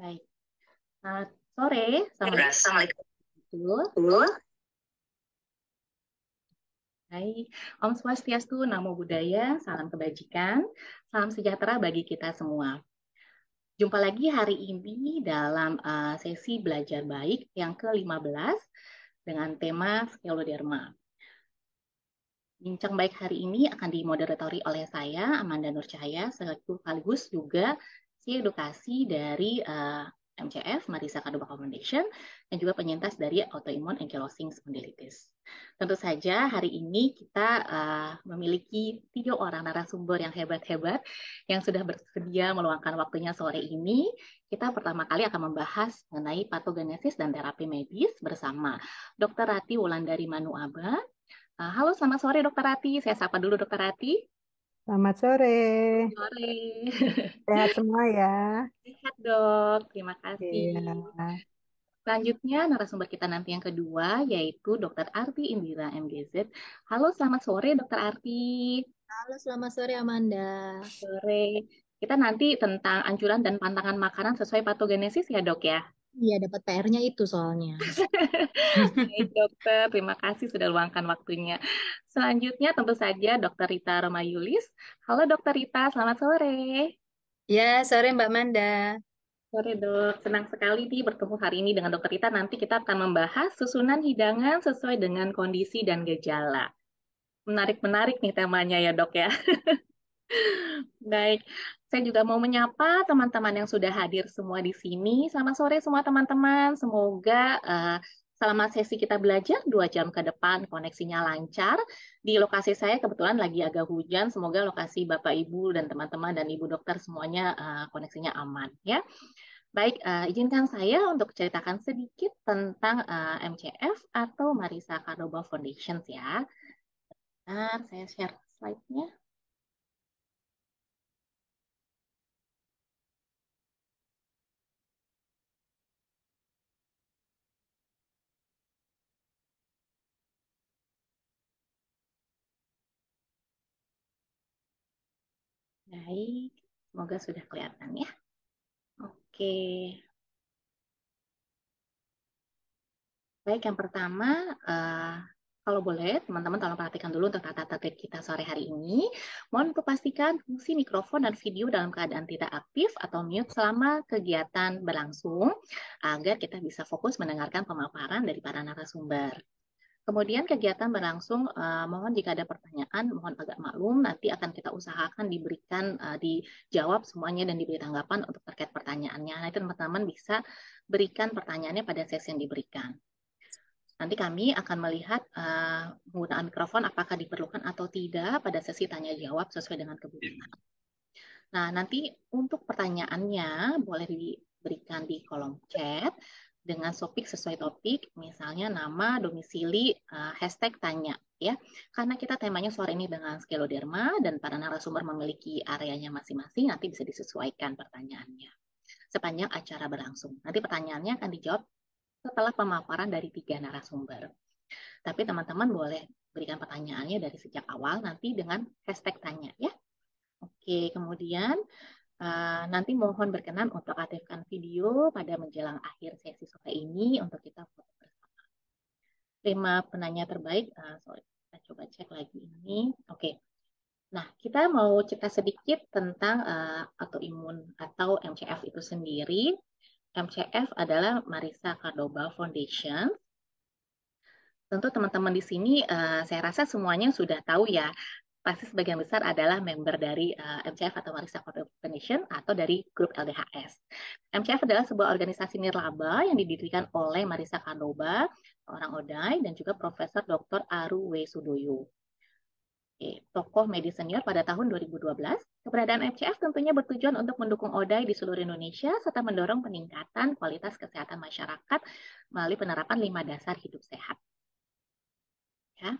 Baik. Selamat sore. Assalamualaikum. Assalamualaikum. Hai, Om Swastiastu, Namo Buddhaya, salam kebajikan, salam sejahtera bagi kita semua. Jumpa lagi hari ini dalam sesi belajar baik yang ke-15 dengan tema Skeloderma. Bincang baik hari ini akan dimoderatori oleh saya, Amanda Nur Cahaya, sekaligus juga si edukasi dari MCF, Marisa Kadoba Foundation, dan juga penyintas dari Autoimmune Ankylosing Spondylitis. Tentu saja hari ini kita memiliki 3 orang narasumber yang hebat-hebat yang sudah bersedia meluangkan waktunya sore ini. Kita pertama kali akan membahas mengenai patogenesis dan terapi medis bersama Dr. Rati Wulandari Manuaba. Halo, selamat sore Dokter Rati. Saya sapa dulu Dokter Rati. Selamat sore. Sore. Sehat semua ya. Sehat dok, terima kasih. Iya. Selanjutnya narasumber kita nanti yang kedua yaitu Dokter Arti Indira MGZ. Halo, selamat sore Dokter Arti. Halo, selamat sore Amanda. Sore. Kita nanti tentang anjuran dan pantangan makanan sesuai patogenesis ya dok ya. Iya, dapat PR-nya itu soalnya. Baik dokter, terima kasih sudah luangkan waktunya. Selanjutnya tentu saja Dokter Rita Romayulis. Halo Dokter Rita, selamat sore. Ya, sore Mbak Amanda. Sore dok, senang sekali nih bertemu hari ini dengan Dokter Rita. Nanti kita akan membahas susunan hidangan sesuai dengan kondisi dan gejala. Menarik-menarik nih temanya ya dok ya. Baik, saya juga mau menyapa teman-teman yang sudah hadir semua di sini. Selamat sore semua teman-teman. Semoga selama sesi kita belajar 2 jam ke depan koneksinya lancar. Di lokasi saya kebetulan lagi agak hujan. Semoga lokasi Bapak Ibu dan teman-teman dan Ibu dokter semuanya koneksinya aman ya. Baik, izinkan saya untuk ceritakan sedikit tentang MCF atau Marisa Cordoba Foundation ya. Nah, saya share slide-nya. Baik, semoga sudah kelihatan ya. Oke, baik yang pertama, kalau boleh teman-teman tolong perhatikan dulu untuk tata tertib kita sore hari ini. Mohon untuk pastikan fungsi mikrofon dan video dalam keadaan tidak aktif atau mute selama kegiatan berlangsung, agar kita bisa fokus mendengarkan pemaparan dari para narasumber. Kemudian kegiatan berlangsung, mohon jika ada pertanyaan, mohon agak maklum, nanti akan kita usahakan diberikan, dijawab semuanya dan diberi tanggapan untuk terkait pertanyaannya. Nanti teman-teman bisa berikan pertanyaannya pada sesi yang diberikan. Nanti kami akan melihat penggunaan mikrofon apakah diperlukan atau tidak pada sesi tanya jawab sesuai dengan kebutuhan. Nah, nanti untuk pertanyaannya boleh diberikan di kolom chat dengan topik sesuai topik, misalnya nama, domisili, hashtag tanya ya. Karena kita temanya sore ini dengan Skeloderma dan para narasumber memiliki areanya masing-masing, nanti bisa disesuaikan pertanyaannya sepanjang acara berlangsung. Nanti pertanyaannya akan dijawab setelah pemaparan dari 3 narasumber. Tapi teman-teman boleh berikan pertanyaannya dari sejak awal nanti dengan hashtag tanya ya. Oke, kemudian nanti mohon berkenan untuk aktifkan video pada menjelang akhir sesi sore ini untuk kita foto bersama. 5 penanya terbaik, sorry, kita coba cek lagi ini. Oke, nah kita mau cerita sedikit tentang autoimun atau MCF itu sendiri. MCF adalah Marisa Cordoba Foundation. Tentu teman-teman di sini saya rasa semuanya sudah tahu ya, pasti sebagian besar adalah member dari MCF atau Marisa Cordoba Foundation atau dari grup LDHS. MCF adalah sebuah organisasi nirlaba yang didirikan oleh Marisa Cordoba, orang Odai, dan juga Profesor Dr. Aru W. Sudoyo. Tokoh medis senior pada tahun 2012. Keberadaan MCF tentunya bertujuan untuk mendukung ODAI di seluruh Indonesia serta mendorong peningkatan kualitas kesehatan masyarakat melalui penerapan 5 dasar hidup sehat. Ya.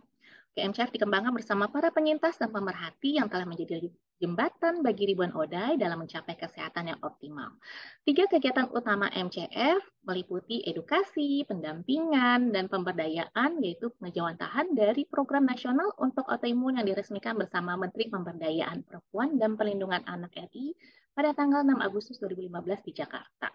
MCF dikembangkan bersama para penyintas dan pemerhati yang telah menjadi jembatan bagi ribuan ODAI dalam mencapai kesehatan yang optimal. 3 kegiatan utama MCF meliputi edukasi, pendampingan, dan pemberdayaan, yaitu penjauhan dari Program Nasional untuk Autoimun yang diresmikan bersama Menteri Pemberdayaan Perempuan dan Perlindungan Anak RI pada tanggal 6 Agustus 2015 di Jakarta.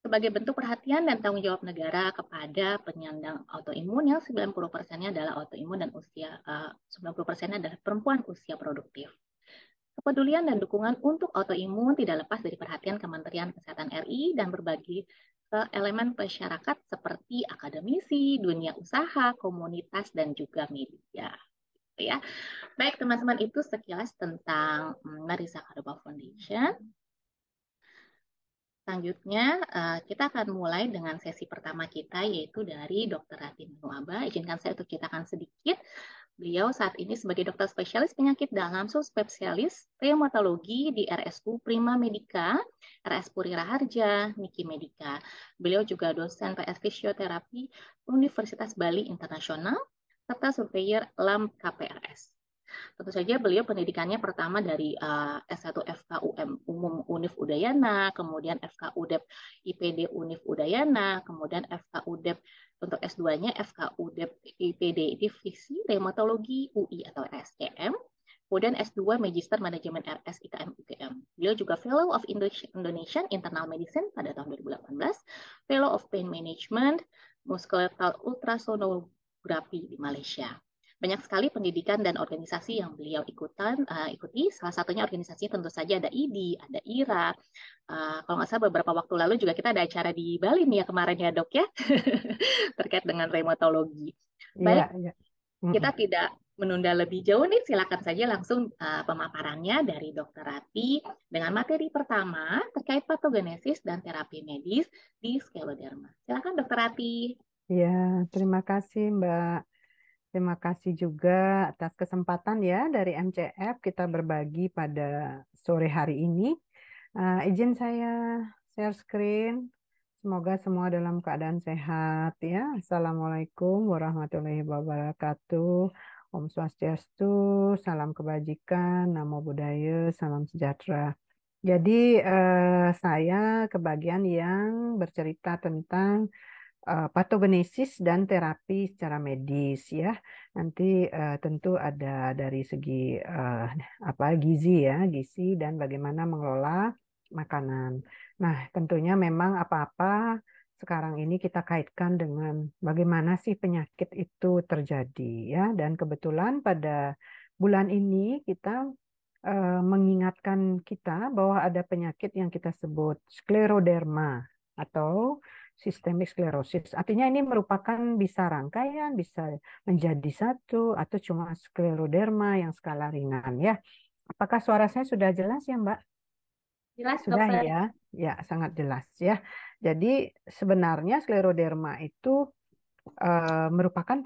sebagai bentuk perhatian dan tanggung jawab negara kepada penyandang autoimun yang 90%-nya adalah autoimun dan 90%-nya adalah perempuan usia produktif. Kepedulian dan dukungan untuk autoimun tidak lepas dari perhatian Kementerian Kesehatan RI dan berbagai elemen masyarakat seperti akademisi, dunia usaha, komunitas, dan juga media. Ya, baik teman-teman, itu sekilas tentang Marisa Kadoba Foundation. Selanjutnya, kita akan mulai dengan sesi pertama kita, yaitu dari Dr. Rati Manuaba. Izinkan saya untuk ceritakan sedikit. Beliau saat ini sebagai dokter spesialis penyakit dalam subspesialis reumatologi di RSU Prima Medica, RS Puri Raharja, Niki Medica. Beliau juga dosen PS Fisioterapi Universitas Bali Internasional, serta surveyor LAM KPRS. Tentu saja beliau pendidikannya pertama dari S1 FKUM Umum Univ Udayana, kemudian FKUDEP IPD Univ Udayana, kemudian FKUDEP untuk S2-nya FKUDEP IPD Divisi Reumatologi UI atau RSCM, kemudian S2 Magister Manajemen RS IKM UGM. Beliau juga Fellow of Indonesian Internal Medicine pada tahun 2018, Fellow of Pain Management, Musculoskeletal Ultrasonografi di Malaysia. Banyak sekali pendidikan dan organisasi yang beliau ikuti. Salah satunya organisasi tentu saja ada IDI, ada IRA. Kalau nggak salah beberapa waktu lalu juga kita ada acara di Bali nih ya kemarin ya dok ya, terkait dengan reumatologi. Baik, Iya. kita tidak menunda lebih jauh nih, silakan saja langsung pemaparannya dari Dr. Rati dengan materi pertama terkait patogenesis dan terapi medis di skleroderma. Silakan Dr. Rati. Ya, terima kasih Mbak. Terima kasih juga atas kesempatan ya dari MCF kita berbagi pada sore hari ini. Izin saya share screen. Semoga semua dalam keadaan sehat ya. Assalamualaikum warahmatullahi wabarakatuh. Om Swastiastu, salam kebajikan, namo buddhaya, salam sejahtera. Jadi saya kebagian yang bercerita tentang patogenesis dan terapi secara medis ya. Nanti tentu ada dari segi gizi ya, gizi dan bagaimana mengelola makanan. Nah, tentunya memang apa-apa sekarang ini kita kaitkan dengan bagaimana sih penyakit itu terjadi ya. Dan kebetulan pada bulan ini kita mengingatkan kita bahwa ada penyakit yang kita sebut skleroderma atau sistemik sklerosis. Artinya ini merupakan bisa rangkaian, bisa menjadi satu, atau cuma skleroderma yang skala ringan ya. Apakah suara saya sudah jelas ya Mbak? Jelas Sudah dokter. ya, ya sangat jelas ya. Jadi sebenarnya skleroderma itu merupakan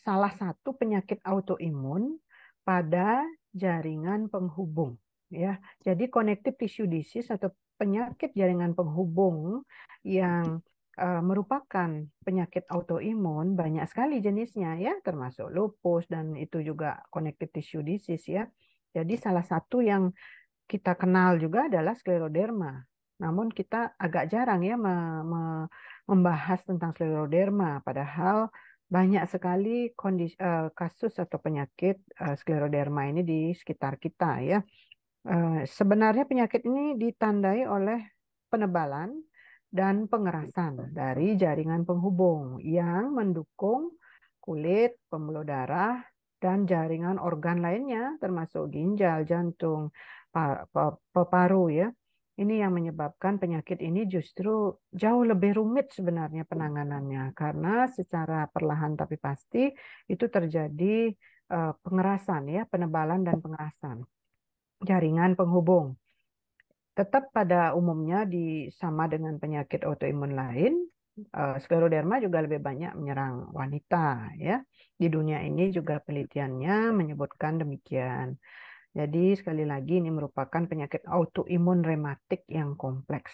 salah satu penyakit autoimun pada jaringan penghubung ya. Jadi connective tissue disease atau penyakit jaringan penghubung yang merupakan penyakit autoimun banyak sekali jenisnya ya, termasuk lupus dan itu juga connective tissue disease ya. Jadi salah satu yang kita kenal juga adalah skleroderma. Namun kita agak jarang ya membahas tentang skleroderma, padahal banyak sekali kasus atau penyakit skleroderma ini di sekitar kita ya. Sebenarnya penyakit ini ditandai oleh penebalan dan pengerasan dari jaringan penghubung yang mendukung kulit, pembuluh darah, dan jaringan organ lainnya termasuk ginjal, jantung, paru ya. Ini yang menyebabkan penyakit ini justru jauh lebih rumit sebenarnya penanganannya karena secara perlahan tapi pasti itu terjadi pengerasan ya, penebalan dan pengerasan jaringan penghubung. Tetap pada umumnya sama dengan penyakit autoimun lain, skleroderma juga lebih banyak menyerang wanita ya. Di dunia ini juga penelitiannya menyebutkan demikian. Jadi sekali lagi ini merupakan penyakit autoimun rematik yang kompleks.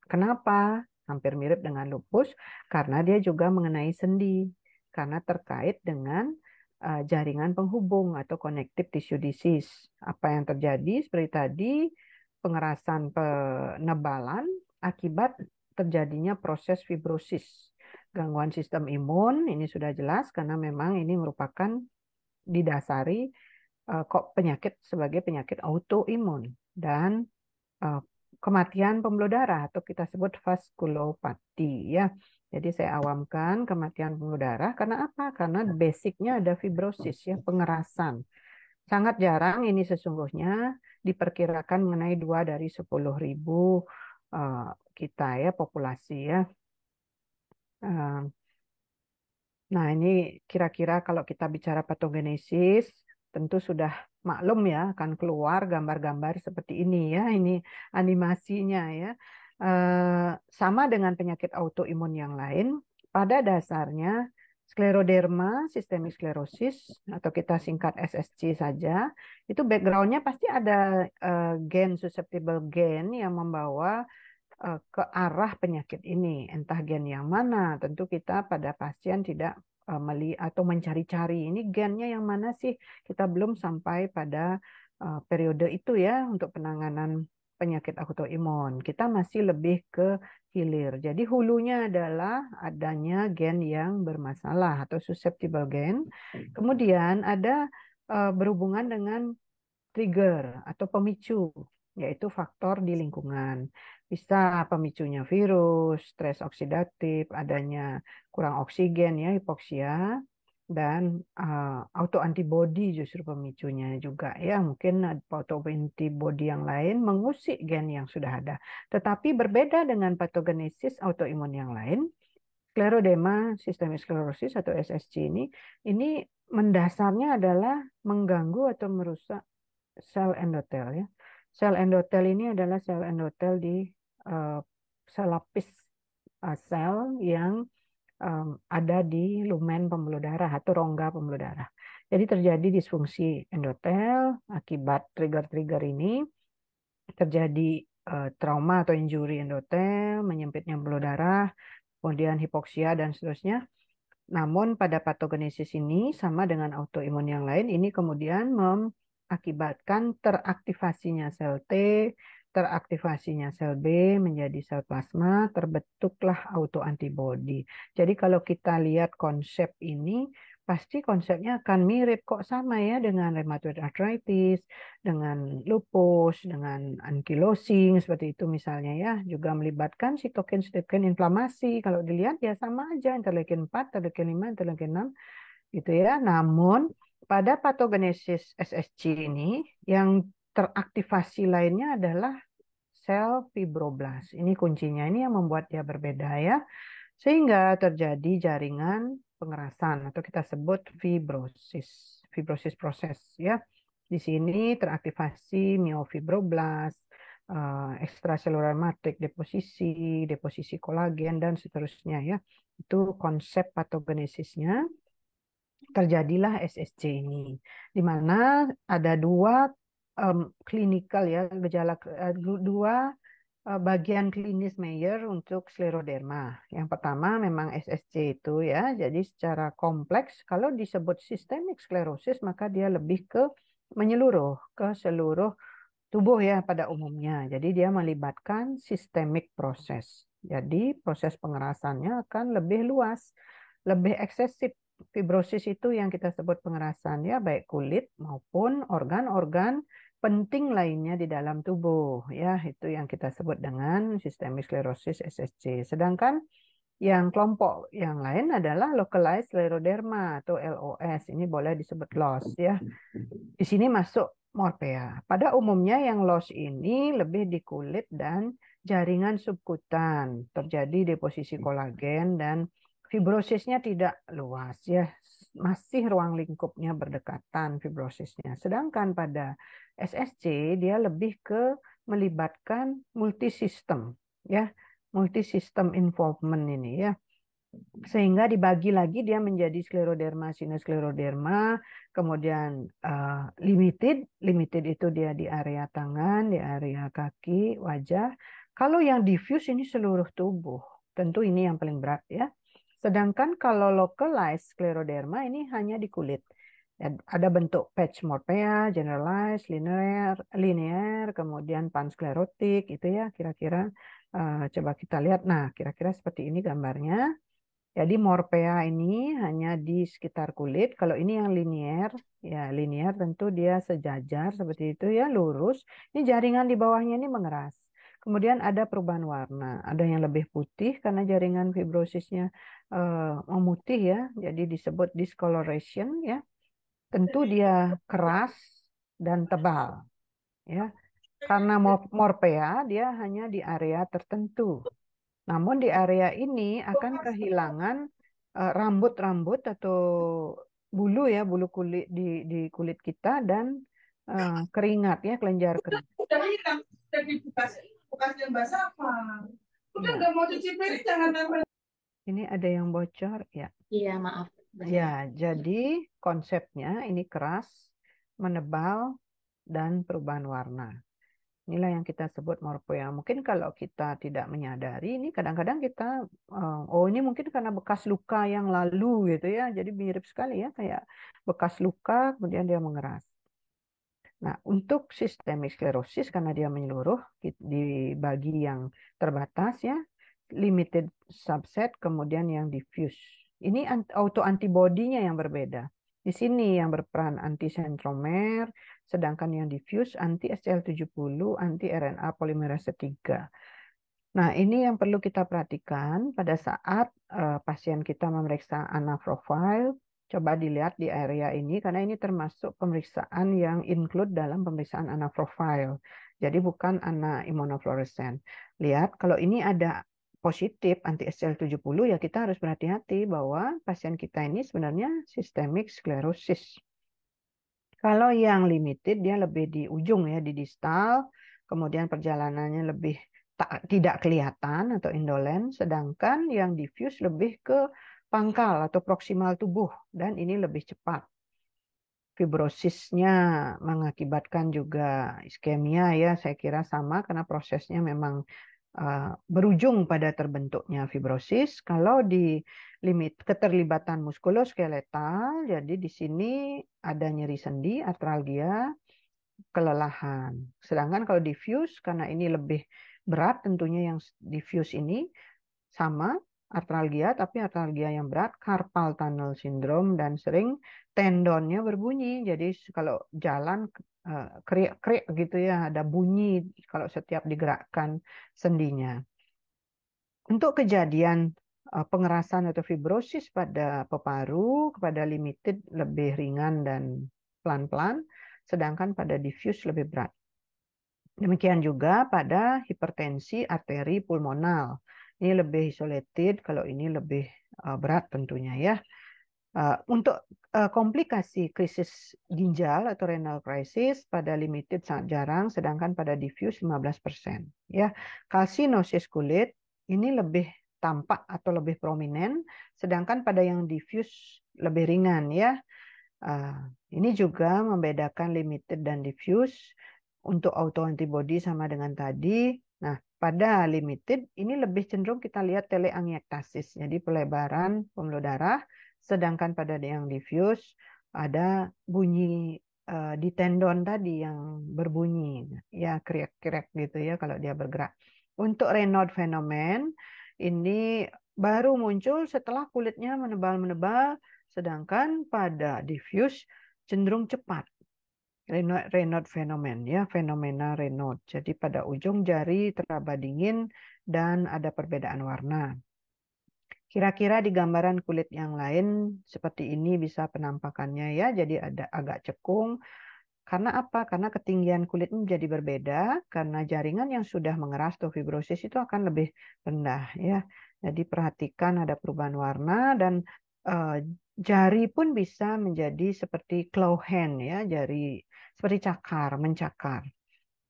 Kenapa? Hampir mirip dengan lupus karena dia juga mengenai sendi karena terkait dengan jaringan penghubung atau connective tissue disease. Apa yang terjadi seperti tadi pengerasan penebalan akibat terjadinya proses fibrosis. Gangguan sistem imun ini sudah jelas karena memang ini merupakan didasari kok penyakit sebagai penyakit autoimun dan kematian pembuluh darah atau kita sebut vaskulopati ya. Jadi saya awamkan kematian pembuluh darah karena apa? Karena basicnya ada fibrosis ya, pengerasan. Sangat jarang ini sesungguhnya diperkirakan mengenai 2 dari 10.000 kita ya populasi ya. Eh, Nah, ini kira-kira kalau kita bicara patogenesis, tentu sudah maklum ya, akan keluar gambar-gambar seperti ini ya. Ini animasinya ya. Sama dengan penyakit autoimun yang lain, pada dasarnya skleroderma, sistemik sklerosis, atau kita singkat SSC saja, itu backgroundnya pasti ada gen susceptible gen yang membawa ke arah penyakit ini, entah gen yang mana. Tentu kita pada pasien tidak atau mencari-cari ini gennya yang mana sih. Kita belum sampai pada periode itu ya untuk penanganan penyakit autoimun. Kita masih lebih ke hilir. Jadi hulunya adalah adanya gen yang bermasalah atau susceptible gen. Kemudian ada berhubungan dengan trigger atau pemicu, yaitu faktor di lingkungan. Bisa pemicunya virus, stres oksidatif, adanya kurang oksigen ya, hipoksia, dan autoantibody justru pemicunya juga ya. Mungkin autoantibody yang lain mengusik gen yang sudah ada. Tetapi berbeda dengan patogenesis autoimun yang lain, sklerodema, sistemik sklerosis atau SSC ini mendasarnya adalah mengganggu atau merusak sel endotel ya. Sel endotel ini adalah sel endotel di uh, selapis sel yang ada di lumen pembuluh darah atau rongga pembuluh darah. Jadi terjadi disfungsi endotel akibat trigger-trigger ini, terjadi trauma atau injury endotel, menyempitnya pembuluh darah, kemudian hipoksia dan seterusnya. Namun pada patogenesis ini sama dengan autoimun yang lain, ini kemudian mengakibatkan teraktivasinya sel T, teraktivasinya sel B menjadi sel plasma, terbentuklah autoantibody. Jadi kalau kita lihat konsep ini, pasti konsepnya akan mirip kok sama ya dengan rheumatoid arthritis, dengan lupus, dengan ankylosing seperti itu misalnya ya, juga melibatkan sitokin-sitokin inflamasi. Kalau dilihat ya sama aja interleukin 4, interleukin 5, interleukin 6 gitu ya. Namun pada patogenesis SSC ini yang teraktivasi lainnya adalah sel fibroblast. Ini kuncinya, ini yang membuat dia berbeda ya. Sehingga terjadi jaringan pengerasan atau kita sebut fibrosis, fibrosis proses ya. Di sini teraktivasi miofibroblast, ekstraselular matrix deposisi, deposisi kolagen dan seterusnya ya. Itu konsep patogenesisnya. Terjadilah SSC ini, di mana ada dua klinikal ya gejala dua bagian klinis Mayer untuk skleroderma. Yang pertama memang SSC itu ya, jadi secara kompleks kalau disebut systemic sclerosis maka dia lebih ke menyeluruh ke seluruh tubuh ya pada umumnya. Jadi dia melibatkan systemic proses. Jadi proses pengerasannya akan lebih luas, lebih eksesif. Fibrosis itu yang kita sebut pengerasan ya, baik kulit maupun organ-organ penting lainnya di dalam tubuh ya, itu yang kita sebut dengan systemic sclerosis SSC. Sedangkan yang kelompok yang lain adalah localized scleroderma atau LOS. Ini boleh disebut LOS ya. Di sini masuk morphea. Pada umumnya yang LOS ini lebih di kulit dan jaringan subkutan. Terjadi deposisi kolagen dan fibrosisnya tidak luas ya. Masih ruang lingkupnya berdekatan fibrosisnya. Sedangkan pada SSC dia lebih ke melibatkan multisistem ya. Multisistem involvement ini ya. Sehingga dibagi lagi dia menjadi skleroderma, sinuskleroderma, kemudian limited. Limited itu dia di area tangan, di area kaki, wajah. Kalau yang diffuse ini seluruh tubuh. Tentu ini yang paling berat ya. Sedangkan kalau localized skleroderma ini hanya di kulit. Ya, ada bentuk patch morphea, generalized, linear, kemudian pansklerotik itu ya kira-kira. Coba kita lihat. Nah, kira-kira seperti ini gambarnya. Jadi morphea ini hanya di sekitar kulit. Kalau ini yang linier, ya linier tentu dia sejajar seperti itu ya, lurus. Ini jaringan di bawahnya ini mengeras. Kemudian ada perubahan warna, ada yang lebih putih karena jaringan fibrosisnya memutih ya, jadi disebut discoloration ya. Tentu dia keras dan tebal ya. Karena morphea dia hanya di area tertentu. Namun di area ini akan kehilangan rambut-rambut atau bulu ya, bulu kulit di kulit kita dan keringat ya, kelenjar keringat. Udah hilang, udah dibukas, bukan yang basah apa? Udah Ya, nggak mau cuci piring, jangan nempel. ini ada yang bocor ya. Iya, maaf. Ya, jadi konsepnya ini keras, menebal, dan perubahan warna. Inilah yang kita sebut morphea. Mungkin kalau kita tidak menyadari, ini kadang-kadang kita, oh ini mungkin karena bekas luka yang lalu gitu ya. Jadi mirip sekali ya, kayak bekas luka, kemudian dia mengeras. Nah, untuk sistemik sklerosis karena dia menyeluruh dibagi yang terbatas ya, limited subset, kemudian yang diffuse. Ini autoantibodinya yang berbeda. Di sini yang berperan anti sentromer, sedangkan yang diffuse anti SCL70, anti RNA polimerase 3. Nah, ini yang perlu kita perhatikan pada saat pasien kita memeriksa ANA profile. Coba dilihat di area ini, karena ini termasuk pemeriksaan yang include dalam pemeriksaan ANA profile. Jadi bukan ANA immunofluorescent. Lihat, kalau ini ada positif anti-SCL70, ya kita harus berhati-hati bahwa pasien kita ini sebenarnya systemic sclerosis. Kalau yang limited, dia lebih di ujung ya, di distal, kemudian perjalanannya lebih tidak kelihatan atau indolen, sedangkan yang diffuse lebih ke pangkal atau proksimal tubuh, dan ini lebih cepat. Fibrosisnya mengakibatkan juga iskemia ya, saya kira sama karena prosesnya memang berujung pada terbentuknya fibrosis. Kalau di limit keterlibatan muskuloskeletal, jadi di sini ada nyeri sendi, artralgia, kelelahan. Sedangkan kalau diffuse, karena ini lebih berat tentunya yang diffuse ini, sama artralgia, tapi artralgia yang berat, carpal tunnel syndrome, dan sering tendonnya berbunyi. Jadi kalau jalan kriak-kriak gitu ya, ada bunyi kalau setiap digerakkan sendinya. Untuk kejadian pengerasan atau fibrosis pada peparu, kepada limited lebih ringan dan pelan-pelan, sedangkan pada diffuse lebih berat. Demikian juga pada hipertensi arteri pulmonal. Ini lebih isolated, kalau ini lebih berat tentunya ya. Untuk komplikasi krisis ginjal atau renal crisis pada limited sangat jarang, sedangkan pada diffuse 15%. Ya, kalsinosis kulit ini lebih tampak atau lebih prominent, sedangkan pada yang diffuse lebih ringan ya. Ini juga membedakan limited dan diffuse. Untuk autoantibody sama dengan tadi. Nah, pada limited ini lebih cenderung kita lihat teleangiektasis, jadi pelebaran pembuluh darah, sedangkan pada yang diffuse ada bunyi di tendon tadi yang berbunyi, ya kriak-kriak gitu ya kalau dia bergerak. Untuk Raynaud phenomenon ini baru muncul setelah kulitnya menebal-menebal, sedangkan pada diffuse cenderung cepat. Raynaud phenomenon ya, fenomena Raynaud. Jadi pada ujung jari teraba dingin dan ada perbedaan warna. Kira-kira di gambaran kulit yang lain seperti ini bisa penampakannya ya. Jadi ada agak cekung. Karena apa? Karena ketinggian kulit menjadi berbeda karena jaringan yang sudah mengeras atau fibrosis itu akan lebih rendah ya. Jadi perhatikan ada perubahan warna dan jari pun bisa menjadi seperti claw hand ya, jari seperti cakar, mencakar.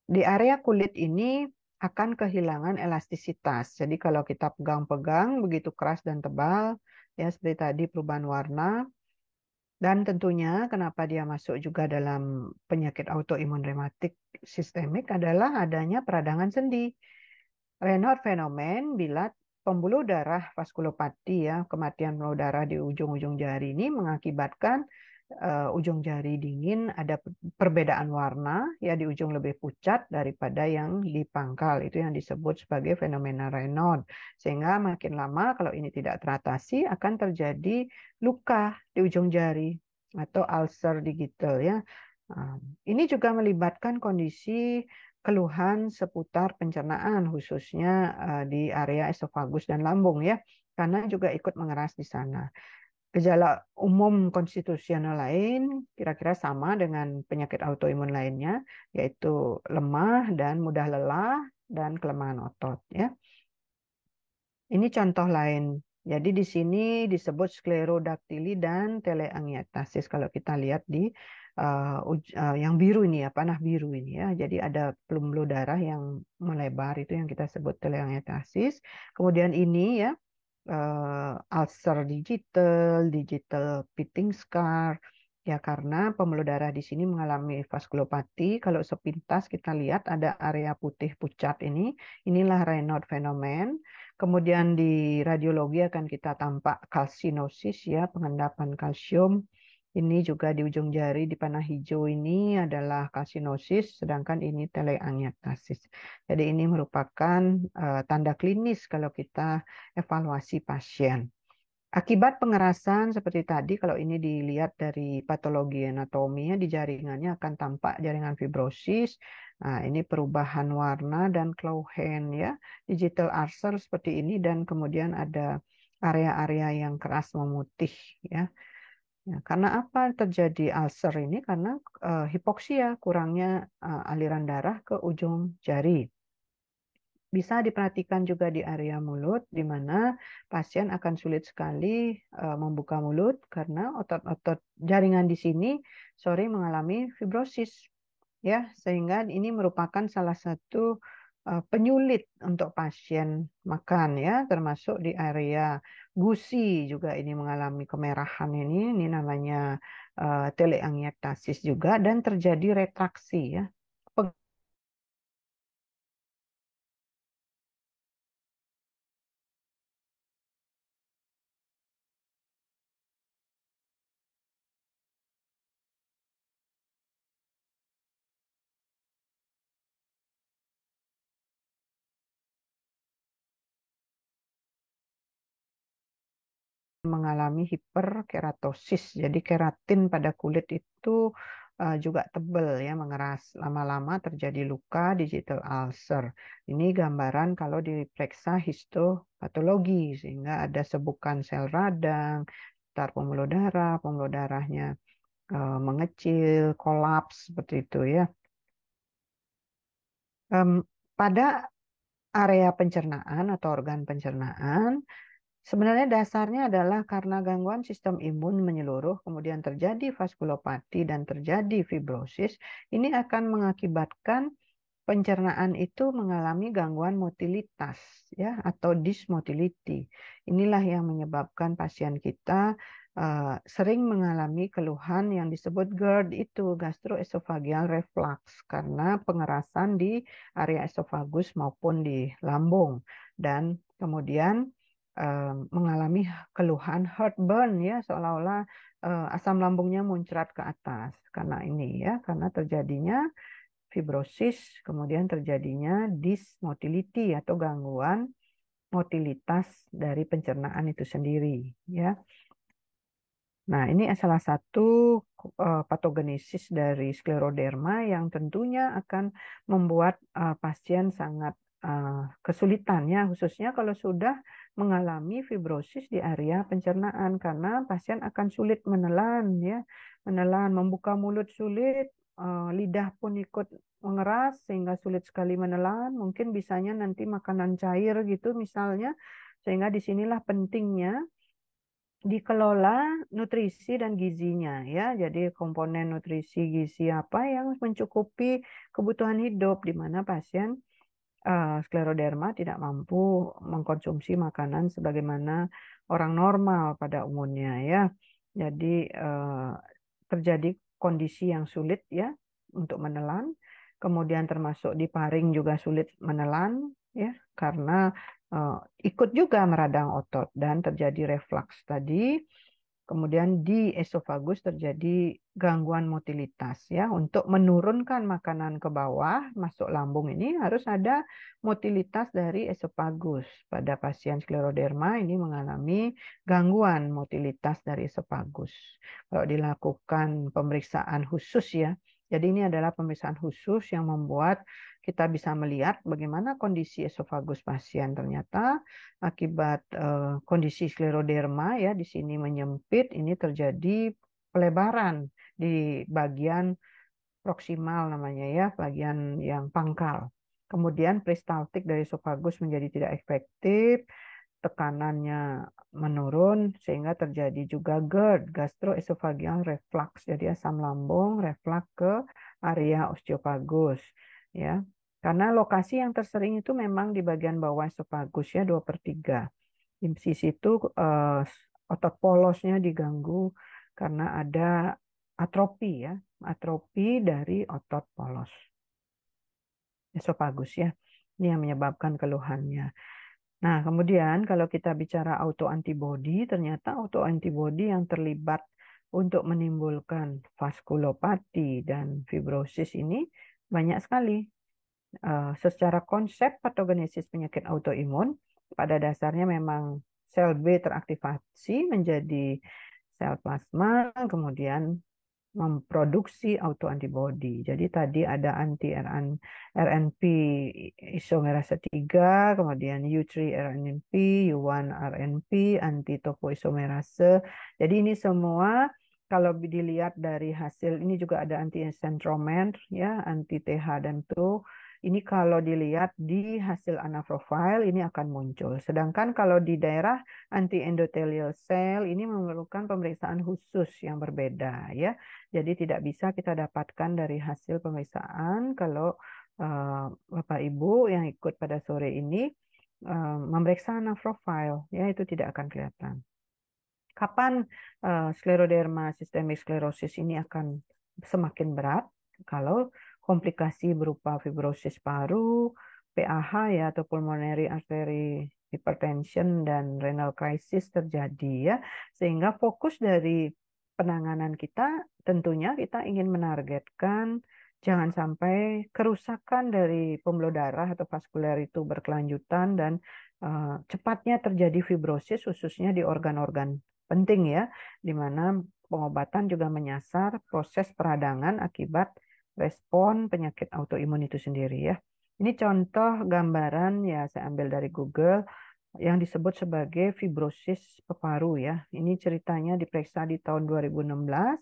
Di area kulit ini akan kehilangan elastisitas. Jadi kalau kita pegang-pegang begitu keras dan tebal, ya seperti tadi perubahan warna. Dan tentunya kenapa dia masuk juga dalam penyakit autoimun rematik sistemik adalah adanya peradangan sendi. Raynaud phenomenon bila pembuluh darah vaskulopati ya, kematian pembuluh darah di ujung-ujung jari ini mengakibatkan ujung jari dingin, ada perbedaan warna ya, di ujung lebih pucat daripada yang di pangkal, itu yang disebut sebagai fenomena Raynaud. Sehingga makin lama kalau ini tidak teratasi akan terjadi luka di ujung jari atau ulcer digital ya. Ini juga melibatkan kondisi keluhan seputar pencernaan, khususnya di area esofagus dan lambung ya, karena juga ikut mengeras di sana. Gejala umum konstitusional lain kira-kira sama dengan penyakit autoimun lainnya, yaitu lemah dan mudah lelah dan kelemahan otot ya. Ini contoh lain. Jadi di sini disebut sklerodaktili dan teleangiektasis. Kalau kita lihat di yang biru ini ya, panah biru ini ya. Jadi ada pembuluh darah yang melebar, itu yang kita sebut teleangiektasis. Kemudian ini ya, ulcer digital, digital pitting scar. Ya karena pembuluh darah di sini mengalami vaskulopati. Kalau sepintas kita lihat ada area putih pucat ini. Inilah Raynaud phenomenon. Kemudian di radiologi akan kita tampak kalsinosis ya, pengendapan kalsium. Ini juga di ujung jari di panah hijau ini adalah kalsinosis, sedangkan ini teleangiektasis. Jadi ini merupakan tanda klinis kalau kita evaluasi pasien. Akibat pengerasan seperti tadi, kalau ini dilihat dari patologi anatominya, di jaringannya akan tampak jaringan fibrosis. Nah, ini perubahan warna dan Cohen ya, digital ulcer seperti ini, dan kemudian ada area-area yang keras memutih ya. Ya, karena apa terjadi ulcer ini? Karena hipoksia, kurangnya aliran darah ke ujung jari. Bisa diperhatikan juga di area mulut, di mana pasien akan sulit sekali membuka mulut karena otot-otot jaringan di sini sering mengalami fibrosis, ya, sehingga ini merupakan salah satu penyulit untuk pasien makan, ya, termasuk di area gusi juga ini mengalami kemerahan ini namanya teleangiektasis juga, dan terjadi retraksi, ya. Mengalami hiperkeratosis. Jadi keratin pada kulit itu juga tebal ya, mengeras. Lama-lama terjadi luka digital ulcer. Ini gambaran kalau diperiksa histopatologi, sehingga ada sebukan sel radang, sekitar pembuluh darahnya mengecil, kolaps seperti itu ya. Pada area pencernaan atau organ pencernaan, sebenarnya dasarnya adalah karena gangguan sistem imun menyeluruh, kemudian terjadi vaskulopati dan terjadi fibrosis. Ini akan mengakibatkan pencernaan itu mengalami gangguan motilitas ya, atau dysmotility. Inilah yang menyebabkan pasien kita sering mengalami keluhan yang disebut GERD, itu gastroesophageal reflux, karena pengerasan di area esofagus maupun di lambung, dan kemudian mengalami keluhan heartburn ya, seolah-olah asam lambungnya muncrat ke atas karena ini ya, karena terjadinya fibrosis, kemudian terjadinya dysmotility atau gangguan motilitas dari pencernaan itu sendiri ya. Nah, ini salah satu patogenesis dari skleroderma yang tentunya akan membuat pasien sangat kesulitan ya, khususnya kalau sudah mengalami fibrosis di area pencernaan, karena pasien akan sulit menelan ya, menelan, membuka mulut sulit, lidah pun ikut mengeras sehingga sulit sekali menelan, mungkin bisanya nanti makanan cair gitu misalnya, sehingga disinilah pentingnya dikelola nutrisi dan gizinya ya. Jadi komponen nutrisi gizi apa yang mencukupi kebutuhan hidup, di mana pasien skleroderma tidak mampu mengkonsumsi makanan sebagaimana orang normal pada umumnya ya. Jadi terjadi kondisi yang sulit ya untuk menelan, kemudian termasuk di paring juga sulit menelan ya, karena ikut juga meradang otot dan terjadi reflux tadi. Kemudian di esofagus terjadi gangguan motilitas ya. Untuk menurunkan makanan ke bawah masuk lambung ini harus ada motilitas dari esofagus. Pada pasien skleroderma ini mengalami gangguan motilitas dari esofagus. Kalau dilakukan pemeriksaan khusus ya, Jadi ini adalah pemeriksaan khusus yang membuat kita bisa melihat bagaimana kondisi esofagus pasien. Ternyata akibat kondisi skleroderma ya di sini menyempit, ini terjadi pelebaran di bagian proksimal namanya ya, bagian yang pangkal. Kemudian peristaltik dari esofagus menjadi tidak efektif, tekanannya menurun sehingga terjadi juga GERD, gastroesophageal reflux. Jadi asam lambung reflux ke area osteopagus ya. Karena lokasi yang tersering itu memang di bagian bawah esofagus ya 2/3. Di sisi itu otot polosnya diganggu karena ada atrofi ya, atrofi dari otot polos esofagus ya. Ini yang menyebabkan keluhannya. Nah, kemudian kalau kita bicara autoantibody, ternyata autoantibody yang terlibat untuk menimbulkan vaskulopati dan fibrosis ini banyak sekali. Secara konsep patogenesis penyakit autoimun, pada dasarnya memang sel B teraktivasi menjadi sel plasma, kemudian memproduksi autoantibody. Jadi tadi ada anti-RNP isomerase 3, kemudian U3 RNP, U1 RNP, anti-topoisomerase. Jadi ini semua kalau dilihat dari hasil, ini juga ada anti-centromer, ya, anti-TH dan TO. Ini kalau dilihat di hasil anaprofile ini akan muncul. Sedangkan kalau di daerah anti-endothelial cell ini memerlukan pemeriksaan khusus yang berbeda ya. Jadi tidak bisa kita dapatkan dari hasil pemeriksaan kalau Bapak Ibu yang ikut pada sore ini memeriksa anaprofile ya, itu tidak akan kelihatan. Kapan skleroderma sistemik sklerosis ini akan semakin berat? Kalau komplikasi berupa fibrosis paru, PAH ya atau pulmonary artery hypertension dan renal crisis terjadi ya, sehingga fokus dari penanganan kita tentunya kita ingin menargetkan jangan sampai kerusakan dari pembuluh darah atau vaskuler itu berkelanjutan dan cepatnya terjadi fibrosis khususnya di organ-organ penting ya, di mana pengobatan juga menyasar proses peradangan akibat respon penyakit autoimun itu sendiri ya. Ini contoh gambaran ya saya ambil dari Google yang disebut sebagai fibrosis paru ya. Ini ceritanya diperiksa di tahun 2016,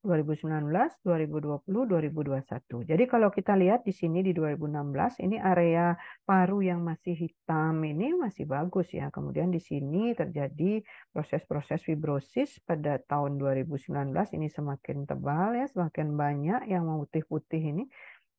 2019, 2020, 2021. Jadi kalau kita lihat di sini di 2016 ini area paru yang masih hitam ini masih bagus ya. Kemudian di sini terjadi proses-proses fibrosis pada tahun 2019 ini semakin tebal ya, semakin banyak yang putih-putih ini.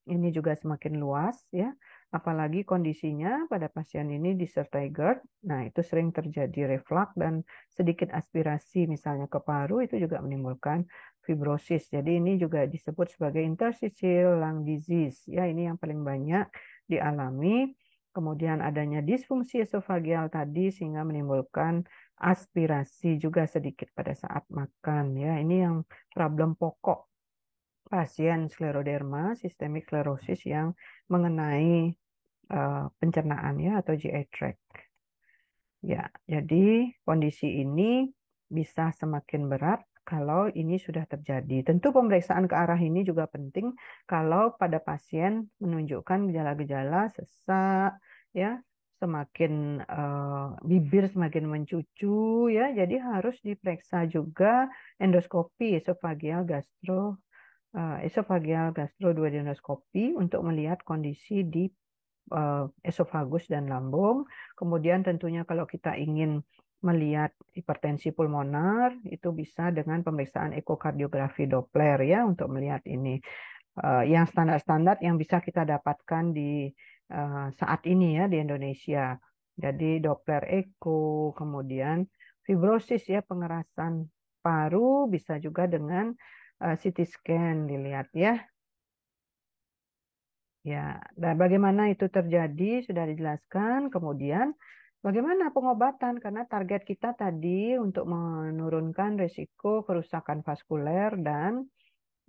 Ini juga semakin luas ya. Apalagi kondisinya pada pasien ini disertai GERD. Nah, itu sering terjadi reflux dan sedikit aspirasi misalnya ke paru itu juga menimbulkan fibrosis. Jadi ini juga disebut sebagai interstitial lung disease. Ya, ini yang paling banyak dialami. Kemudian adanya disfungsi esofageal tadi sehingga menimbulkan aspirasi juga sedikit pada saat makan. Ya, ini yang problem pokok pasien skleroderma sistemik sklerosis yang mengenai pencernaan ya atau GI tract. Ya, jadi kondisi ini bisa semakin berat kalau ini sudah terjadi. Tentu pemeriksaan ke arah ini juga penting kalau pada pasien menunjukkan gejala-gejala sesak, ya, semakin bibir semakin mencucu, ya, jadi harus diperiksa juga endoskopi esofageal gastroduodenoskopi untuk melihat kondisi di esofagus dan lambung. Kemudian tentunya kalau kita ingin melihat hipertensi pulmonar itu bisa dengan pemeriksaan ekokardiografi Doppler ya untuk melihat ini. Yang standar-standar yang bisa kita dapatkan di saat ini ya di Indonesia. Jadi Doppler Echo, kemudian fibrosis ya pengerasan paru bisa juga dengan CT scan dilihat ya. Ya, dan bagaimana itu terjadi sudah dijelaskan. Kemudian bagaimana pengobatan? Karena target kita tadi untuk menurunkan risiko kerusakan vaskuler dan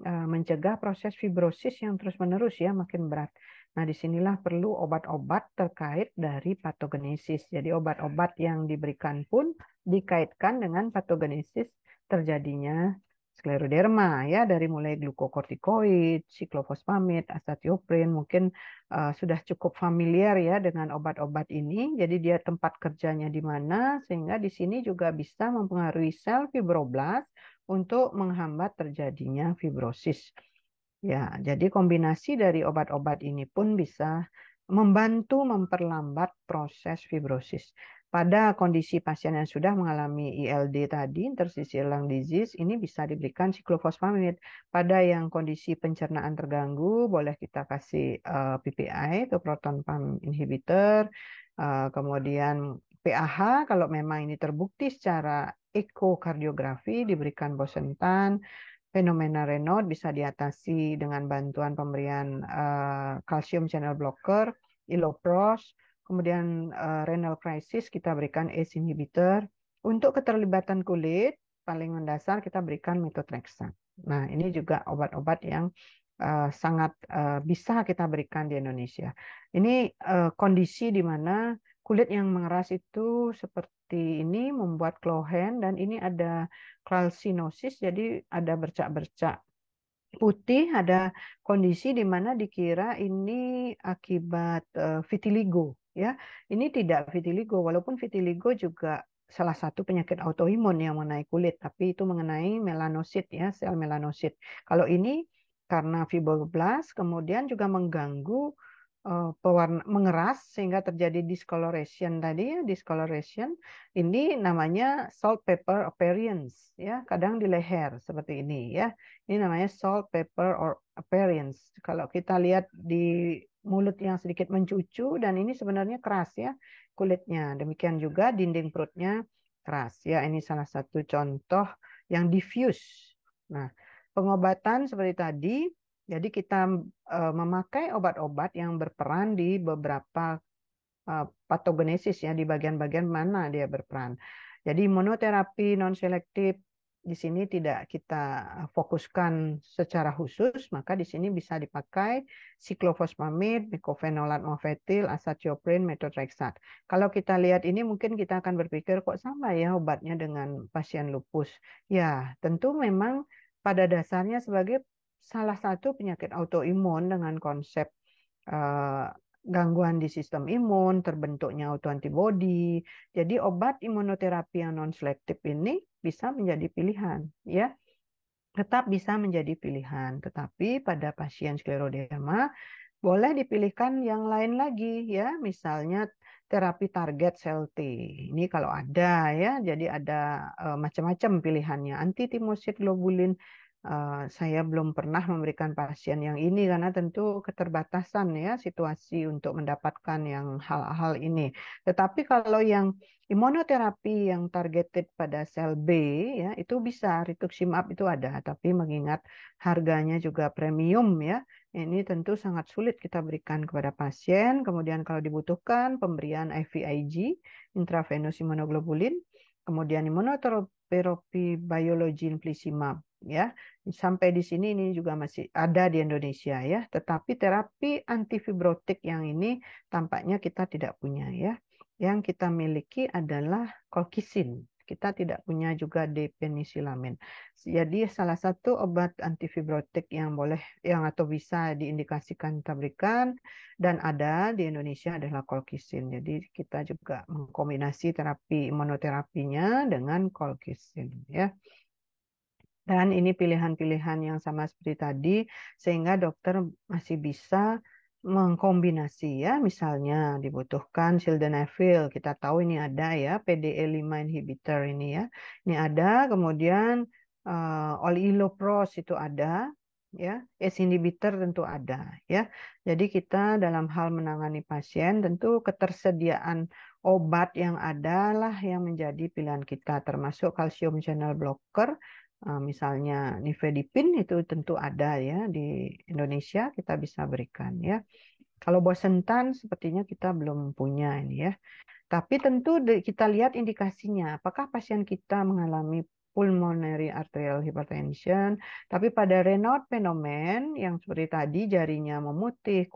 mencegah proses fibrosis yang terus-menerus ya makin berat. Nah, disinilah perlu obat-obat terkait dari patogenesis. Jadi obat-obat yang diberikan pun dikaitkan dengan patogenesis terjadinya skleroderma ya, dari mulai glukokortikoid, siklofosfamid, azathioprin, mungkin sudah cukup familiar ya dengan obat-obat ini. Jadi dia tempat kerjanya di mana, sehingga di sini juga bisa mempengaruhi sel fibroblast untuk menghambat terjadinya fibrosis. Ya, jadi kombinasi dari obat-obat ini pun bisa membantu memperlambat proses fibrosis. Pada kondisi pasien yang sudah mengalami ILD tadi, interstitial lung disease, ini bisa diberikan siklofosfamid. Pada yang kondisi pencernaan terganggu, boleh kita kasih PPI atau proton pump inhibitor, kemudian PAH kalau memang ini terbukti secara ekokardiografi diberikan bosentan. Fenomena Raynaud bisa diatasi dengan bantuan pemberian calcium channel blocker, iloprost, kemudian renal crisis kita berikan ACE inhibitor. Untuk keterlibatan kulit, paling mendasar kita berikan methotrexate. Nah, ini juga obat-obat yang sangat bisa kita berikan di Indonesia. Ini kondisi di mana kulit yang mengeras itu seperti ini membuat Cohen, dan ini ada calcinosis, jadi ada bercak-bercak putih, ada kondisi di mana dikira ini akibat vitiligo ya. Ini tidak vitiligo, walaupun vitiligo juga salah satu penyakit autoimun yang mengenai kulit, tapi itu mengenai melanosit ya, sel melanosit. Kalau ini karena fibroblast kemudian juga mengganggu pewarna mengeras sehingga terjadi discoloration tadi ya, discoloration. Ini namanya salt pepper appearance ya, kadang di leher seperti ini ya. Ini namanya salt pepper or appearance. Kalau kita lihat di mulut yang sedikit mencucu, dan ini sebenarnya keras ya kulitnya. Demikian juga dinding perutnya keras ya. Ini salah satu contoh yang diffuse. Nah, pengobatan seperti tadi, jadi kita memakai obat-obat yang berperan di beberapa patogenesis ya, di bagian-bagian mana dia berperan. Jadi monoterapi non-selektif di sini tidak kita fokuskan secara khusus, maka di sini bisa dipakai siklofosfamid, mecofenolat mofetil, azathioprin, methotrexate. Kalau kita lihat ini mungkin kita akan berpikir kok sama ya obatnya dengan pasien lupus. Ya, tentu memang pada dasarnya sebagai salah satu penyakit autoimun dengan konsep gangguan di sistem imun, terbentuknya autoantibody. Jadi obat imunoterapi yang non-selektif ini bisa menjadi pilihan, ya. Tetap bisa menjadi pilihan. Tetapi pada pasien skleroderma boleh dipilihkan yang lain lagi, ya. Misalnya terapi target sel T. Ini kalau ada ya, jadi ada macam-macam pilihannya. Anti timosid globulin saya belum pernah memberikan pasien yang ini karena tentu keterbatasan ya situasi untuk mendapatkan yang hal-hal ini. Tetapi kalau yang imunoterapi yang targeted pada sel B ya itu bisa, rituximab itu ada, tapi mengingat harganya juga premium ya, ini tentu sangat sulit kita berikan kepada pasien. Kemudian kalau dibutuhkan pemberian IVIG, intravenous immunoglobulin, kemudian imunoterapi biologi infliximab ya. Sampai di sini ini juga masih ada di Indonesia ya. Tetapi terapi antifibrotik yang ini tampaknya kita tidak punya ya. Yang kita miliki adalah colchicine. Kita tidak punya juga depenisilamin. Jadi salah satu obat antifibrotik yang boleh yang atau bisa diindikasikan kita berikan dan ada di Indonesia adalah colchicine. Jadi kita juga mengkombinasi terapi imunoterapinya dengan colchicine ya. Dan ini pilihan-pilihan yang sama seperti tadi, sehingga dokter masih bisa mengkombinasi ya. Misalnya dibutuhkan sildenafil, kita tahu ini ada ya, PDE5 inhibitor ini ya. Ini ada, kemudian olilopros itu ada, ya. ACE inhibitor tentu ada ya. Jadi kita dalam hal menangani pasien, tentu ketersediaan obat yang adalah yang menjadi pilihan kita, termasuk calcium channel blocker. Misalnya nifedipin itu tentu ada ya di Indonesia, kita bisa berikan ya. Kalau bosentan sepertinya kita belum punya ini ya. Tapi tentu kita lihat indikasinya, apakah pasien kita mengalami pulmonary arterial hypertension. Tapi pada Raynaud phenomenon yang seperti tadi jarinya memutih,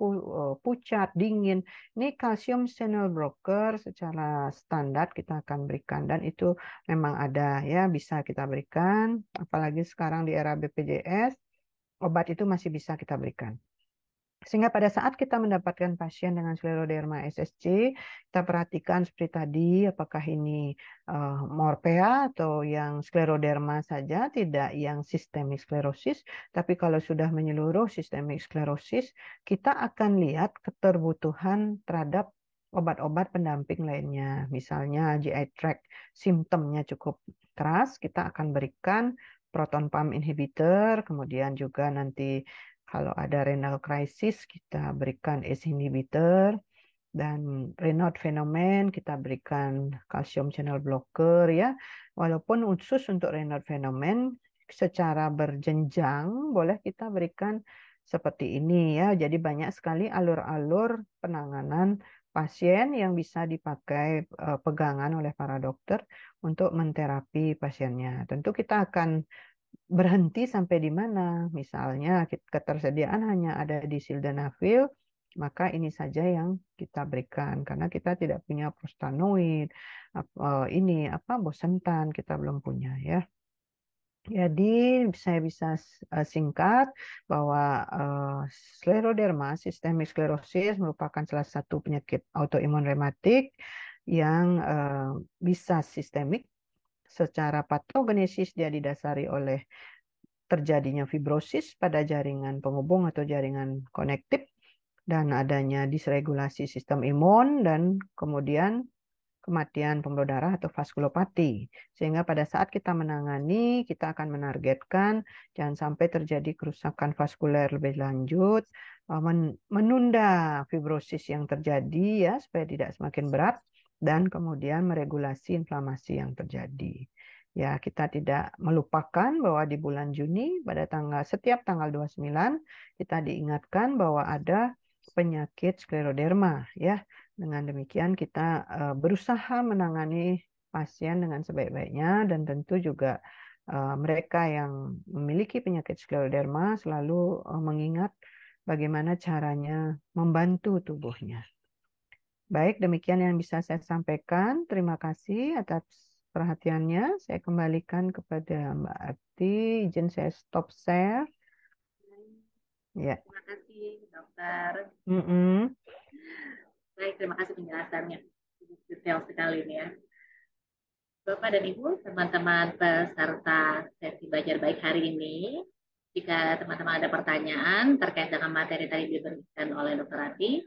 pucat, dingin, ini kalsium channel blocker secara standar kita akan berikan dan itu memang ada ya bisa kita berikan. Apalagi sekarang di era BPJS, obat itu masih bisa kita berikan. Sehingga pada saat kita mendapatkan pasien dengan skleroderma SSC, kita perhatikan seperti tadi, apakah ini morphea atau yang skleroderma saja, tidak yang sistemik sklerosis. Tapi kalau sudah menyeluruh sistemik sklerosis, kita akan lihat keterbutuhan terhadap obat-obat pendamping lainnya. Misalnya GI tract simptomnya cukup keras, kita akan berikan proton pump inhibitor, kemudian juga nanti kalau ada renal crisis, kita berikan ACE inhibitor. Dan Raynaud phenomenon, kita berikan calcium channel blocker ya. Walaupun khusus untuk Raynaud phenomenon, secara berjenjang boleh kita berikan seperti ini ya. Jadi banyak sekali alur-alur penanganan pasien yang bisa dipakai pegangan oleh para dokter untuk menterapi pasiennya. Tentu kita akan berhenti sampai di mana. Misalnya ketersediaan hanya ada di sildenafil, maka ini saja yang kita berikan karena kita tidak punya prostanoid, ini apa bosentan kita belum punya ya. Jadi saya bisa singkat bahwa skleroderma, sistemik sklerosis merupakan salah satu penyakit autoimun rematik yang bisa sistemik. Secara patogenesis dia didasari oleh terjadinya fibrosis pada jaringan penghubung atau jaringan konektif dan adanya disregulasi sistem imun dan kemudian kematian pembuluh darah atau vaskulopati. Sehingga pada saat kita menangani, kita akan menargetkan jangan sampai terjadi kerusakan vaskuler lebih lanjut, menunda fibrosis yang terjadi ya supaya tidak semakin berat dan kemudian meregulasi inflamasi yang terjadi. Ya, kita tidak melupakan bahwa di bulan Juni pada setiap tanggal 29 kita diingatkan bahwa ada penyakit skleroderma ya. Dengan demikian kita berusaha menangani pasien dengan sebaik-baiknya dan tentu juga mereka yang memiliki penyakit skleroderma selalu mengingat bagaimana caranya membantu tubuhnya. Baik, demikian yang bisa saya sampaikan. Terima kasih atas perhatiannya. Saya kembalikan kepada Mbak Ati. Izin saya stop share. Ya. Terima kasih, dokter. Mm-mm. Baik, terima kasih penjelasannya. Detail sekali ini ya. Bapak dan Ibu, teman-teman peserta sesi belajar baik hari ini, jika teman-teman ada pertanyaan terkait dengan materi tadi diberikan oleh Dr. Ati,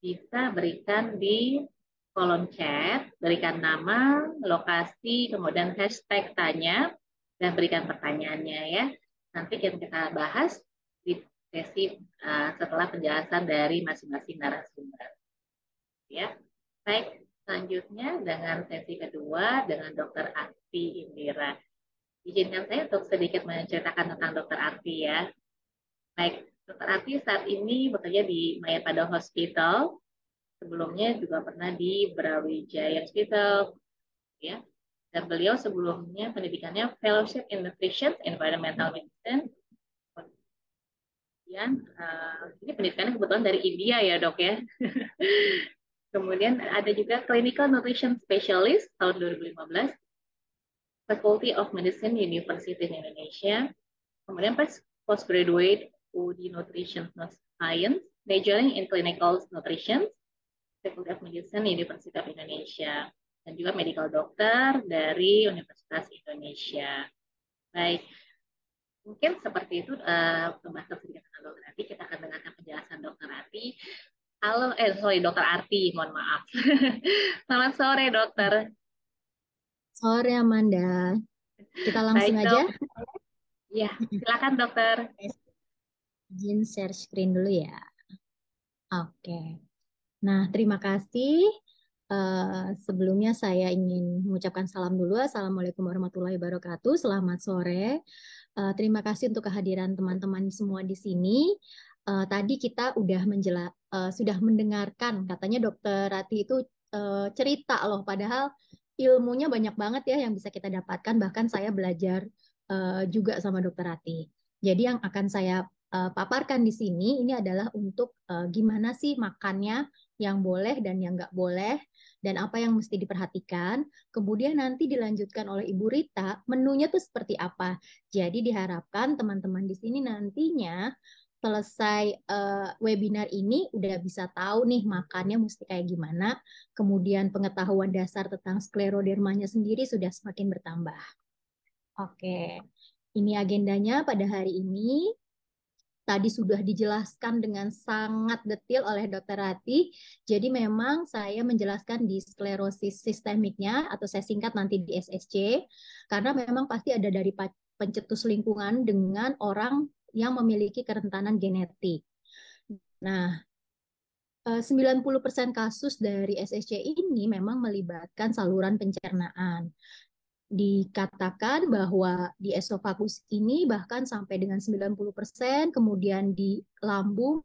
bisa berikan di kolom chat, berikan nama, lokasi, kemudian hashtag tanya, dan berikan pertanyaannya ya. Nanti kita bahas di sesi setelah penjelasan dari masing-masing narasumber. Ya, baik. Selanjutnya dengan sesi kedua dengan Dr. Arti Indira. Izinkan saya untuk sedikit menceritakan tentang Dr. Arti ya. Baik, Dr. Arti saat ini bekerja di Mayapada Hospital. Sebelumnya juga pernah di Brawijaya Hospital, ya. Dan beliau sebelumnya pendidikannya Fellowship in Nutrition Environmental Medicine. Kemudian ini pendidikannya kebetulan dari India ya dok ya. Kemudian ada juga Clinical Nutrition Specialist tahun 2015, Faculty of Medicine University of Indonesia. Kemudian postgraduate UD Nutrition Science, majoring in Clinical Nutrition, Faculty of Medicine University of Indonesia, dan juga medical doctor dari Universitas Indonesia. Baik, mungkin seperti itu pembahasan sedikit tentang Dr. Arti. Kita akan dengarkan penjelasan Dr. Arti. Halo, Dr. Arti, mohon maaf. Selamat sore, dokter. Sore, Amanda. Kita langsung Baik, aja. Ya, silakan dokter. Izin share screen dulu ya. Oke. Nah, terima kasih. Sebelumnya saya ingin mengucapkan salam dulu. Assalamualaikum warahmatullahi wabarakatuh. Selamat sore. Terima kasih untuk kehadiran teman-teman semua di sini. Tadi kita sudah mendengarkan katanya Dokter Rati itu cerita loh, padahal ilmunya banyak banget ya yang bisa kita dapatkan. Bahkan saya belajar juga sama Dokter Rati. Jadi yang akan saya paparkan di sini ini adalah untuk gimana sih makannya yang boleh dan yang nggak boleh dan apa yang mesti diperhatikan. Kemudian nanti dilanjutkan oleh Ibu Rita, menunya tuh seperti apa. Jadi diharapkan teman-teman di sini nantinya selesai webinar ini udah bisa tahu nih makannya mesti kayak gimana. Kemudian pengetahuan dasar tentang sklerodermanya sendiri sudah semakin bertambah. Oke, ini agendanya pada hari ini. Tadi sudah dijelaskan dengan sangat detail oleh Dokter Rati. Jadi memang saya menjelaskan di sklerosis sistemiknya atau saya singkat nanti di SSC karena memang pasti ada dari pencetus lingkungan dengan orang yang memiliki kerentanan genetik. Nah, 90% kasus dari SSC ini memang melibatkan saluran pencernaan. Dikatakan bahwa di esofagus ini bahkan sampai dengan 90%, kemudian di lambung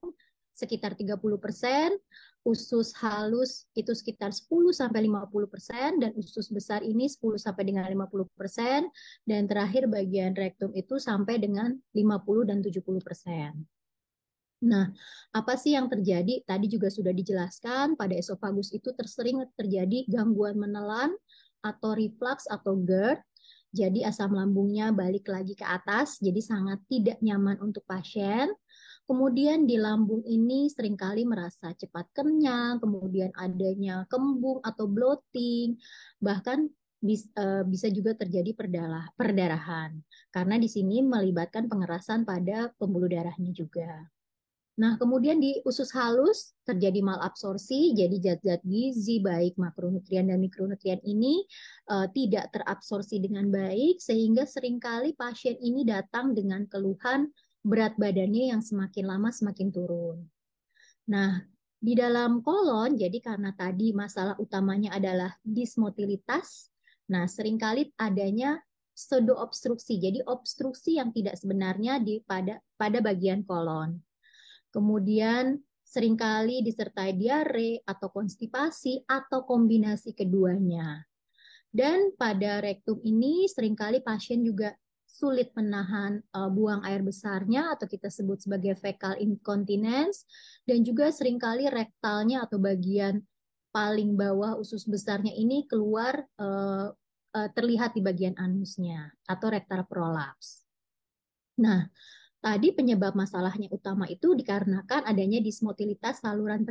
sekitar 30%, usus halus itu sekitar 10-50%, dan usus besar ini 10 sampai dengan 50%, dan terakhir bagian rektum itu sampai dengan 50 dan 70%. Nah, apa sih yang terjadi? Tadi juga sudah dijelaskan, pada esofagus itu sering terjadi gangguan menelan atau reflux atau GERD. Jadi asam lambungnya balik lagi ke atas, jadi sangat tidak nyaman untuk pasien. Kemudian di lambung ini seringkali merasa cepat kenyang, kemudian adanya kembung atau bloating, bahkan bisa juga terjadi perdarahan. Karena di sini melibatkan pengerasan pada pembuluh darahnya juga. Nah, kemudian di usus halus terjadi malabsorpsi, jadi zat-zat gizi baik makronutrien dan mikronutrien ini tidak terabsorpsi dengan baik, sehingga seringkali pasien ini datang dengan keluhan berat badannya yang semakin lama semakin turun. Nah, di dalam kolon, jadi karena tadi masalah utamanya adalah dismotilitas, nah seringkali adanya pseudoobstruksi, jadi obstruksi yang tidak sebenarnya pada bagian kolon. Kemudian seringkali disertai diare atau konstipasi atau kombinasi keduanya. Dan pada rektum ini seringkali pasien juga sulit menahan buang air besarnya atau kita sebut sebagai fecal incontinence, dan juga seringkali rektalnya atau bagian paling bawah usus besarnya ini keluar terlihat di bagian anusnya atau rectal prolaps. Nah, tadi penyebab masalahnya utama itu dikarenakan adanya dismotilitas saluran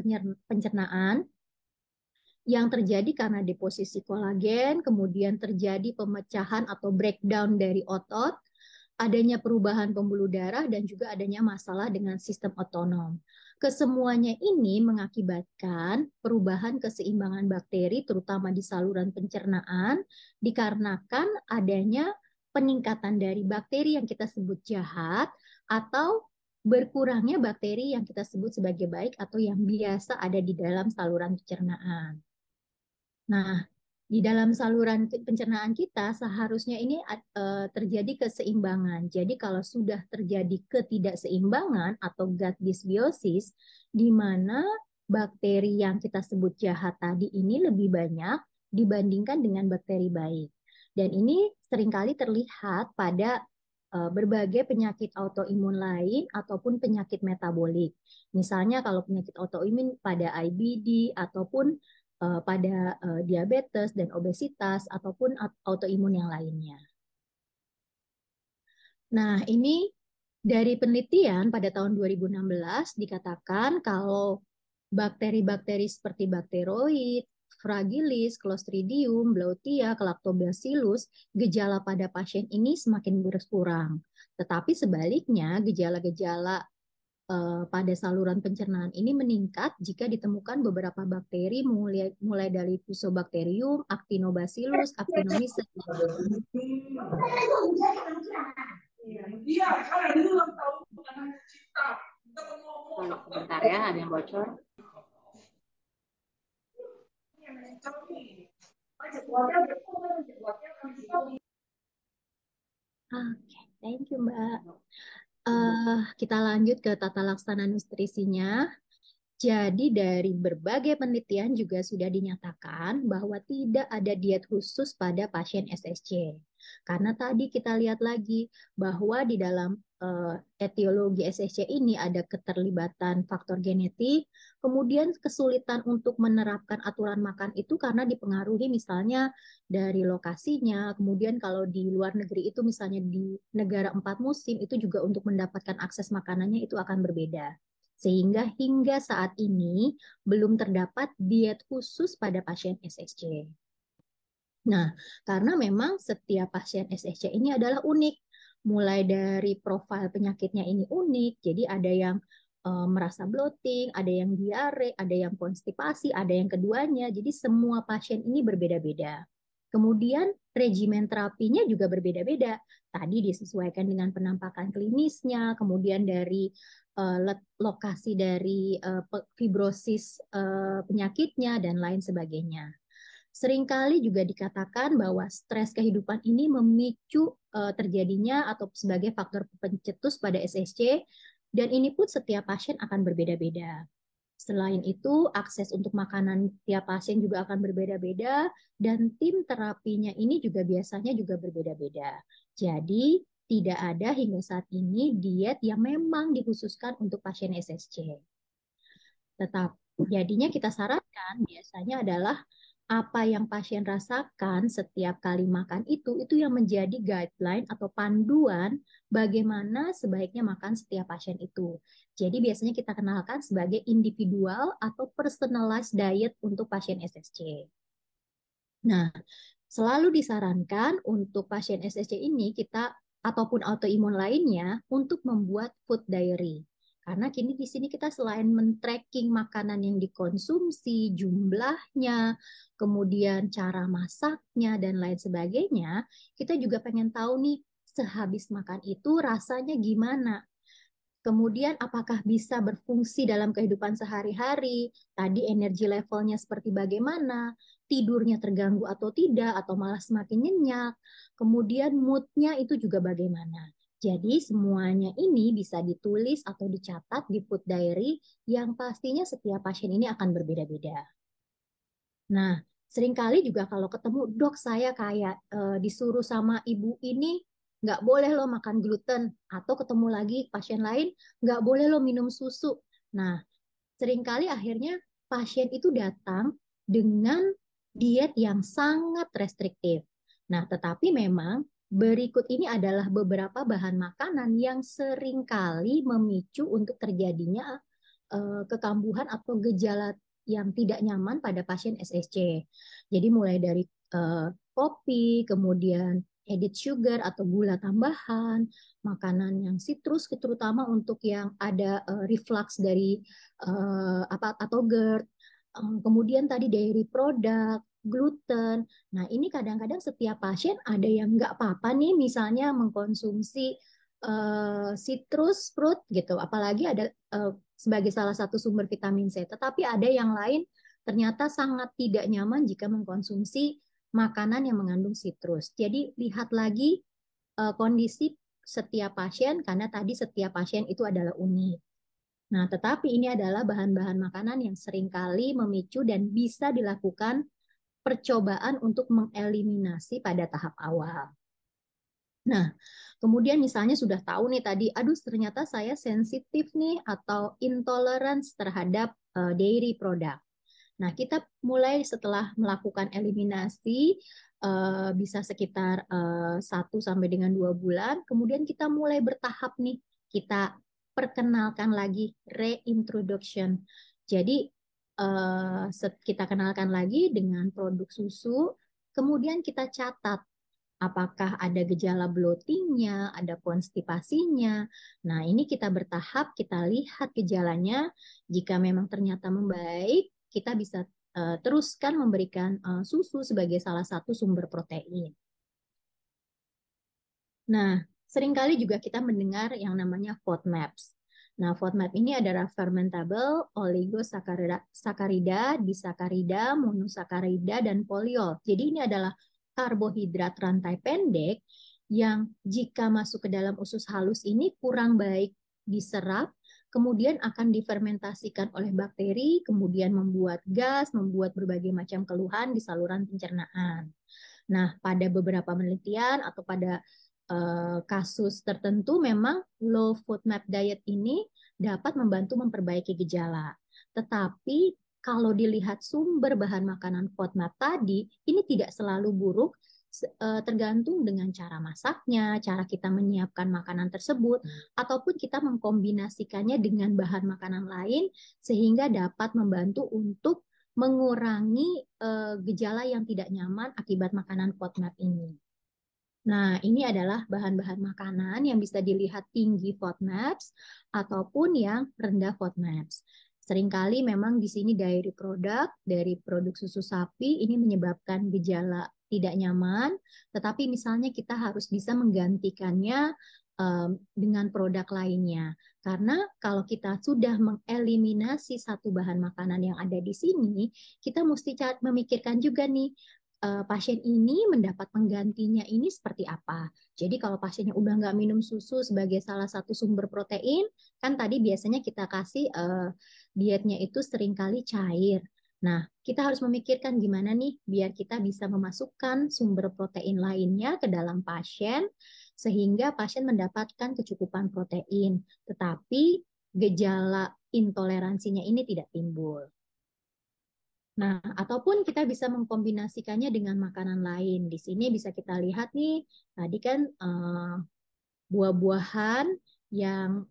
pencernaan yang terjadi karena deposisi kolagen, kemudian terjadi pemecahan atau breakdown dari otot, adanya perubahan pembuluh darah, dan juga adanya masalah dengan sistem otonom. Kesemuanya ini mengakibatkan perubahan keseimbangan bakteri, terutama di saluran pencernaan, dikarenakan adanya peningkatan dari bakteri yang kita sebut jahat atau berkurangnya bakteri yang kita sebut sebagai baik atau yang biasa ada di dalam saluran pencernaan. Nah, di dalam saluran pencernaan kita seharusnya ini terjadi keseimbangan. Jadi kalau sudah terjadi ketidakseimbangan atau gut dysbiosis, di mana bakteri yang kita sebut jahat tadi ini lebih banyak dibandingkan dengan bakteri baik. Dan ini seringkali terlihat pada berbagai penyakit autoimun lain ataupun penyakit metabolik. Misalnya kalau penyakit autoimun pada IBD ataupun pada diabetes dan obesitas ataupun autoimun yang lainnya. Nah, ini dari penelitian pada tahun 2016 dikatakan kalau bakteri-bakteri seperti bakteroid, fragilis, clostridium, blautia, lactobacillus, gejala pada pasien ini semakin berkurang. Tetapi sebaliknya, gejala-gejala pada saluran pencernaan ini meningkat jika ditemukan beberapa bakteri mulai dari Fusobacterium, Actinobacillus, Actinomyces. Sebentar ya, ada yang bocor. Oke, thank you Mbak. Kita lanjut ke tata laksana nutrisinya. Jadi dari berbagai penelitian juga sudah dinyatakan bahwa tidak ada diet khusus pada pasien SSC. Karena tadi kita lihat lagi bahwa di dalam etiologi SSC ini ada keterlibatan faktor genetik, kemudian kesulitan untuk menerapkan aturan makan itu karena dipengaruhi misalnya dari lokasinya, kemudian kalau di luar negeri itu misalnya di negara 4 musim itu juga untuk mendapatkan akses makanannya itu akan berbeda. Sehingga hingga saat ini belum terdapat diet khusus pada pasien SSC. Nah, karena memang setiap pasien SSC ini adalah unik. Mulai dari profil penyakitnya ini unik, jadi ada yang merasa bloating, ada yang diare, ada yang konstipasi, ada yang keduanya. Jadi semua pasien ini berbeda-beda. Kemudian regimen terapinya juga berbeda-beda. Tadi disesuaikan dengan penampakan klinisnya, kemudian dari lokasi dari fibrosis penyakitnya, dan lain sebagainya. Seringkali juga dikatakan bahwa stres kehidupan ini memicu terjadinya atau sebagai faktor pencetus pada SSC, dan ini pun setiap pasien akan berbeda-beda. Selain itu, akses untuk makanan tiap pasien juga akan berbeda-beda, dan tim terapinya ini juga biasanya juga berbeda-beda. Jadi, tidak ada hingga saat ini diet yang memang dikhususkan untuk pasien SSC. Tetap, jadinya kita sarankan biasanya adalah apa yang pasien rasakan setiap kali makan itu yang menjadi guideline atau panduan bagaimana sebaiknya makan setiap pasien itu. Jadi biasanya kita kenalkan sebagai individual atau personalized diet untuk pasien SSC. Nah, selalu disarankan untuk pasien SSC ini kita ataupun autoimun lainnya untuk membuat food diary. Karena kini di sini kita selain men-tracking makanan yang dikonsumsi, jumlahnya, kemudian cara masaknya, dan lain sebagainya, kita juga pengen tahu nih, sehabis makan itu rasanya gimana? Kemudian apakah bisa berfungsi dalam kehidupan sehari-hari? Tadi energi levelnya seperti bagaimana? Tidurnya terganggu atau tidak? Atau malah semakin nyenyak? Kemudian moodnya itu juga bagaimana? Jadi semuanya ini bisa ditulis atau dicatat di food diary yang pastinya setiap pasien ini akan berbeda-beda. Nah, seringkali juga kalau ketemu, dok saya kayak disuruh sama ibu ini nggak boleh lo makan gluten, atau ketemu lagi pasien lain nggak boleh lo minum susu. Nah, seringkali akhirnya pasien itu datang dengan diet yang sangat restriktif. Nah, tetapi memang berikut ini adalah beberapa bahan makanan yang seringkali memicu untuk terjadinya kekambuhan atau gejala yang tidak nyaman pada pasien SSC. Jadi mulai dari kopi, kemudian added sugar atau gula tambahan, makanan yang citrus terutama untuk yang ada reflux dari atau GERD, kemudian tadi dairy product, gluten. Nah, ini kadang-kadang setiap pasien ada yang nggak apa-apa nih, misalnya mengkonsumsi citrus fruit gitu, apalagi ada sebagai salah satu sumber vitamin C. Tetapi ada yang lain ternyata sangat tidak nyaman jika mengkonsumsi makanan yang mengandung citrus. Jadi lihat lagi kondisi setiap pasien, karena tadi setiap pasien itu adalah unik. Nah, tetapi ini adalah bahan-bahan makanan yang seringkali memicu dan bisa dilakukan percobaan untuk mengeliminasi pada tahap awal. Nah, kemudian misalnya sudah tahu nih tadi, aduh ternyata saya sensitif nih atau intolerance terhadap dairy product. Nah, kita mulai setelah melakukan eliminasi bisa sekitar 1 sampai dengan 2 bulan, kemudian kita mulai bertahap nih, kita perkenalkan lagi reintroduction. Jadi kita kenalkan lagi dengan produk susu, kemudian kita catat apakah ada gejala bloatingnya, ada konstipasinya. Nah, ini kita bertahap, kita lihat gejalanya. Jika memang ternyata membaik, kita bisa teruskan memberikan susu sebagai salah satu sumber protein. Nah, seringkali juga kita mendengar yang namanya FODMAPs. Nah, FODMAP ini adalah fermentable oligosakarida, disakarida, monosakarida, dan poliol. Jadi ini adalah karbohidrat rantai pendek yang jika masuk ke dalam usus halus ini kurang baik diserap, kemudian akan difermentasikan oleh bakteri, kemudian membuat gas, membuat berbagai macam keluhan di saluran pencernaan. Nah, pada beberapa penelitian atau pada kasus tertentu memang low FODMAP diet ini dapat membantu memperbaiki gejala. Tetapi kalau dilihat sumber bahan makanan FODMAP tadi, ini tidak selalu buruk, tergantung dengan cara masaknya, cara kita menyiapkan makanan tersebut, ataupun kita mengkombinasikannya dengan bahan makanan lain sehingga dapat membantu untuk mengurangi gejala yang tidak nyaman akibat makanan FODMAP ini. Nah, ini adalah bahan-bahan makanan yang bisa dilihat tinggi FODMAPs ataupun yang rendah FODMAPs. Seringkali memang di sini dari produk susu sapi ini menyebabkan gejala tidak nyaman, tetapi misalnya kita harus bisa menggantikannya dengan produk lainnya. Karena kalau kita sudah mengeliminasi satu bahan makanan yang ada di sini, kita mesti memikirkan juga nih, pasien ini mendapat penggantinya ini seperti apa. Jadi kalau pasiennya udah nggak minum susu sebagai salah satu sumber protein, kan tadi biasanya kita kasih dietnya itu seringkali cair. Nah, kita harus memikirkan gimana nih biar kita bisa memasukkan sumber protein lainnya ke dalam pasien sehingga pasien mendapatkan kecukupan protein, tetapi gejala intoleransinya ini tidak timbul. Nah, ataupun kita bisa mengkombinasikannya dengan makanan lain. Di sini bisa kita lihat nih, tadi kan buah-buahan yang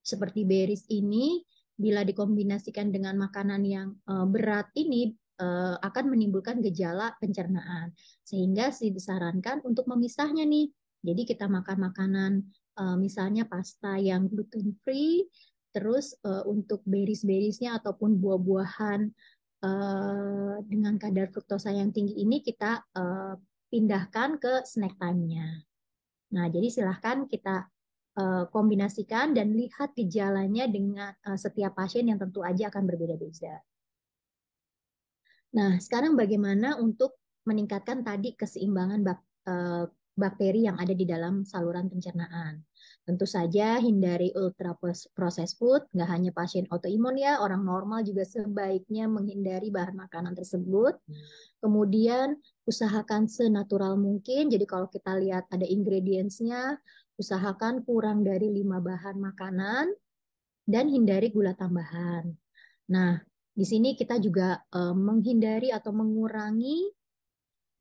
seperti berries ini, bila dikombinasikan dengan makanan yang berat ini, akan menimbulkan gejala pencernaan. Sehingga disarankan untuk memisahnya nih. Jadi kita makan makanan misalnya pasta yang gluten free, terus untuk berries-berriesnya ataupun buah-buahan dengan kadar fruktosa yang tinggi ini kita pindahkan ke snack time-nya. Nah, jadi silahkan kita kombinasikan dan lihat gejalanya dengan setiap pasien yang tentu aja akan berbeda-beda. Nah, sekarang bagaimana untuk meningkatkan tadi keseimbangan bakteri yang ada di dalam saluran pencernaan? Tentu saja hindari ultra processed food, nggak hanya pasien autoimun ya, orang normal juga sebaiknya menghindari bahan makanan tersebut. Kemudian usahakan senatural mungkin, jadi kalau kita lihat ada ingredients-nya, usahakan kurang dari 5 bahan makanan, dan hindari gula tambahan. Nah, di sini kita juga menghindari atau mengurangi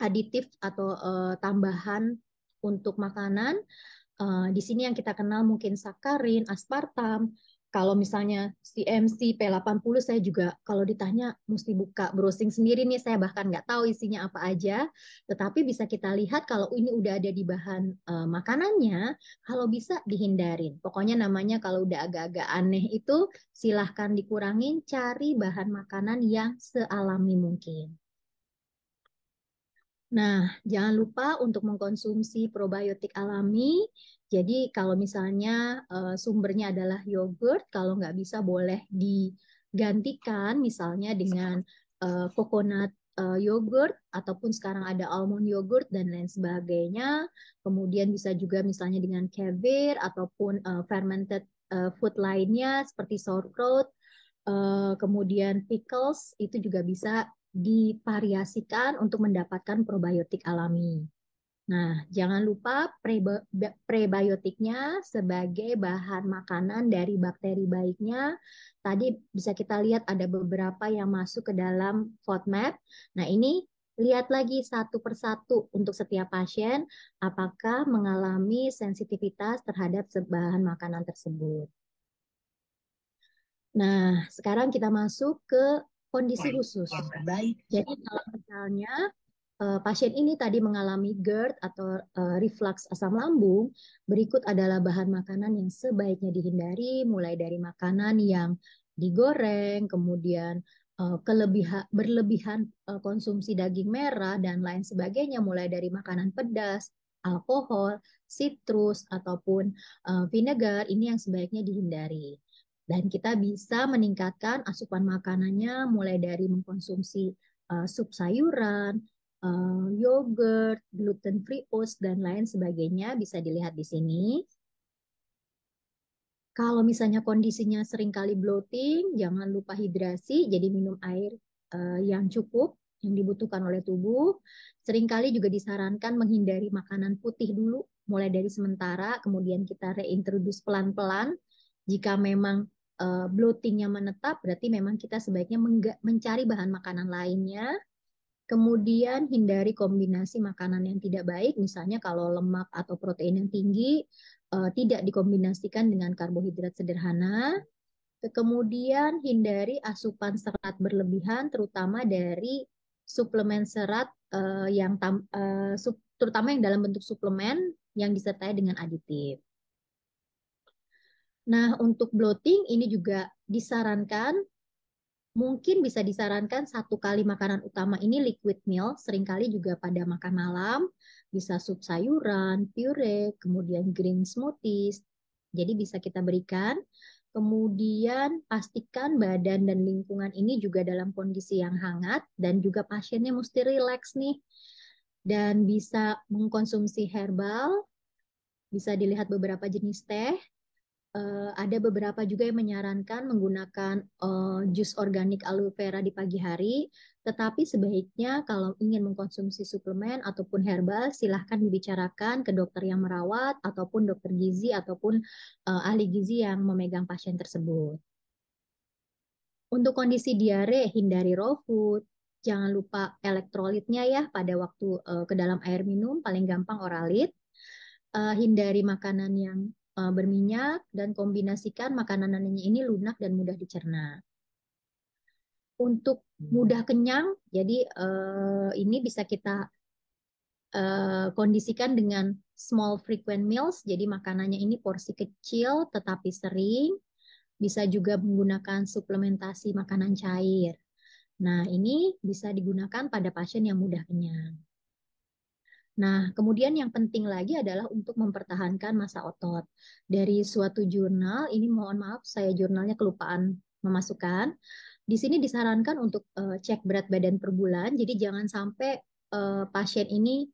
aditif atau tambahan untuk makanan. Di sini yang kita kenal mungkin sakarin, aspartam. Kalau misalnya CMC P80 saya juga kalau ditanya mesti buka browsing sendiri nih, saya bahkan nggak tahu isinya apa aja. Tetapi bisa kita lihat kalau ini udah ada di bahan makanannya, kalau bisa dihindarin. Pokoknya namanya kalau udah agak-agak aneh itu silahkan dikurangin, cari bahan makanan yang sealami mungkin. Nah, jangan lupa untuk mengkonsumsi probiotik alami. Jadi kalau misalnya sumbernya adalah yogurt, kalau nggak bisa boleh digantikan misalnya dengan coconut yogurt, ataupun sekarang ada almond yogurt dan lain sebagainya. Kemudian bisa juga misalnya dengan kefir ataupun fermented food lainnya seperti sauerkraut, kemudian pickles itu juga bisa divariasikan untuk mendapatkan probiotik alami. Nah, jangan lupa prebiotiknya sebagai bahan makanan dari bakteri baiknya. Tadi bisa kita lihat ada beberapa yang masuk ke dalam FODMAP. Nah, ini lihat lagi satu persatu untuk setiap pasien apakah mengalami sensitivitas terhadap bahan makanan tersebut. Nah, sekarang kita masuk ke kondisi khusus. Jadi kalau misalnya pasien ini tadi mengalami GERD atau reflux asam lambung, berikut adalah bahan makanan yang sebaiknya dihindari, mulai dari makanan yang digoreng, kemudian berlebihan konsumsi daging merah dan lain sebagainya, mulai dari makanan pedas, alkohol, citrus ataupun vinegar, ini yang sebaiknya dihindari. Dan kita bisa meningkatkan asupan makanannya mulai dari mengkonsumsi sup sayuran, yogurt, gluten free oats dan lain sebagainya bisa dilihat di sini. Kalau misalnya kondisinya seringkali bloating, jangan lupa hidrasi, jadi minum air yang cukup, yang dibutuhkan oleh tubuh. Seringkali juga disarankan menghindari makanan putih dulu, mulai dari sementara, kemudian kita reintroduce pelan-pelan. Jika memang bloatingnya menetap, berarti memang kita sebaiknya mencari bahan makanan lainnya. Kemudian hindari kombinasi makanan yang tidak baik, misalnya kalau lemak atau protein yang tinggi, tidak dikombinasikan dengan karbohidrat sederhana. Kemudian hindari asupan serat berlebihan, terutama dari suplemen serat terutama yang dalam bentuk suplemen yang disertai dengan aditif. Nah, untuk bloating ini juga disarankan, mungkin bisa disarankan 1 kali makanan utama ini liquid meal, seringkali juga pada makan malam, bisa sup sayuran, puree, kemudian green smoothies. Jadi bisa kita berikan. Kemudian pastikan badan dan lingkungan ini juga dalam kondisi yang hangat dan juga pasiennya mesti rileks nih. Dan bisa mengkonsumsi herbal, bisa dilihat beberapa jenis teh. Ada beberapa juga yang menyarankan menggunakan jus organik aloe vera di pagi hari, tetapi sebaiknya kalau ingin mengkonsumsi suplemen ataupun herbal, silahkan dibicarakan ke dokter yang merawat ataupun dokter gizi ataupun ahli gizi yang memegang pasien tersebut. Untuk kondisi diare, hindari raw food, jangan lupa elektrolitnya ya pada waktu ke dalam air minum, paling gampang oralit. Hindari makanan yang berminyak dan kombinasikan makanannya ini lunak dan mudah dicerna. Untuk mudah kenyang, jadi ini bisa kita kondisikan dengan small frequent meals, jadi makanannya ini porsi kecil tetapi sering. Bisa juga menggunakan suplementasi makanan cair. Nah, ini bisa digunakan pada pasien yang mudah kenyang. Nah, kemudian yang penting lagi adalah untuk mempertahankan massa otot. Dari suatu jurnal, ini mohon maaf saya jurnalnya kelupaan memasukkan. Di sini disarankan untuk cek berat badan per bulan. Jadi jangan sampai pasien ini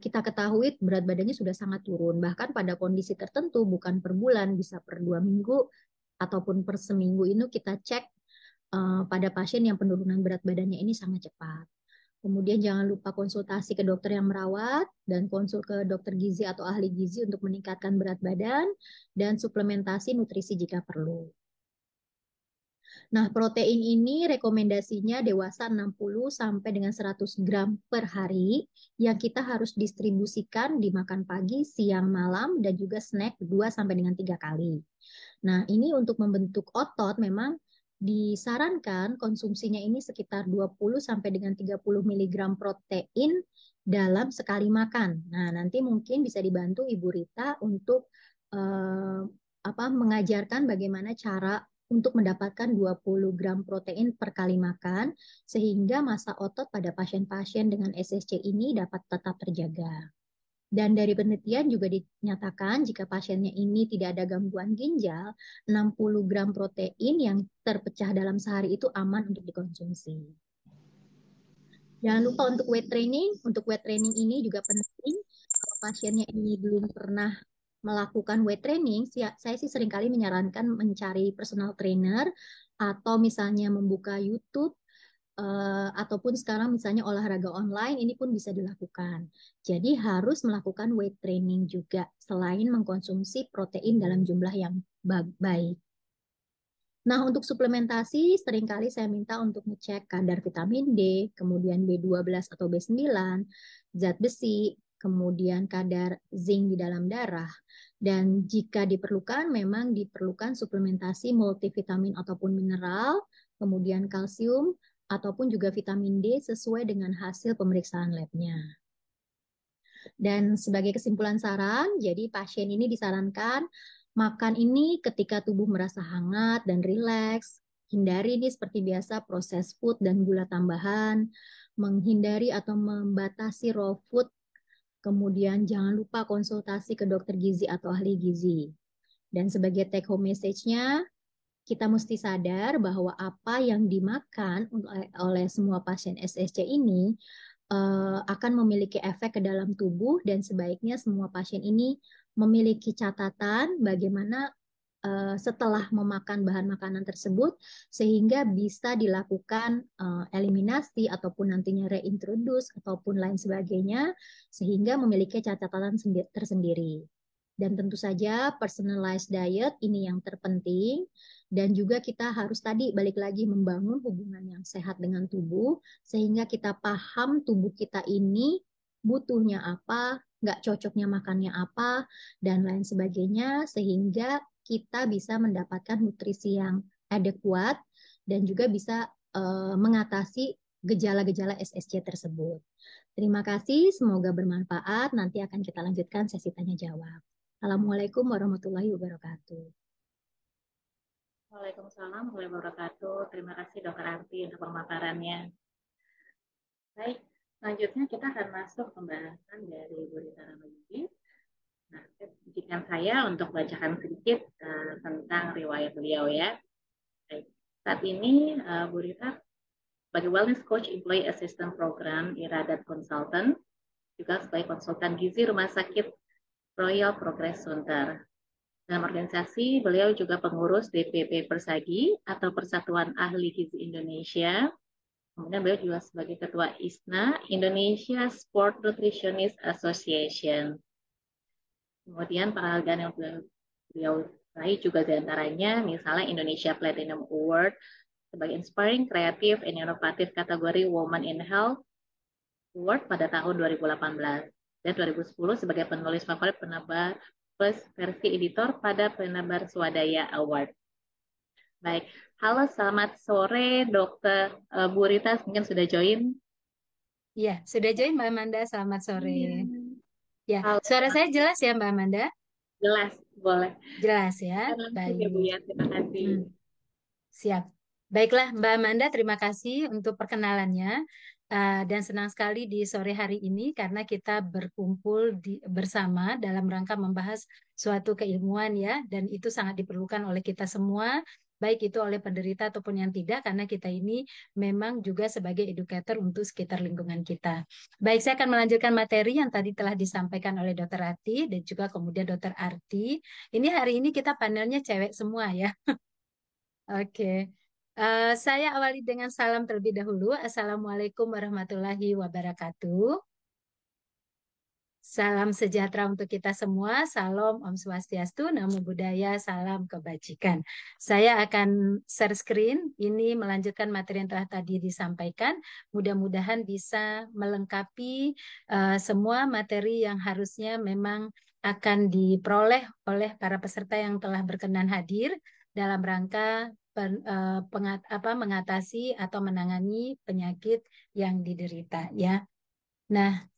kita ketahui berat badannya sudah sangat turun. Bahkan pada kondisi tertentu bukan per bulan, bisa per 2 minggu ataupun per seminggu ini kita cek pada pasien yang penurunan berat badannya ini sangat cepat. Kemudian jangan lupa konsultasi ke dokter yang merawat dan konsul ke dokter gizi atau ahli gizi untuk meningkatkan berat badan dan suplementasi nutrisi jika perlu. Nah, protein ini rekomendasinya dewasa 60 sampai dengan 100 gram per hari yang kita harus distribusikan di makan pagi, siang, malam dan juga snack 2 sampai dengan 3 kali. Nah, ini untuk membentuk otot memang disarankan konsumsinya ini sekitar 20 sampai dengan 30 mg protein dalam sekali makan. Nah, nanti mungkin bisa dibantu Ibu Rita untuk mengajarkan bagaimana cara untuk mendapatkan 20 gram protein per kali makan sehingga massa otot pada pasien-pasien dengan SSC ini dapat tetap terjaga. Dan dari penelitian juga dinyatakan jika pasiennya ini tidak ada gangguan ginjal, 60 gram protein yang terpecah dalam sehari itu aman untuk dikonsumsi. Jangan lupa untuk weight training. Untuk weight training ini juga penting. Kalau pasiennya ini belum pernah melakukan weight training, saya sih seringkali menyarankan mencari personal trainer atau misalnya membuka YouTube ataupun sekarang misalnya olahraga online ini pun bisa dilakukan. Jadi harus melakukan weight training juga selain mengkonsumsi protein dalam jumlah yang baik. Nah, untuk suplementasi seringkali saya minta untuk ngecek kadar vitamin D, kemudian B12 atau B9, zat besi, kemudian kadar zinc di dalam darah. Dan jika diperlukan, memang diperlukan suplementasi multivitamin ataupun mineral, kemudian kalsium, ataupun juga vitamin D sesuai dengan hasil pemeriksaan labnya. Dan sebagai kesimpulan saran, jadi pasien ini disarankan makan ini ketika tubuh merasa hangat dan rileks. Hindari ini seperti biasa proses food dan gula tambahan. Menghindari atau membatasi raw food. Kemudian jangan lupa konsultasi ke dokter gizi atau ahli gizi. Dan sebagai take home message-nya, kita mesti sadar bahwa apa yang dimakan oleh semua pasien SSC ini akan memiliki efek ke dalam tubuh dan sebaiknya semua pasien ini memiliki catatan bagaimana setelah memakan bahan makanan tersebut sehingga bisa dilakukan eliminasi ataupun nantinya reintroduce ataupun lain sebagainya sehingga memiliki catatan tersendiri. Dan tentu saja personalized diet ini yang terpenting dan juga kita harus tadi balik lagi membangun hubungan yang sehat dengan tubuh sehingga kita paham tubuh kita ini butuhnya apa, nggak cocoknya makannya apa, dan lain sebagainya sehingga kita bisa mendapatkan nutrisi yang adekuat dan juga bisa mengatasi gejala-gejala SSC tersebut. Terima kasih, semoga bermanfaat. Nanti akan kita lanjutkan sesi tanya jawab. Assalamualaikum warahmatullahi wabarakatuh. Waalaikumsalam warahmatullahi wabarakatuh. Terima kasih Dr. Arti untuk pemaparannya. Baik, selanjutnya kita akan masuk pembahasan dari Bu Rita Ramayudi. Nah, izinkan saya untuk bacakan sedikit tentang riwayat beliau ya. Baik. Saat ini Bu Rita sebagai Wellness Coach Employee Assistance Program Iradat Consultant, juga sebagai konsultan gizi Rumah Sakit Royal Progress Center. Dalam organisasi, beliau juga pengurus DPP Persagi atau Persatuan Ahli Gizi Indonesia. Kemudian beliau juga sebagai Ketua ISNA, Indonesia Sport Nutritionist Association. Kemudian penghargaan yang beliau raih juga diantaranya misalnya Indonesia Platinum Award sebagai Inspiring Creative and Innovative kategori Women in Health Award pada tahun 2018 dan 2010 sebagai penulis favorit penebar plus versi editor pada Penebar Swadaya Award. Baik, halo selamat sore Dr. Bu Rita, mungkin sudah join? Iya, sudah join Mbak Amanda, selamat sore. Ya, Halo, suara saya jelas ya Mbak Amanda? jelas, boleh. Jelas ya, Langsung ya Bu ya, terima kasih. Siap. Baiklah Mbak Amanda, terima kasih untuk perkenalannya. Dan senang sekali di sore hari ini karena kita berkumpul bersama dalam rangka membahas suatu keilmuan ya, dan itu sangat diperlukan oleh kita semua, baik itu oleh penderita ataupun yang tidak, karena kita ini memang juga sebagai educator untuk sekitar lingkungan kita. Baik, saya akan melanjutkan materi yang tadi telah disampaikan oleh Dr. Rati dan juga kemudian Dr. Arti. Ini hari ini kita panelnya cewek semua ya. Oke. Saya awali dengan salam terlebih dahulu. Assalamualaikum warahmatullahi wabarakatuh. Salam sejahtera untuk kita semua. Salam Om Swastiastu, Namo Buddhaya, salam kebajikan. Saya akan share screen. Ini melanjutkan materi yang telah tadi disampaikan. Mudah-mudahan bisa melengkapi semua materi yang harusnya memang akan diperoleh oleh para peserta yang telah berkenan hadir dalam rangka mengatasi atau menangani penyakit yang diderita ya. Nah,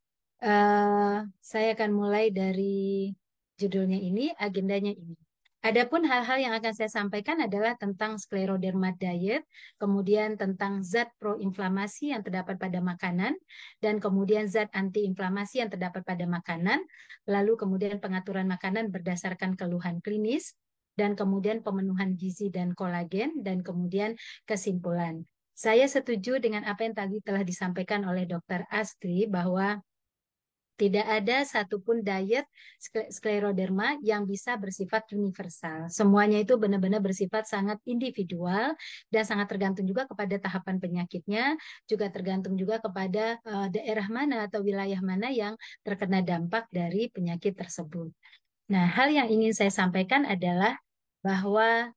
saya akan mulai dari judulnya ini, agendanya ini. Adapun hal-hal yang akan saya sampaikan adalah tentang scleroderma diet, kemudian tentang zat proinflamasi yang terdapat pada makanan, dan kemudian zat antiinflamasi yang terdapat pada makanan, lalu kemudian pengaturan makanan berdasarkan keluhan klinis, dan kemudian pemenuhan gizi dan kolagen, dan kemudian kesimpulan. Saya setuju dengan apa yang tadi telah disampaikan oleh Dr. Astri bahwa tidak ada satupun diet skleroderma yang bisa bersifat universal. Semuanya itu benar-benar bersifat sangat individual dan sangat tergantung juga kepada tahapan penyakitnya, juga tergantung juga kepada daerah mana atau wilayah mana yang terkena dampak dari penyakit tersebut. Nah, hal yang ingin saya sampaikan adalah bahwa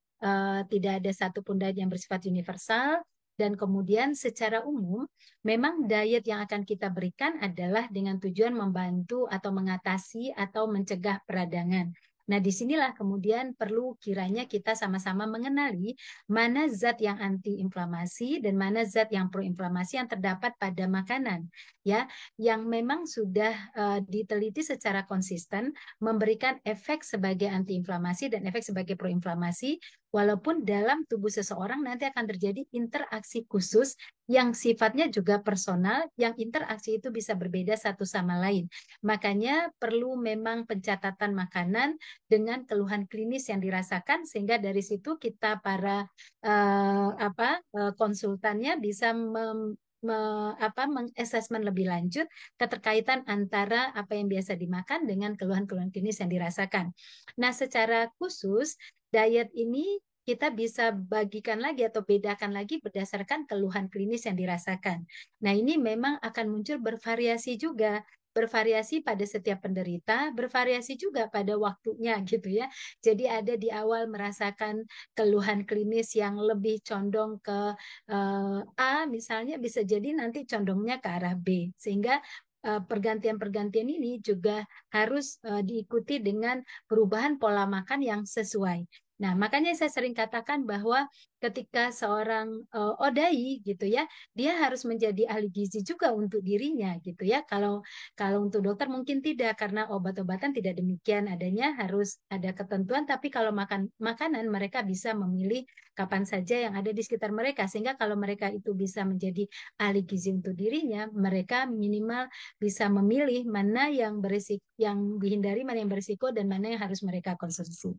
tidak ada satupun diet yang bersifat universal, dan kemudian secara umum memang diet yang akan kita berikan adalah dengan tujuan membantu atau mengatasi atau mencegah peradangan. Nah, disinilah kemudian perlu kiranya kita sama-sama mengenali mana zat yang antiinflamasi dan mana zat yang proinflamasi yang terdapat pada makanan, ya, yang memang sudah diteliti secara konsisten memberikan efek sebagai antiinflamasi dan efek sebagai proinflamasi, walaupun dalam tubuh seseorang nanti akan terjadi interaksi khusus yang sifatnya juga personal, yang interaksi itu bisa berbeda satu sama lain. Makanya perlu memang pencatatan makanan dengan keluhan klinis yang dirasakan, sehingga dari situ kita para konsultannya bisa mengassessment lebih lanjut keterkaitan antara apa yang biasa dimakan dengan keluhan-keluhan klinis yang dirasakan. Nah, secara khusus diet ini kita bisa bagikan lagi atau bedakan lagi berdasarkan keluhan klinis yang dirasakan. Nah, ini memang akan muncul bervariasi juga. Bervariasi pada setiap penderita, bervariasi juga pada waktunya gitu ya. Jadi ada di awal merasakan keluhan klinis yang lebih condong ke A misalnya, bisa jadi nanti condongnya ke arah B. Sehingga pergantian-pergantian ini juga harus diikuti dengan perubahan pola makan yang sesuai. Nah, makanya saya sering katakan bahwa ketika seorang ODAI gitu ya, dia harus menjadi ahli gizi juga untuk dirinya gitu ya. Kalau untuk dokter mungkin tidak, karena obat-obatan tidak demikian adanya, harus ada ketentuan. Tapi kalau makanan mereka bisa memilih kapan saja yang ada di sekitar mereka, sehingga kalau mereka itu bisa menjadi ahli gizi untuk dirinya, mereka minimal bisa memilih mana yang berisiko, yang dihindari, mana yang berisiko, dan mana yang harus mereka konsumsi.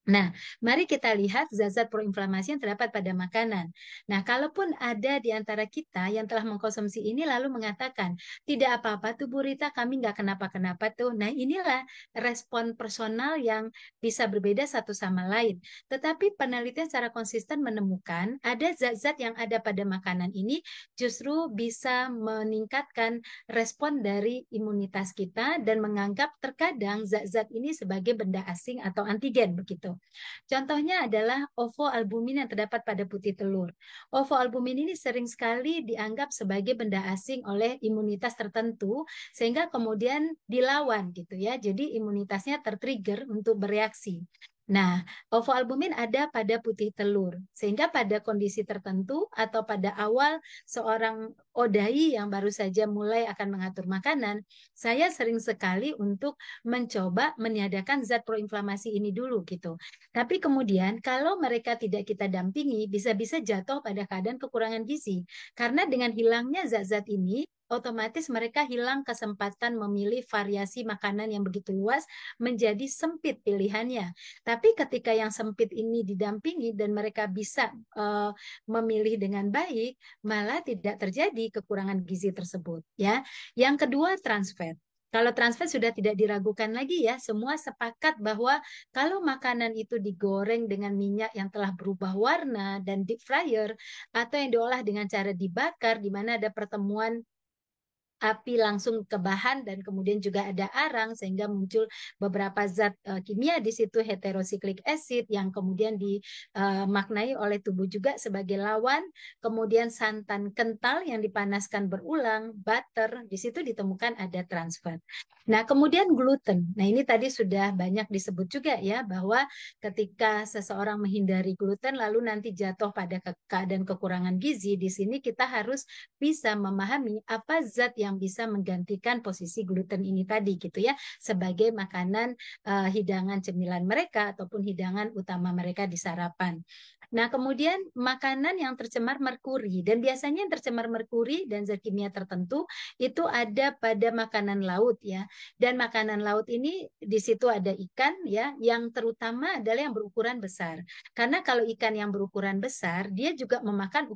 Nah, mari kita lihat zat-zat proinflamasi yang terdapat pada makanan. Nah, kalaupun ada di antara kita yang telah mengkonsumsi ini lalu mengatakan, tidak apa-apa tuh Bu Rita, kami nggak kenapa-kenapa tuh. Nah, inilah respon personal yang bisa berbeda satu sama lain. Tetapi penelitian secara konsisten menemukan ada zat-zat yang ada pada makanan ini justru bisa meningkatkan respon dari imunitas kita dan menganggap terkadang zat-zat ini sebagai benda asing atau antigen begitu. Contohnya adalah ovoalbumin yang terdapat pada putih telur. Ovoalbumin ini sering sekali dianggap sebagai benda asing oleh imunitas tertentu sehingga kemudian dilawan gitu ya. Jadi imunitasnya tertrigger untuk bereaksi. Nah, ovoalbumin ada pada putih telur, sehingga pada kondisi tertentu atau pada awal seorang ODAI yang baru saja mulai akan mengatur makanan, saya sering sekali untuk mencoba meniadakan zat proinflamasi ini dulu gitu. Tapi kemudian kalau mereka tidak kita dampingi, bisa-bisa jatuh pada keadaan kekurangan gizi. Karena dengan hilangnya zat-zat ini, otomatis mereka hilang kesempatan memilih variasi makanan yang begitu luas, menjadi sempit pilihannya. Tapi ketika yang sempit ini didampingi dan mereka bisa memilih dengan baik, malah tidak terjadi kekurangan gizi tersebut. Ya, yang kedua trans fat. Kalau trans fat sudah tidak diragukan lagi ya, semua sepakat bahwa kalau makanan itu digoreng dengan minyak yang telah berubah warna dan deep fryer atau yang diolah dengan cara dibakar di mana ada pertemuan api langsung ke bahan dan kemudian juga ada arang sehingga muncul beberapa zat kimia di situ, heterocyclic acid yang kemudian dimaknai oleh tubuh juga sebagai lawan, kemudian santan kental yang dipanaskan berulang, butter, di situ ditemukan ada trans fat. Nah, kemudian gluten. Nah, ini tadi sudah banyak disebut juga ya bahwa ketika seseorang menghindari gluten lalu nanti jatuh pada keadaan kekurangan gizi, di sini kita harus bisa memahami apa zat yang bisa menggantikan posisi gluten ini tadi gitu ya sebagai makanan hidangan cemilan mereka ataupun hidangan utama mereka di sarapan. Nah, kemudian makanan yang tercemar merkuri, dan biasanya yang tercemar merkuri dan zat kimia tertentu itu ada pada makanan laut ya. Dan makanan laut ini di situ ada ikan ya, yang terutama adalah yang berukuran besar. Karena kalau ikan yang berukuran besar, dia juga memakan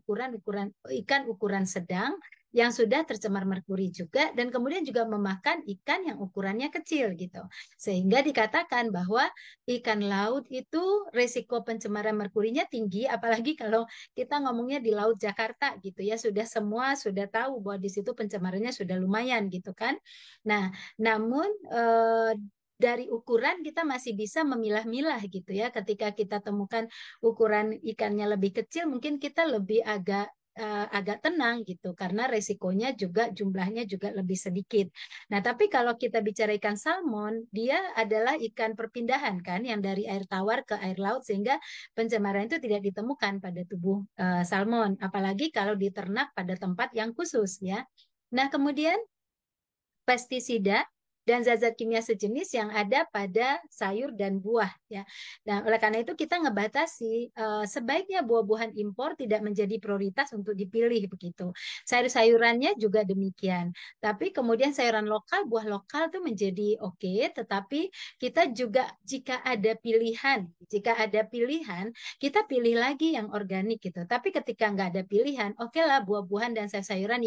ikan ukuran sedang yang sudah tercemar merkuri juga, dan kemudian juga memakan ikan yang ukurannya kecil gitu. Sehingga dikatakan bahwa ikan laut itu resiko pencemaran merkurinya tinggi, apalagi kalau kita ngomongnya di Laut Jakarta gitu ya, semua sudah tahu bahwa di situ pencemarannya sudah lumayan gitu kan. Nah, namun dari ukuran kita masih bisa memilah-milah gitu ya. Ketika kita temukan ukuran ikannya lebih kecil, mungkin kita lebih agak tenang gitu karena resikonya juga jumlahnya juga lebih sedikit. Nah, tapi kalau kita bicara ikan salmon, dia adalah ikan perpindahan kan yang dari air tawar ke air laut sehingga pencemaran itu tidak ditemukan pada tubuh salmon, apalagi kalau diternak pada tempat yang khusus ya. Nah, kemudian pestisida dan zat-zat kimia sejenis yang ada pada sayur dan buah ya. Nah, oleh karena itu kita ngebatasi sebaiknya buah-buahan impor tidak menjadi prioritas untuk dipilih begitu. Sayur-sayurannya juga demikian. Tapi kemudian sayuran lokal, buah lokal itu menjadi oke, tetapi kita juga jika ada pilihan, kita pilih lagi yang organik gitu. Tapi ketika nggak ada pilihan, oke lah buah-buahan dan sayur-sayuran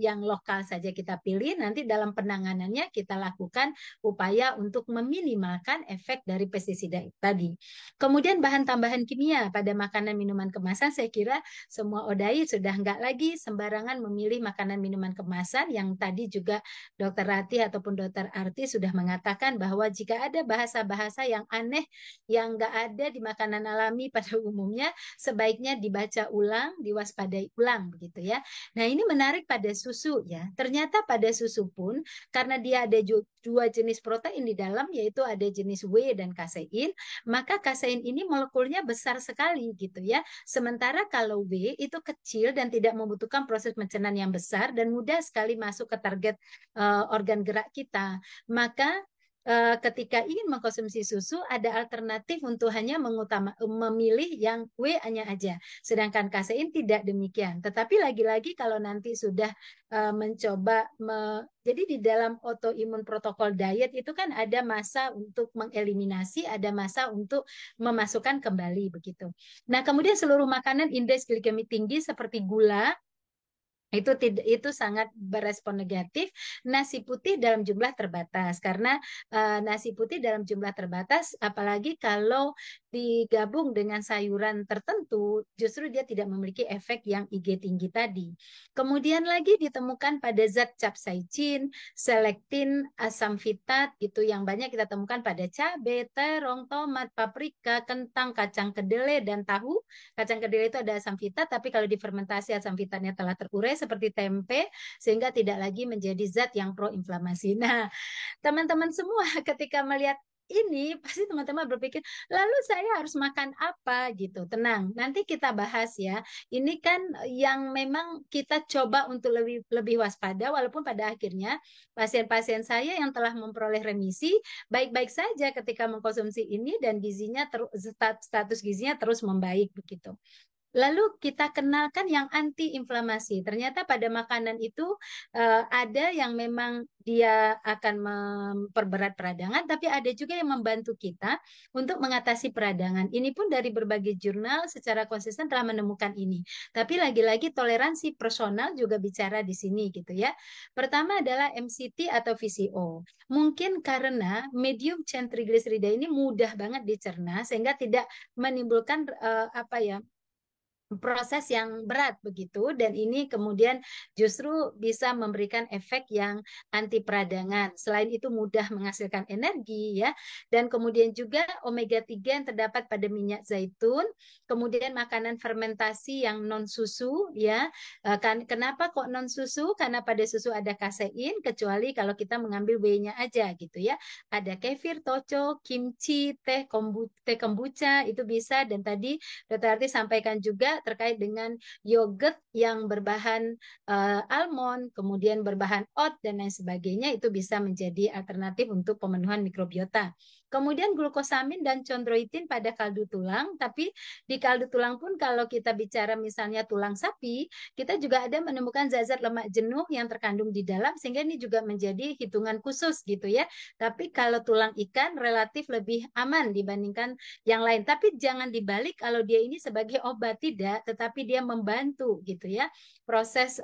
yang lokal saja kita pilih, nanti dalam penanganan semuanya kita lakukan upaya untuk meminimalkan efek dari pestisida tadi. Kemudian bahan tambahan kimia pada makanan minuman kemasan, saya kira semua ODAI sudah nggak lagi sembarangan memilih makanan minuman kemasan, yang tadi juga Dokter Rati ataupun Dokter Arti sudah mengatakan bahwa jika ada bahasa-bahasa yang aneh yang nggak ada di makanan alami pada umumnya, sebaiknya dibaca ulang, diwaspadai ulang begitu ya. Nah, ini menarik pada susu ya. Ternyata pada susu pun karena dia ada dua jenis protein di dalam, yaitu ada jenis whey dan kasein, maka kasein ini molekulnya besar sekali gitu ya. Sementara kalau whey itu kecil dan tidak membutuhkan proses pencernaan yang besar dan mudah sekali masuk ke target organ gerak kita. Maka ketika ingin mengkonsumsi susu, ada alternatif untuk hanya memilih yang whey-nya aja. Sedangkan kasein tidak demikian. Tetapi lagi-lagi kalau nanti sudah mencoba, jadi di dalam autoimun protokol diet itu kan ada masa untuk mengeliminasi, ada masa untuk memasukkan kembali begitu. Nah, kemudian seluruh makanan indeks glikemik tinggi seperti gula, itu sangat berespon negatif. Nasi putih dalam jumlah terbatas, karena nasi putih dalam jumlah terbatas apalagi kalau digabung dengan sayuran tertentu, justru dia tidak memiliki efek yang IG tinggi tadi. Kemudian lagi ditemukan pada zat capsaicin, selektin, asam fitat gitu yang banyak kita temukan pada cabai, terong, tomat, paprika, kentang, kacang kedelai dan tahu. Kacang kedelai itu ada asam fitat, tapi kalau difermentasi asam fitatnya telah terurai seperti tempe, sehingga tidak lagi menjadi zat yang proinflamasi. Nah, teman-teman semua ketika melihat ini, pasti teman-teman berpikir, lalu saya harus makan apa gitu. Tenang, nanti kita bahas ya. Ini kan yang memang kita coba untuk lebih waspada, walaupun pada akhirnya pasien-pasien saya yang telah memperoleh remisi, baik-baik saja ketika mengkonsumsi ini dan gizinya status gizinya terus membaik begitu. Lalu kita kenalkan yang anti-inflamasi. Ternyata pada makanan itu ada yang memang dia akan memperberat peradangan, tapi ada juga yang membantu kita untuk mengatasi peradangan. Ini pun dari berbagai jurnal secara konsisten telah menemukan ini. Tapi lagi-lagi toleransi personal juga bicara di sini gitu ya. Pertama adalah MCT atau VCO. Mungkin karena medium chain triglycerida ini mudah banget dicerna sehingga tidak menimbulkan proses yang berat begitu, dan ini kemudian justru bisa memberikan efek yang anti peradangan. Selain itu mudah menghasilkan energi ya, dan kemudian juga omega 3 yang terdapat pada minyak zaitun, kemudian makanan fermentasi yang non susu ya. Kenapa kok non susu? Karena pada susu ada kasein, kecuali kalau kita mengambil whey-nya aja gitu ya. Ada kefir, toco, kimchi, teh kombucha itu bisa, dan tadi Dr. Arti sampaikan juga terkait dengan yogurt yang berbahan almond, kemudian berbahan oat dan lain sebagainya, itu bisa menjadi alternatif untuk pemenuhan mikrobiota. Kemudian glukosamin dan chondroitin pada kaldu tulang, tapi di kaldu tulang pun kalau kita bicara misalnya tulang sapi, kita juga ada menemukan zat-zat lemak jenuh yang terkandung di dalam, sehingga ini juga menjadi hitungan khusus gitu ya. Tapi kalau tulang ikan relatif lebih aman dibandingkan yang lain. Tapi jangan dibalik kalau dia ini sebagai obat, tidak, tetapi dia membantu gitu ya. Proses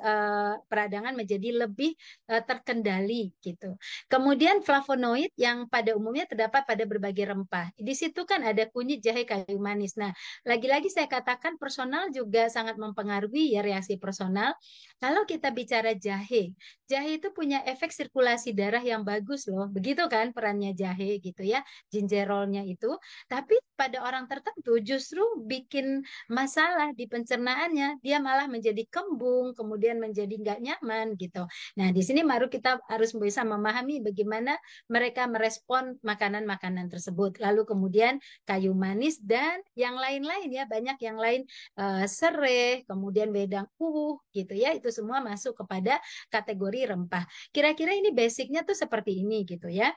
peradangan menjadi lebih terkendali gitu. Kemudian flavonoid yang pada umumnya terdapat pada berbagai rempah. Di situ kan ada kunyit, jahe, kayu manis. Nah, lagi-lagi saya katakan personal juga sangat mempengaruhi ya, reaksi personal. Kalau kita bicara jahe, jahe itu punya efek sirkulasi darah yang bagus loh. Begitu kan perannya jahe gitu ya, gingerolnya itu. Tapi pada orang tertentu justru bikin masalah di pencernaannya. Dia malah menjadi kembung, kemudian menjadi nggak nyaman gitu. Nah, di sini baru kita harus bisa memahami bagaimana mereka merespon makanan-makanan tersebut. Lalu kemudian kayu manis dan yang lain-lain ya, banyak yang lain, serai, kemudian wedang gitu ya, itu semua masuk kepada kategori rempah. Kira-kira ini basicnya tuh seperti ini gitu ya.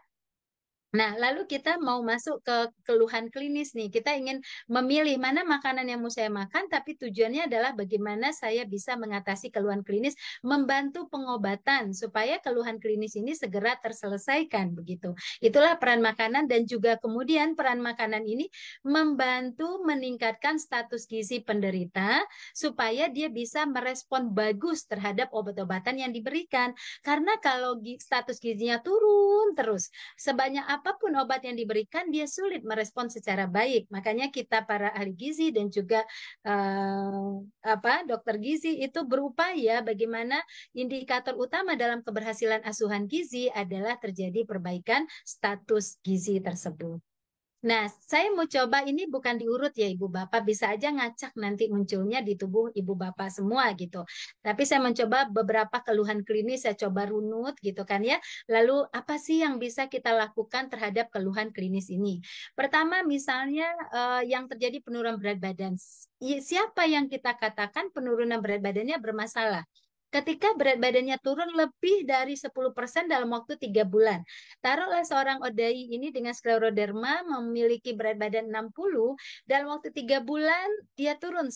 Nah, lalu kita mau masuk ke keluhan klinis nih. Kita ingin memilih mana makanan yang mau saya makan, tapi tujuannya adalah bagaimana saya bisa mengatasi keluhan klinis, membantu pengobatan supaya keluhan klinis ini segera terselesaikan begitu. Itulah peran makanan dan juga kemudian peran makanan ini membantu meningkatkan status gizi penderita supaya dia bisa merespon bagus terhadap obat-obatan yang diberikan. Karena kalau status gizinya turun terus, sebanyak apapun obat yang diberikan, dia sulit merespon secara baik. Makanya kita para ahli gizi dan juga dokter gizi itu berupaya bagaimana indikator utama dalam keberhasilan asuhan gizi adalah terjadi perbaikan status gizi tersebut. Nah, saya mau coba ini bukan diurut ya Ibu Bapak, bisa aja ngacak nanti munculnya di tubuh Ibu Bapak semua gitu. Tapi saya mencoba beberapa keluhan klinis, saya coba runut gitu kan ya. Lalu apa sih yang bisa kita lakukan terhadap keluhan klinis ini? Pertama misalnya yang terjadi penurunan berat badan. Siapa yang kita katakan penurunan berat badannya bermasalah? Ketika berat badannya turun lebih dari 10% dalam waktu 3 bulan. Taruhlah seorang ODAI ini dengan skleroderma memiliki berat badan 60, dalam waktu 3 bulan dia turun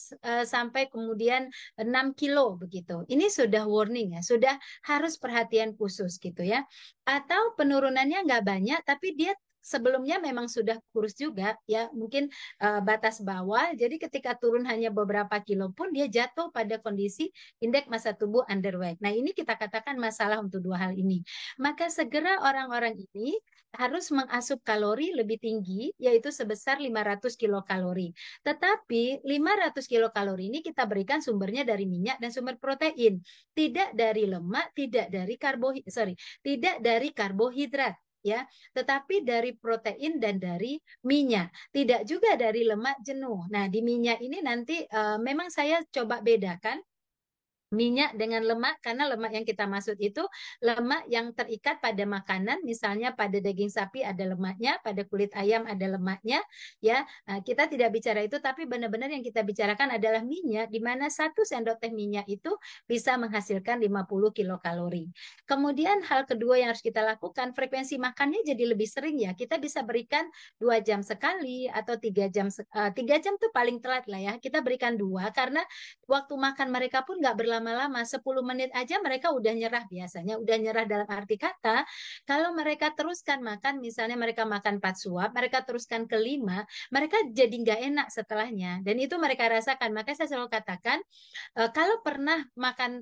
sampai kemudian 6 kilo begitu. Ini sudah warning ya, sudah harus perhatian khusus gitu ya. Atau penurunannya nggak banyak, tapi dia sebelumnya memang sudah kurus juga ya, mungkin batas bawah. Jadi ketika turun hanya beberapa kilo pun dia jatuh pada kondisi indeks massa tubuh underweight. Nah, ini kita katakan masalah untuk dua hal ini. Maka segera orang-orang ini harus mengasup kalori lebih tinggi, yaitu sebesar 500 kilokalori. Tetapi 500 kilokalori ini kita berikan sumbernya dari minyak dan sumber protein, tidak dari lemak, tidak dari karbohidrat ya, tetapi dari protein dan dari minyak, tidak juga dari lemak jenuh. Nah, di minyak ini nanti memang saya coba bedakan minyak dengan lemak, karena lemak yang kita maksud itu lemak yang terikat pada makanan, misalnya pada daging sapi ada lemaknya, pada kulit ayam ada lemaknya ya. Nah, kita tidak bicara itu, tapi benar-benar yang kita bicarakan adalah minyak, di mana 1 sendok teh minyak itu bisa menghasilkan 50 kilokalori. Kemudian hal kedua yang harus kita lakukan, frekuensi makannya jadi lebih sering ya. Kita bisa berikan 2 jam sekali atau 3 jam 3 jam tuh paling telat lah ya. Kita berikan 2 karena waktu makan mereka pun nggak berlama-lama, 10 menit aja mereka udah nyerah biasanya. Udah nyerah dalam arti kata, kalau mereka teruskan makan, misalnya mereka makan 4 suap, mereka teruskan ke 5, mereka jadi nggak enak setelahnya. Dan itu mereka rasakan. Makanya saya selalu katakan, kalau pernah makan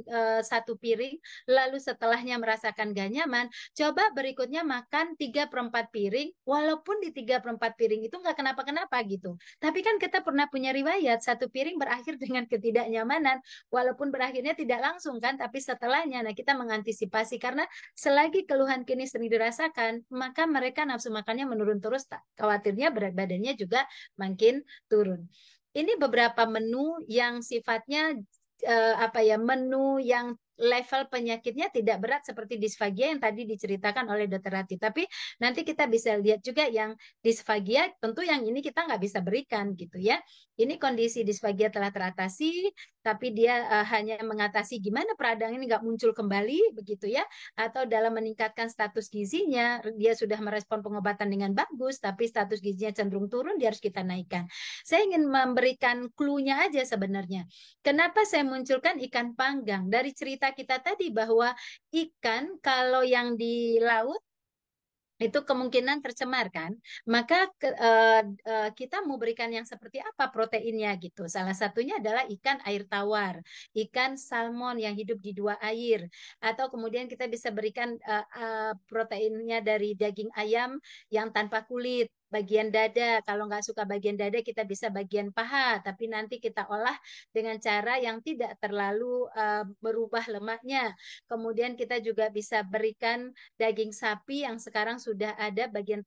1 piring, lalu setelahnya merasakan gak nyaman, coba berikutnya makan 3/4 piring, walaupun di 3/4 piring itu nggak kenapa-kenapa gitu. Tapi kan kita pernah punya riwayat, 1 piring berakhir dengan ketidaknyamanan, walaupun berakhirnya tidak langsung kan, tapi setelahnya. Nah, kita mengantisipasi, karena selagi keluhan kini sering dirasakan, maka mereka nafsu makannya menurun terus, khawatirnya berat badannya juga makin turun. Ini beberapa menu yang sifatnya menu yang level penyakitnya tidak berat seperti disfagia yang tadi diceritakan oleh Dr. Rati. Tapi nanti kita bisa lihat juga yang disfagia, tentu yang ini kita nggak bisa berikan gitu ya. Ini kondisi disfagia telah teratasi, tapi dia hanya mengatasi gimana peradangan ini nggak muncul kembali begitu ya. Atau dalam meningkatkan status gizinya, dia sudah merespon pengobatan dengan bagus, tapi status gizinya cenderung turun, dia harus kita naikkan. Saya ingin memberikan clue-nya aja sebenarnya. Kenapa saya munculkan ikan panggang? Dari cerita kita tadi bahwa ikan kalau yang di laut itu kemungkinan tercemar kan, maka kita mau berikan yang seperti apa proteinnya gitu. Salah satunya adalah ikan air tawar, ikan salmon yang hidup di 2 air, atau kemudian kita bisa berikan proteinnya dari daging ayam yang tanpa kulit, bagian dada. Kalau nggak suka bagian dada, kita bisa bagian paha, tapi nanti kita olah dengan cara yang tidak terlalu berubah lemaknya. Kemudian kita juga bisa berikan daging sapi yang sekarang sudah ada bagian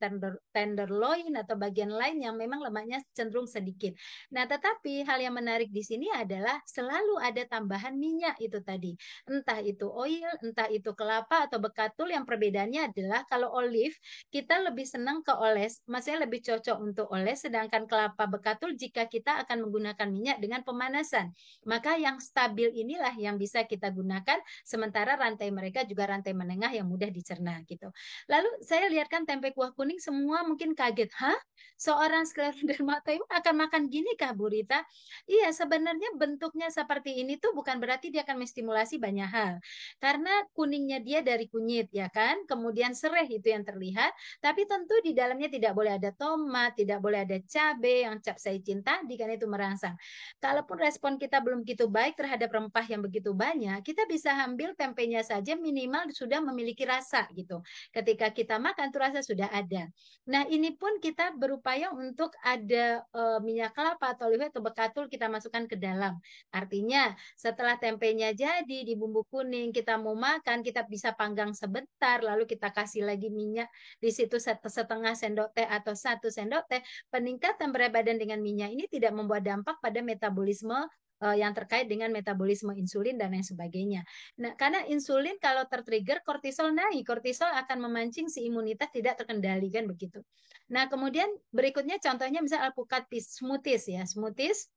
tenderloin atau bagian lain yang memang lemaknya cenderung sedikit. Nah, tetapi hal yang menarik di sini adalah selalu ada tambahan minyak itu tadi. Entah itu oil, entah itu kelapa atau bekatul, yang perbedaannya adalah kalau olive kita lebih senang ke oles, maksudnya dia lebih cocok untuk oles, sedangkan kelapa bekatul jika kita akan menggunakan minyak dengan pemanasan. Maka yang stabil inilah yang bisa kita gunakan, sementara rantai mereka juga rantai menengah yang mudah dicerna gitu. Lalu saya lihatkan tempe kuah kuning, semua mungkin kaget, hah? Seorang skleroderma autoimun akan makan gini kah, Bu Rita? Iya, sebenarnya bentuknya seperti ini tuh bukan berarti dia akan menstimulasi banyak hal. Karena kuningnya dia dari kunyit, ya kan? Kemudian sereh itu yang terlihat, tapi tentu di dalamnya tidak boleh ada tomat, tidak boleh ada cabai yang capsaicin cinta, kan itu merangsang. Kalaupun respon kita belum begitu baik terhadap rempah yang begitu banyak, kita bisa ambil tempenya saja minimal sudah memiliki rasa gitu. Ketika kita makan tuh rasa sudah ada. Nah, ini pun kita berupaya untuk ada minyak kelapa atau olive atau bekatul kita masukkan ke dalam. Artinya, setelah tempenya jadi di bumbu kuning, kita mau makan, kita bisa panggang sebentar, lalu kita kasih lagi minyak di situ setengah sendok teh atau 1 sendok teh. Peningkatan berat badan dengan minyak ini tidak membuat dampak pada metabolisme yang terkait dengan metabolisme insulin dan lain sebagainya. Nah, karena insulin kalau tertrigger kortisol naik, kortisol akan memancing si imunitas tidak terkendali kan begitu. Nah, kemudian berikutnya contohnya misalnya alpukat smoothies ya, smoothies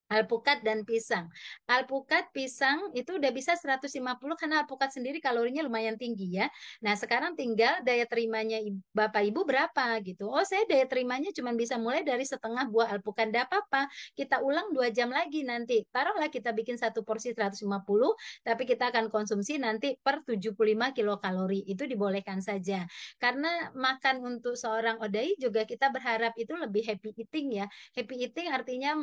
alpukat dan pisang. Alpukat pisang itu udah bisa 150 karena alpukat sendiri kalorinya lumayan tinggi ya. Nah, sekarang tinggal daya terimanya Bapak Ibu berapa gitu. Oh, saya daya terimanya cuma bisa mulai dari setengah buah alpukat. Enggak apa-apa. Kita ulang 2 jam lagi nanti. Taruhlah kita bikin 1 porsi 150, tapi kita akan konsumsi nanti per 75 kilokalori. Itu dibolehkan saja. Karena makan untuk seorang ODAI juga kita berharap itu lebih happy eating ya. Happy eating artinya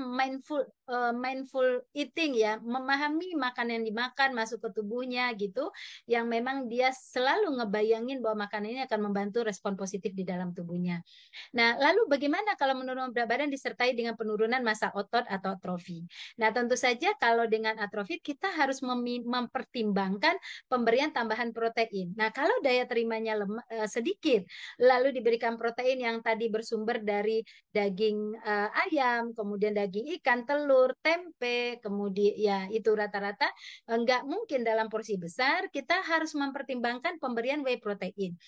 mindful eating ya, memahami makanan yang dimakan masuk ke tubuhnya gitu, yang memang dia selalu ngebayangin bahwa makanan ini akan membantu respon positif di dalam tubuhnya. Nah, lalu bagaimana kalau menurunkan berat badan disertai dengan penurunan massa otot atau atrofi? Nah, tentu saja kalau dengan atrofi kita harus mempertimbangkan pemberian tambahan protein. Nah, kalau daya terimanya sedikit, lalu diberikan protein yang tadi bersumber dari daging ayam, kemudian daging ikan, telur, tempe, kemudian ya itu rata-rata nggak mungkin dalam porsi besar. Kita harus mempertimbangkan pemberian whey protein.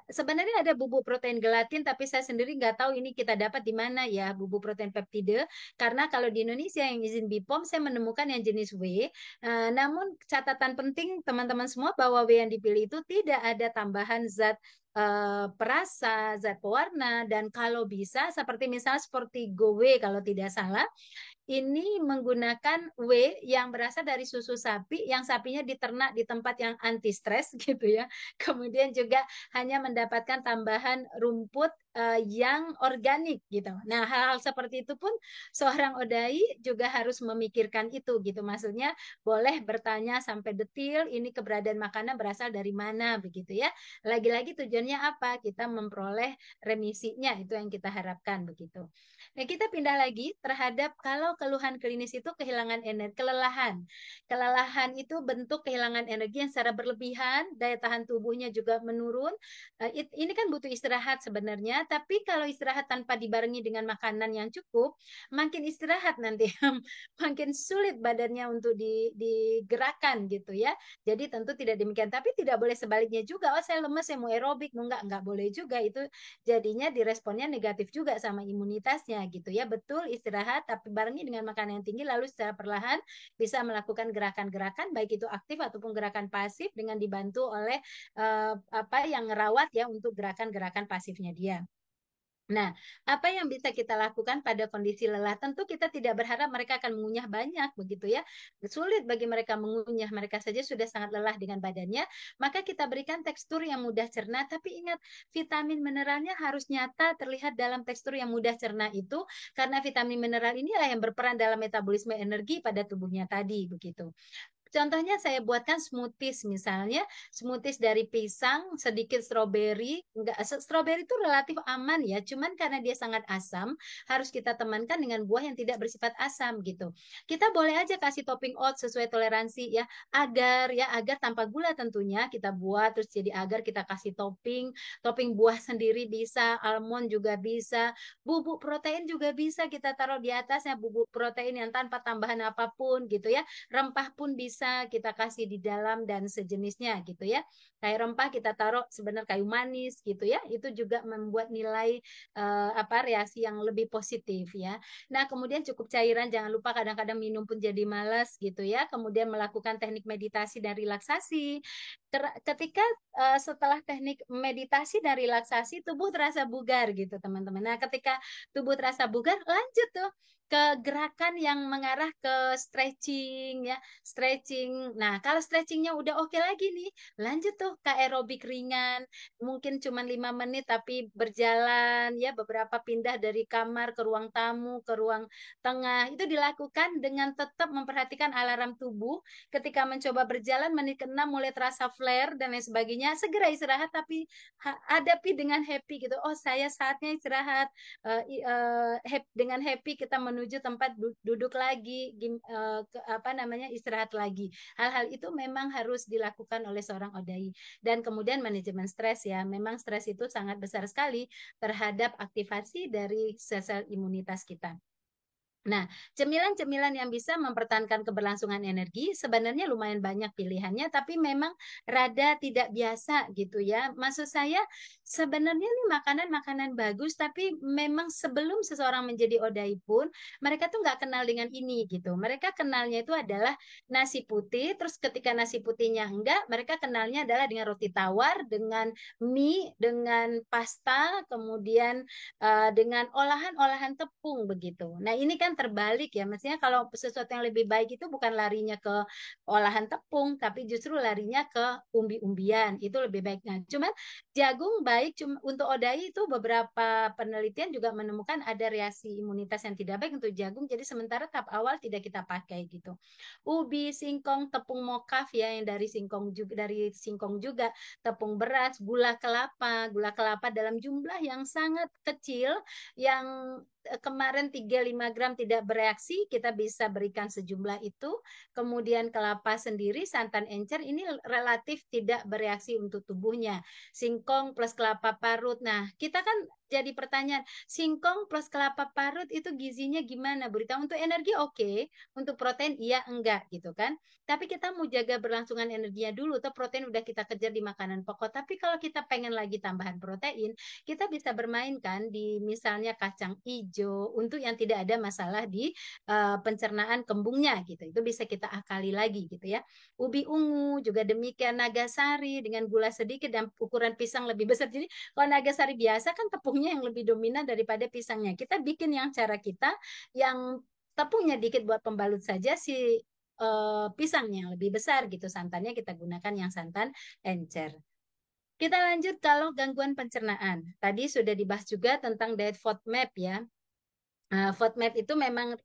Sebenarnya ada bubuk protein gelatin, tapi saya sendiri nggak tahu ini kita dapat di mana ya bubuk protein peptide. Karena kalau di Indonesia yang izin BPOM saya menemukan yang jenis whey. Namun catatan penting teman-teman semua bahwa whey yang dipilih itu tidak ada tambahan zat perasa, zat pewarna, dan kalau bisa seperti misalnya seperti Whey kalau tidak salah, ini menggunakan whey yang berasal dari susu sapi, yang sapinya diternak di tempat yang anti stres gitu ya. Kemudian juga hanya mendapatkan tambahan rumput yang organik gitu. Nah, hal-hal seperti itu pun seorang ODAI juga harus memikirkan itu gitu. Maksudnya boleh bertanya sampai detil ini keberadaan makanan berasal dari mana begitu ya. Lagi-lagi tujuannya apa? Kita memperoleh remisinya, itu yang kita harapkan begitu. Nah, kita pindah lagi terhadap kalau keluhan klinis itu kehilangan energi, kelelahan. Kelelahan itu bentuk kehilangan energi yang secara berlebihan, daya tahan tubuhnya juga menurun. Ini kan butuh istirahat sebenarnya, tapi kalau istirahat tanpa dibarengi dengan makanan yang cukup, makin istirahat nanti, makin sulit badannya untuk digerakkan gitu ya. Jadi tentu tidak demikian, tapi tidak boleh sebaliknya juga. Oh, saya lemes, saya mau aerobik, enggak boleh juga. Itu jadinya diresponnya negatif juga sama imunitasnya gitu ya. Betul istirahat tapi barengi dengan makanan yang tinggi, lalu secara perlahan bisa melakukan gerakan-gerakan baik itu aktif ataupun gerakan pasif dengan dibantu oleh apa yang ngerawat ya untuk gerakan-gerakan pasifnya dia. Nah, apa yang bisa kita lakukan pada kondisi lelah? Tentu kita tidak berharap mereka akan mengunyah banyak, begitu ya. Sulit bagi mereka mengunyah, mereka saja sudah sangat lelah dengan badannya. Maka kita berikan tekstur yang mudah cerna, tapi ingat vitamin mineralnya harus nyata terlihat dalam tekstur yang mudah cerna itu, karena vitamin mineral inilah yang berperan dalam metabolisme energi pada tubuhnya tadi, begitu. Contohnya saya buatkan smoothies misalnya, smoothies dari pisang, sedikit stroberi. Enggak, stroberi itu relatif aman ya, cuman karena dia sangat asam, harus kita temankan dengan buah yang tidak bersifat asam gitu. Kita boleh aja kasih topping oat sesuai toleransi ya, agar tanpa gula tentunya kita buat terus jadi agar kita kasih topping buah sendiri bisa, almond juga bisa, bubuk protein juga bisa kita taruh di atasnya, bubuk protein yang tanpa tambahan apapun gitu ya, rempah pun bisa. bisa kita kasih di dalam dan sejenisnya gitu ya. Kayak rempah kita taruh sebenarnya kayu manis gitu ya. Itu juga membuat nilai reaksi yang lebih positif ya. Nah, kemudian cukup cairan, jangan lupa kadang-kadang minum pun jadi malas gitu ya. Kemudian melakukan teknik meditasi dan relaksasi. Ketika setelah teknik meditasi dan relaksasi, tubuh terasa bugar gitu teman-teman. Nah, ketika tubuh terasa bugar, lanjut tuh ke gerakan yang mengarah ke stretching ya, stretching. Nah, kalau stretchingnya udah oke lagi nih, lanjut tuh ke aerobik ringan, mungkin cuma 5 menit tapi berjalan ya, beberapa pindah dari kamar ke ruang tamu, ke ruang tengah. Itu dilakukan dengan tetap memperhatikan alarm tubuh. Ketika mencoba berjalan menit ke-6 mulai terasa flare dan lain sebagainya, segera istirahat tapi hadapi dengan happy gitu. Oh, saya saatnya istirahat. Dengan happy kita menuju tempat duduk lagi, istirahat lagi. Hal-hal itu memang harus dilakukan oleh seorang odai. Dan kemudian manajemen stres ya, memang stres itu sangat besar sekali terhadap aktivasi dari sel-sel imunitas kita. Nah, cemilan-cemilan yang bisa mempertahankan keberlangsungan energi sebenarnya lumayan banyak pilihannya, tapi memang rada tidak biasa gitu ya. Maksud saya sebenarnya nih makanan-makanan bagus, tapi memang sebelum seseorang menjadi odai pun mereka tuh nggak kenal dengan ini gitu. Mereka kenalnya itu adalah nasi putih, terus ketika nasi putihnya enggak, mereka kenalnya adalah dengan roti tawar, dengan mie, dengan pasta, kemudian dengan olahan-olahan tepung begitu. Nah, ini kan terbalik ya. Maksudnya kalau sesuatu yang lebih baik itu bukan larinya ke olahan tepung, tapi justru larinya ke umbi-umbian. Itu lebih baik. Nah, cuman jagung baik untuk odai itu beberapa penelitian juga menemukan ada reaksi imunitas yang tidak baik untuk jagung. Jadi sementara tahap awal tidak kita pakai gitu. Ubi, singkong, tepung mokaf ya yang dari singkong juga, tepung beras, gula kelapa dalam jumlah yang sangat kecil yang kemarin 3-5 gram tidak bereaksi, kita bisa berikan sejumlah itu. Kemudian kelapa sendiri, santan encer ini relatif tidak bereaksi untuk tubuhnya. Singkong plus kelapa parut. Nah, kita kan jadi pertanyaan, singkong plus kelapa parut itu gizinya gimana, Berita? Untuk energi oke, untuk protein iya enggak gitu kan. Tapi kita mau jaga berlangsungan energinya dulu, atau protein udah kita kejar di makanan pokok. Tapi kalau kita pengen lagi tambahan protein, kita bisa bermain kan di misalnya kacang hijau untuk yang tidak ada masalah di pencernaan kembungnya gitu. Itu bisa kita akali lagi gitu ya. Ubi ungu juga demikian, nagasari dengan gula sedikit dan ukuran pisang lebih besar. Jadi kalau nagasari biasa kan tepungnya yang lebih dominan daripada pisangnya. Kita bikin yang cara kita yang tepungnya dikit buat pembalut saja, si pisangnya yang lebih besar gitu. Santannya kita gunakan yang santan encer. Kita lanjut kalau gangguan pencernaan. Tadi sudah dibahas juga tentang diet FODMAP ya. FODMAP itu memang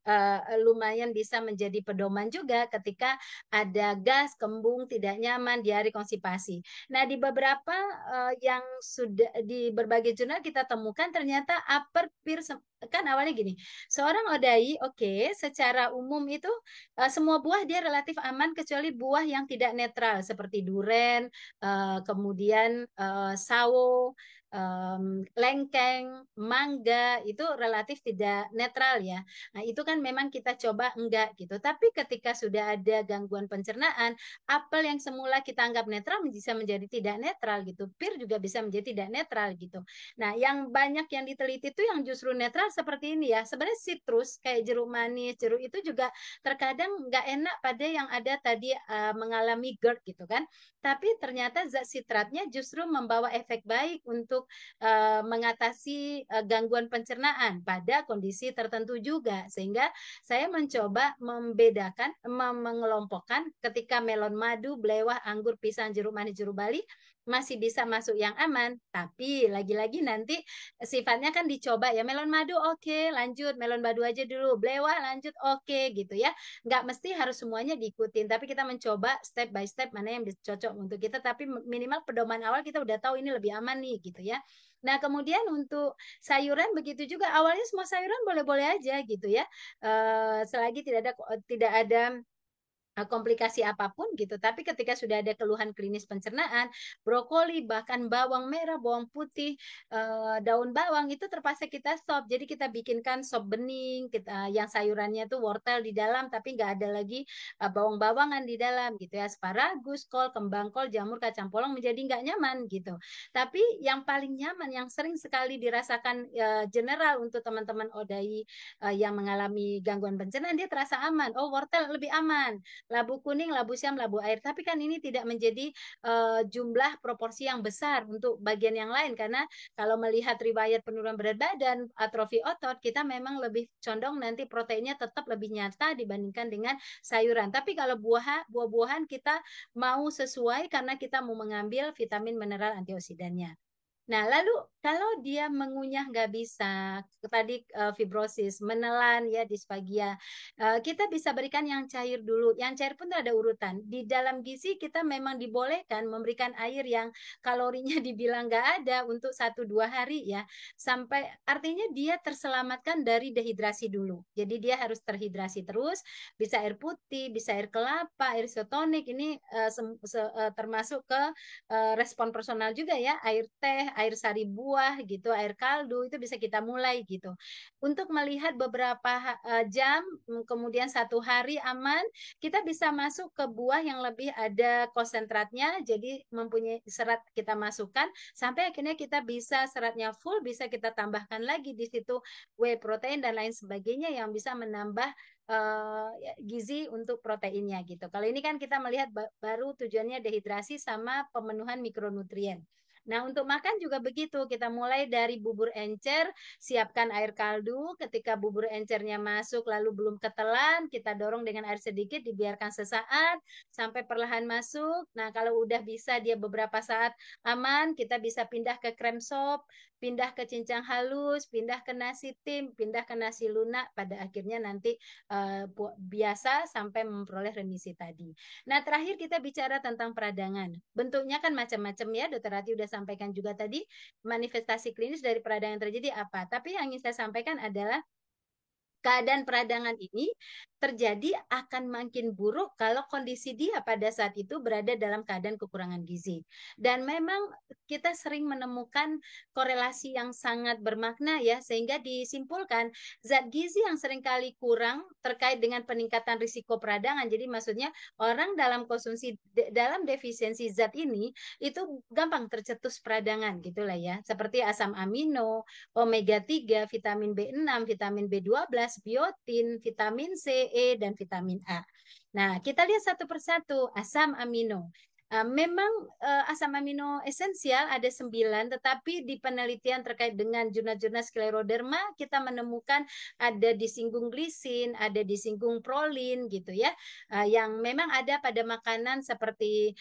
lumayan bisa menjadi pedoman juga ketika ada gas, kembung, tidak nyaman, diare, konstipasi. Nah, di beberapa yang sudah di berbagai jurnal kita temukan ternyata upper peer kan awalnya gini. Seorang odai, oke, secara umum itu semua buah dia relatif aman kecuali buah yang tidak netral seperti duren, kemudian sawo, lengkeng, mangga itu relatif tidak netral ya. Nah, itu kan memang kita coba enggak gitu. Tapi ketika sudah ada gangguan pencernaan, apel yang semula kita anggap netral bisa menjadi tidak netral gitu. Pir juga bisa menjadi tidak netral gitu. Nah, yang banyak yang diteliti itu yang justru netral seperti ini ya. Sebenarnya sitrus kayak jeruk manis, jeruk itu juga terkadang nggak enak pada yang ada tadi mengalami GERD gitu kan. Tapi ternyata zat sitratnya justru membawa efek baik untuk mengatasi gangguan pencernaan pada kondisi tertentu juga. Sehingga saya mencoba membedakan, mengelompokkan ketika melon madu, belewah, anggur, pisang, jeruk manis, jeruk bali masih bisa masuk yang aman. Tapi lagi-lagi nanti sifatnya kan dicoba ya. Melon madu oke, lanjut. Melon madu aja dulu. Belewah lanjut oke gitu ya. Nggak mesti harus semuanya diikutin. Tapi kita mencoba step by step mana yang cocok untuk kita. Tapi minimal pedoman awal kita udah tahu ini lebih aman nih gitu ya. Nah, kemudian untuk sayuran begitu juga. Awalnya semua sayuran boleh-boleh aja gitu ya. Selagi tidak ada komplikasi apapun gitu. Tapi ketika sudah ada keluhan klinis pencernaan, brokoli, bahkan bawang merah, bawang putih, daun bawang itu terpaksa kita stop. Jadi kita bikinkan sop bening, yang sayurannya tuh wortel di dalam, tapi nggak ada lagi bawang-bawangan di dalam gitu ya. Asparagus, kol, kembang kol, jamur, kacang polong menjadi nggak nyaman gitu. Tapi yang paling nyaman, yang sering sekali dirasakan general untuk teman-teman ODAI yang mengalami gangguan pencernaan, dia terasa aman. Oh, wortel lebih aman, labu kuning, labu siam, labu air. Tapi kan ini tidak menjadi jumlah proporsi yang besar untuk bagian yang lain, karena kalau melihat riwayat penurunan berat badan, atrofi otot, kita memang lebih condong nanti proteinnya tetap lebih nyata dibandingkan dengan sayuran. Tapi kalau buah-buahan kita mau sesuai karena kita mau mengambil vitamin mineral antioksidannya. Nah, lalu kalau dia mengunyah nggak bisa, tadi fibrosis, menelan ya disfagia, kita bisa berikan yang cair dulu. Yang cair pun ada urutan. Di dalam gizi kita memang dibolehkan memberikan air yang kalorinya dibilang nggak ada untuk 1-2 hari ya. Sampai artinya dia terselamatkan dari dehidrasi dulu. Jadi dia harus terhidrasi terus, bisa air putih, bisa air kelapa, air isotonik. Ini termasuk ke respon personal juga ya, air teh, air sari buah gitu, air kaldu itu bisa kita mulai gitu. Untuk melihat beberapa jam, kemudian 1 hari aman, kita bisa masuk ke buah yang lebih ada konsentratnya, jadi mempunyai serat kita masukkan sampai akhirnya kita bisa seratnya full, bisa kita tambahkan lagi di situ whey protein dan lain sebagainya yang bisa menambah gizi untuk proteinnya gitu. Kalau ini kan kita melihat baru tujuannya dehidrasi sama pemenuhan mikronutrien. Nah, untuk makan juga begitu. Kita mulai dari bubur encer, siapkan air kaldu. Ketika bubur encernya masuk lalu belum ketelan, kita dorong dengan air sedikit, dibiarkan sesaat sampai perlahan masuk. Nah, kalau udah bisa dia beberapa saat aman, kita bisa pindah ke krem sop, pindah ke cincang halus, pindah ke nasi tim, pindah ke nasi lunak, pada akhirnya nanti biasa sampai memperoleh remisi tadi. Nah, terakhir kita bicara tentang peradangan. Bentuknya kan macam-macam ya, Dokter Rati udah sampaikan juga tadi, manifestasi klinis dari peradangan terjadi apa. Tapi yang ingin saya sampaikan adalah keadaan peradangan ini terjadi akan makin buruk kalau kondisi dia pada saat itu berada dalam keadaan kekurangan gizi. Dan memang kita sering menemukan korelasi yang sangat bermakna ya, sehingga disimpulkan zat gizi yang seringkali kurang terkait dengan peningkatan risiko peradangan. Jadi maksudnya orang dalam konsumsi, dalam defisiensi zat ini itu gampang tercetus peradangan gitulah ya. Seperti asam amino, omega 3, vitamin B6, vitamin B12, biotin, vitamin C, E, dan vitamin A. Nah, kita lihat satu persatu asam amino. Memang asam amino esensial ada 9, tetapi di penelitian terkait dengan jurnal-jurnal skleroderma kita menemukan ada disinggung glisin, ada disinggung prolin gitu ya, yang memang ada pada makanan seperti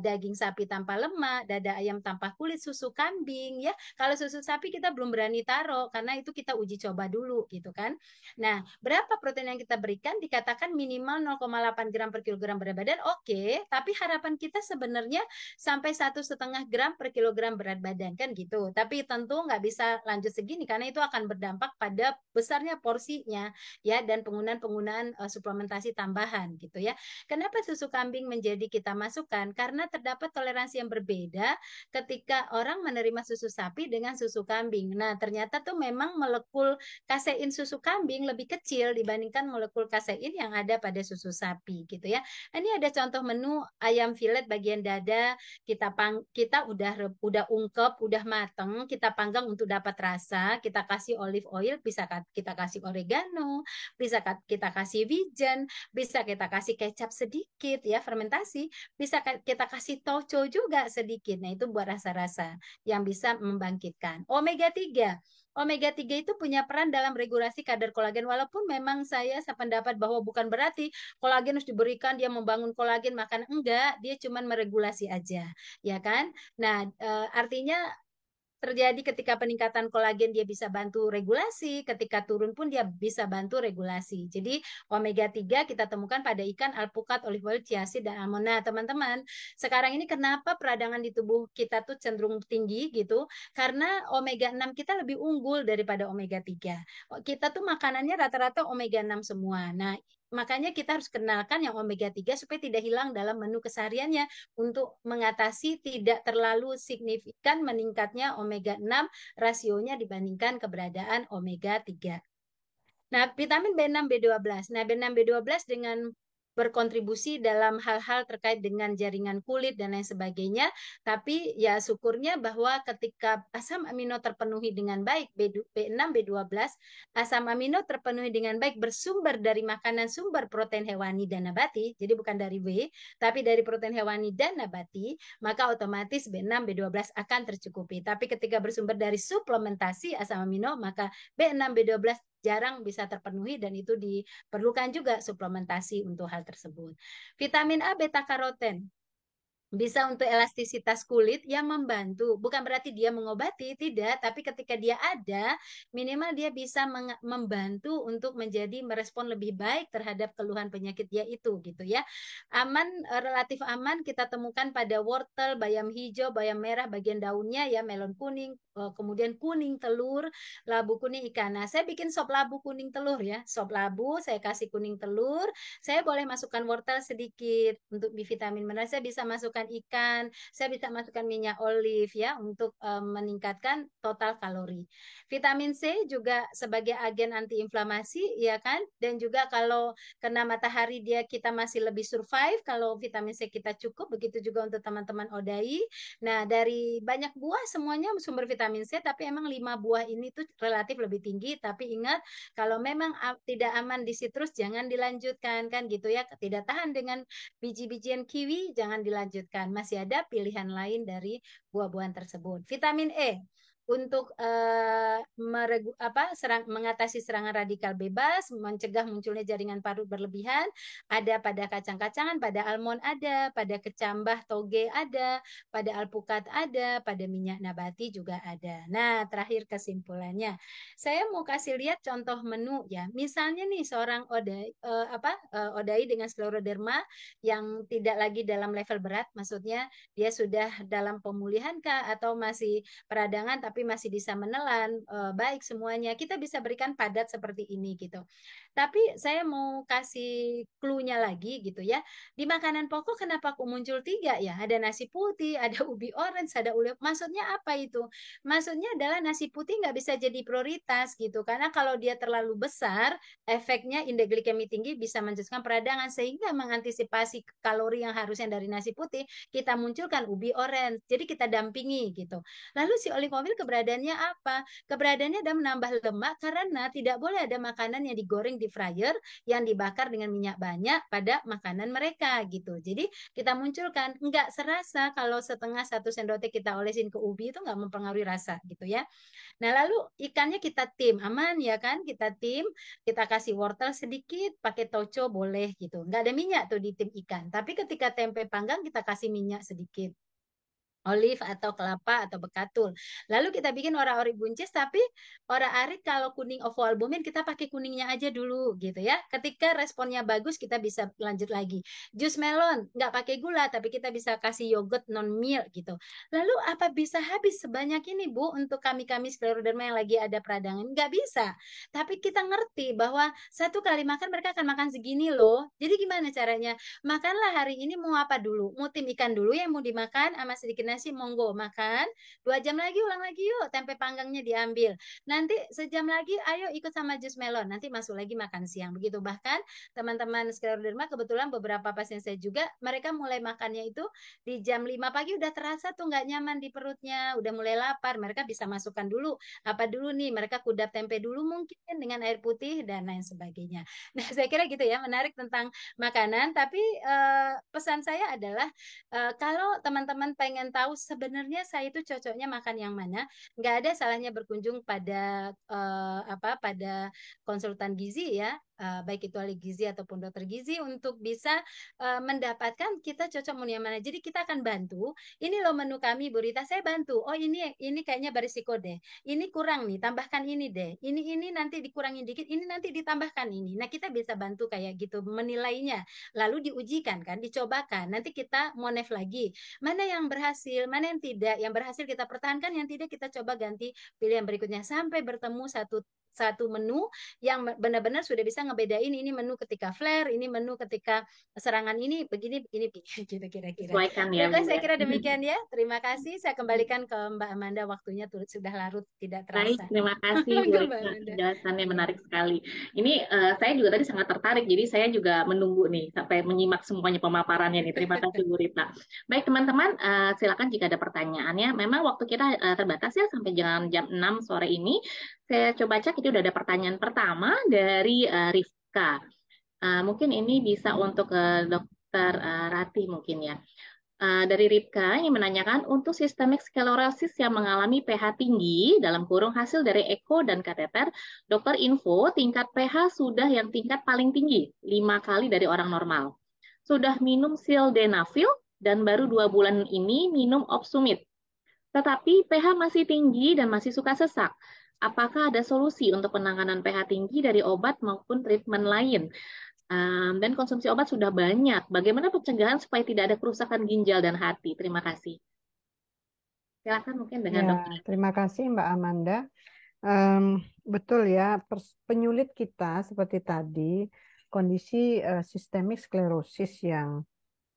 daging sapi tanpa lemak, dada ayam tanpa kulit, susu kambing ya. Kalau susu sapi kita belum berani taruh karena itu kita uji coba dulu gitu kan. Nah, berapa protein yang kita berikan? Dikatakan minimal 0,8 gram per kilogram berat badan, oke. Tapi harapan kita sebenarnya sampai 1,5 gram per kilogram berat badan kan gitu. Tapi tentu nggak bisa lanjut segini karena itu akan berdampak pada besarnya porsinya ya, dan penggunaan suplementasi tambahan gitu ya. Kenapa susu kambing menjadi kita masukkan? Karena terdapat toleransi yang berbeda ketika orang menerima susu sapi dengan susu kambing. Nah, ternyata tuh memang molekul kasein susu kambing lebih kecil dibandingkan molekul kasein yang ada pada susu sapi gitu ya. Ini ada contoh menu ayam filet bagian dada, kita udah ungkep, udah mateng, kita panggang untuk dapat rasa, kita kasih olive oil, bisa kita kasih oregano, bisa kita kasih wijen, bisa kita kasih kecap sedikit ya, fermentasi, bisa kita kasih toco juga sedikit. Nah, itu buat rasa-rasa yang bisa membangkitkan. Omega 3. Omega 3 itu punya peran dalam regulasi kadar kolagen, walaupun memang saya sependapat bahwa bukan berarti kolagen harus diberikan dia membangun kolagen, makan enggak, dia cuma meregulasi aja, ya kan? Nah, artinya terjadi ketika peningkatan kolagen dia bisa bantu regulasi, ketika turun pun dia bisa bantu regulasi. Jadi omega 3 kita temukan pada ikan, alpukat, olive oil, chiaseed, dan almond. Nah, teman-teman, sekarang ini kenapa peradangan di tubuh kita tuh cenderung tinggi gitu? Karena omega 6 kita lebih unggul daripada omega 3. Kita tuh makanannya rata-rata omega 6 semua. Nah, makanya kita harus kenalkan yang omega 3 supaya tidak hilang dalam menu kesehariannya untuk mengatasi tidak terlalu signifikan meningkatnya omega 6 rasionya dibandingkan keberadaan omega 3. Nah, vitamin B6, B12. Nah, B6, B12 dengan berkontribusi dalam hal-hal terkait dengan jaringan kulit dan lain sebagainya. Tapi ya syukurnya bahwa ketika asam amino terpenuhi dengan baik, B6, B12, asam amino terpenuhi dengan baik bersumber dari makanan sumber protein hewani dan nabati, jadi bukan dari W, tapi dari protein hewani dan nabati, maka otomatis B6, B12 akan tercukupi. Tapi ketika bersumber dari suplementasi asam amino, maka B6, B12 jarang bisa terpenuhi dan itu diperlukan juga suplementasi untuk hal tersebut. Vitamin A, beta karoten bisa untuk elastisitas kulit yang membantu. Bukan berarti dia mengobati, tidak. Tapi ketika dia ada, minimal dia bisa membantu untuk menjadi merespon lebih baik terhadap keluhan penyakit dia itu, gitu ya. Aman, relatif aman kita temukan pada wortel, bayam hijau, bayam merah, bagian daunnya ya, melon kuning, kemudian kuning telur, labu kuning ikan. Nah, saya bikin sop labu kuning telur ya. Sop labu, saya kasih kuning telur, saya boleh masukkan wortel sedikit untuk vitamin mineral. Saya bisa masukkan ikan, saya bisa masukkan minyak olive ya untuk meningkatkan total kalori. Vitamin C juga sebagai agen antiinflamasi ya kan, dan juga kalau kena matahari kita masih lebih survive kalau vitamin C kita cukup. Begitu juga untuk teman-teman ODAI. Nah, dari banyak buah semuanya sumber vitamin C, tapi emang 5 buah ini tuh relatif lebih tinggi. Tapi ingat, kalau memang tidak aman di sitrus jangan dilanjutkan kan gitu ya. Tidak tahan dengan biji-bijian kiwi jangan dilanjutkan. Masih ada pilihan lain dari buah-buahan tersebut. Vitamin E untuk mengatasi serangan radikal bebas, mencegah munculnya jaringan parut berlebihan, ada pada kacang-kacangan, pada almond ada, pada kecambah toge ada, pada alpukat ada, pada minyak nabati juga ada. Nah, terakhir kesimpulannya, saya mau kasih lihat contoh menu ya. Misalnya nih seorang ODAI dengan skleroderma yang tidak lagi dalam level berat, maksudnya dia sudah dalam pemulihan kah atau masih peradangan tapi masih bisa menelan, baik semuanya. Kita bisa berikan padat seperti ini gitu. Tapi saya mau kasih clue-nya lagi gitu ya. Di makanan pokok kenapa kok muncul 3 ya? Ada nasi putih, ada ubi orange, ada uli. Maksudnya apa itu? Maksudnya adalah nasi putih nggak bisa jadi prioritas gitu. Karena kalau dia terlalu besar, efeknya indeks glikemi tinggi bisa menyebabkan peradangan. Sehingga mengantisipasi kalori yang harusnya dari nasi putih, kita munculkan ubi orange. Jadi kita dampingi gitu. Lalu si olive oil keberadaannya apa? Keberadaannya adalah menambah lemak karena tidak boleh ada makanan yang digoreng di fryer yang dibakar dengan minyak banyak pada makanan mereka gitu. Jadi kita munculkan nggak serasa kalau setengah 1 sendok teh kita olesin ke ubi itu nggak mempengaruhi rasa gitu ya. Nah lalu ikannya kita tim aman ya kan? Kita tim, kita kasih wortel sedikit, pakai toco boleh gitu. Nggak ada minyak tuh di tim ikan. Tapi ketika tempe panggang kita kasih minyak sedikit. Olive atau kelapa atau bekatul. Lalu kita bikin ora-ori buncis, tapi ora-arit kalau kuning oval albumin kita pakai kuningnya aja dulu gitu ya. Ketika responnya bagus kita bisa lanjut lagi. Jus melon nggak pakai gula tapi kita bisa kasih yogurt non milk gitu. Lalu apa bisa habis sebanyak ini Bu untuk kami-kami skleroderma yang lagi ada peradangan? Nggak bisa. Tapi kita ngerti bahwa satu kali makan mereka akan makan segini loh. Jadi gimana caranya? Makanlah hari ini mau apa dulu? Mau tim ikan dulu yang mau dimakan sama sedikit nasi, monggo makan. 2 jam lagi ulang lagi yuk, tempe panggangnya diambil. Nanti sejam lagi ayo ikut sama jus melon. Nanti masuk lagi makan siang. Begitu bahkan teman-teman skleroderma kebetulan beberapa pasien saya juga mereka mulai makannya itu di jam 5 pagi udah terasa tuh nggak nyaman di perutnya, udah mulai lapar. Mereka bisa masukkan dulu apa dulu nih? Mereka kudap tempe dulu mungkin dengan air putih dan lain sebagainya. Nah, saya kira gitu ya, menarik tentang makanan. Tapi pesan saya adalah kalau teman-teman pengen tahu sebenarnya saya itu cocoknya makan yang mana, nggak ada salahnya berkunjung pada pada konsultan gizi ya, baik itu ahli gizi ataupun dokter gizi untuk bisa mendapatkan kita cocok menu yang mana. Jadi kita akan bantu. Ini loh menu kami, Bu Rita, saya bantu. Oh ini kayaknya berisiko deh. Ini kurang nih, tambahkan ini deh. Ini nanti dikurangin dikit, ini nanti ditambahkan ini. Nah kita bisa bantu kayak gitu menilainya. Lalu diujikan kan, dicobakan. Nanti kita monef lagi. Mana yang berhasil, mana yang tidak. Yang berhasil kita pertahankan, yang tidak kita coba ganti pilihan berikutnya sampai bertemu satu satu menu yang benar-benar sudah bisa ngebedain ini menu ketika flare, ini menu ketika serangan ini begini begini begini gitu kira-kira. Sesuaikan ya, Baiklah, Bu saya ya. kira demikian ya. Terima kasih. Saya kembalikan ke Mbak Amanda, waktunya sudah larut tidak Baik, terasa. terima kasih Bu Ke Mbak Rika. Amanda. Penjelasannya Iya. menarik sekali. Ini saya juga tadi sangat tertarik, jadi saya juga menunggu nih sampai menyimak semuanya pemaparannya nih. Terima kasih Bu Rita. Baik teman-teman, silakan jika ada pertanyaannya. Memang waktu kita terbatas ya sampai jam 6 sore ini. Saya coba cek, itu udah ada pertanyaan pertama dari Rifka. Mungkin ini bisa untuk Dokter Rati mungkin ya. Dari Ripka ini menanyakan untuk sistemik sklerosis yang mengalami pH tinggi dalam kurung hasil dari eko dan kateter, dokter info tingkat pH sudah yang tingkat paling tinggi 5 kali dari orang normal. Sudah minum sildenafil dan baru 2 bulan ini minum Opsumit. Tetapi pH masih tinggi dan masih suka sesak. Apakah ada solusi untuk penanganan pH tinggi dari obat maupun treatment lain? Dan konsumsi obat sudah banyak. Bagaimana pencegahan supaya tidak ada kerusakan ginjal dan hati? Terima kasih. Silakan mungkin dengan Ya, dokter. terima kasih Mbak Amanda. Em, betul ya, penyulit kita seperti tadi, kondisi sistemik sklerosis yang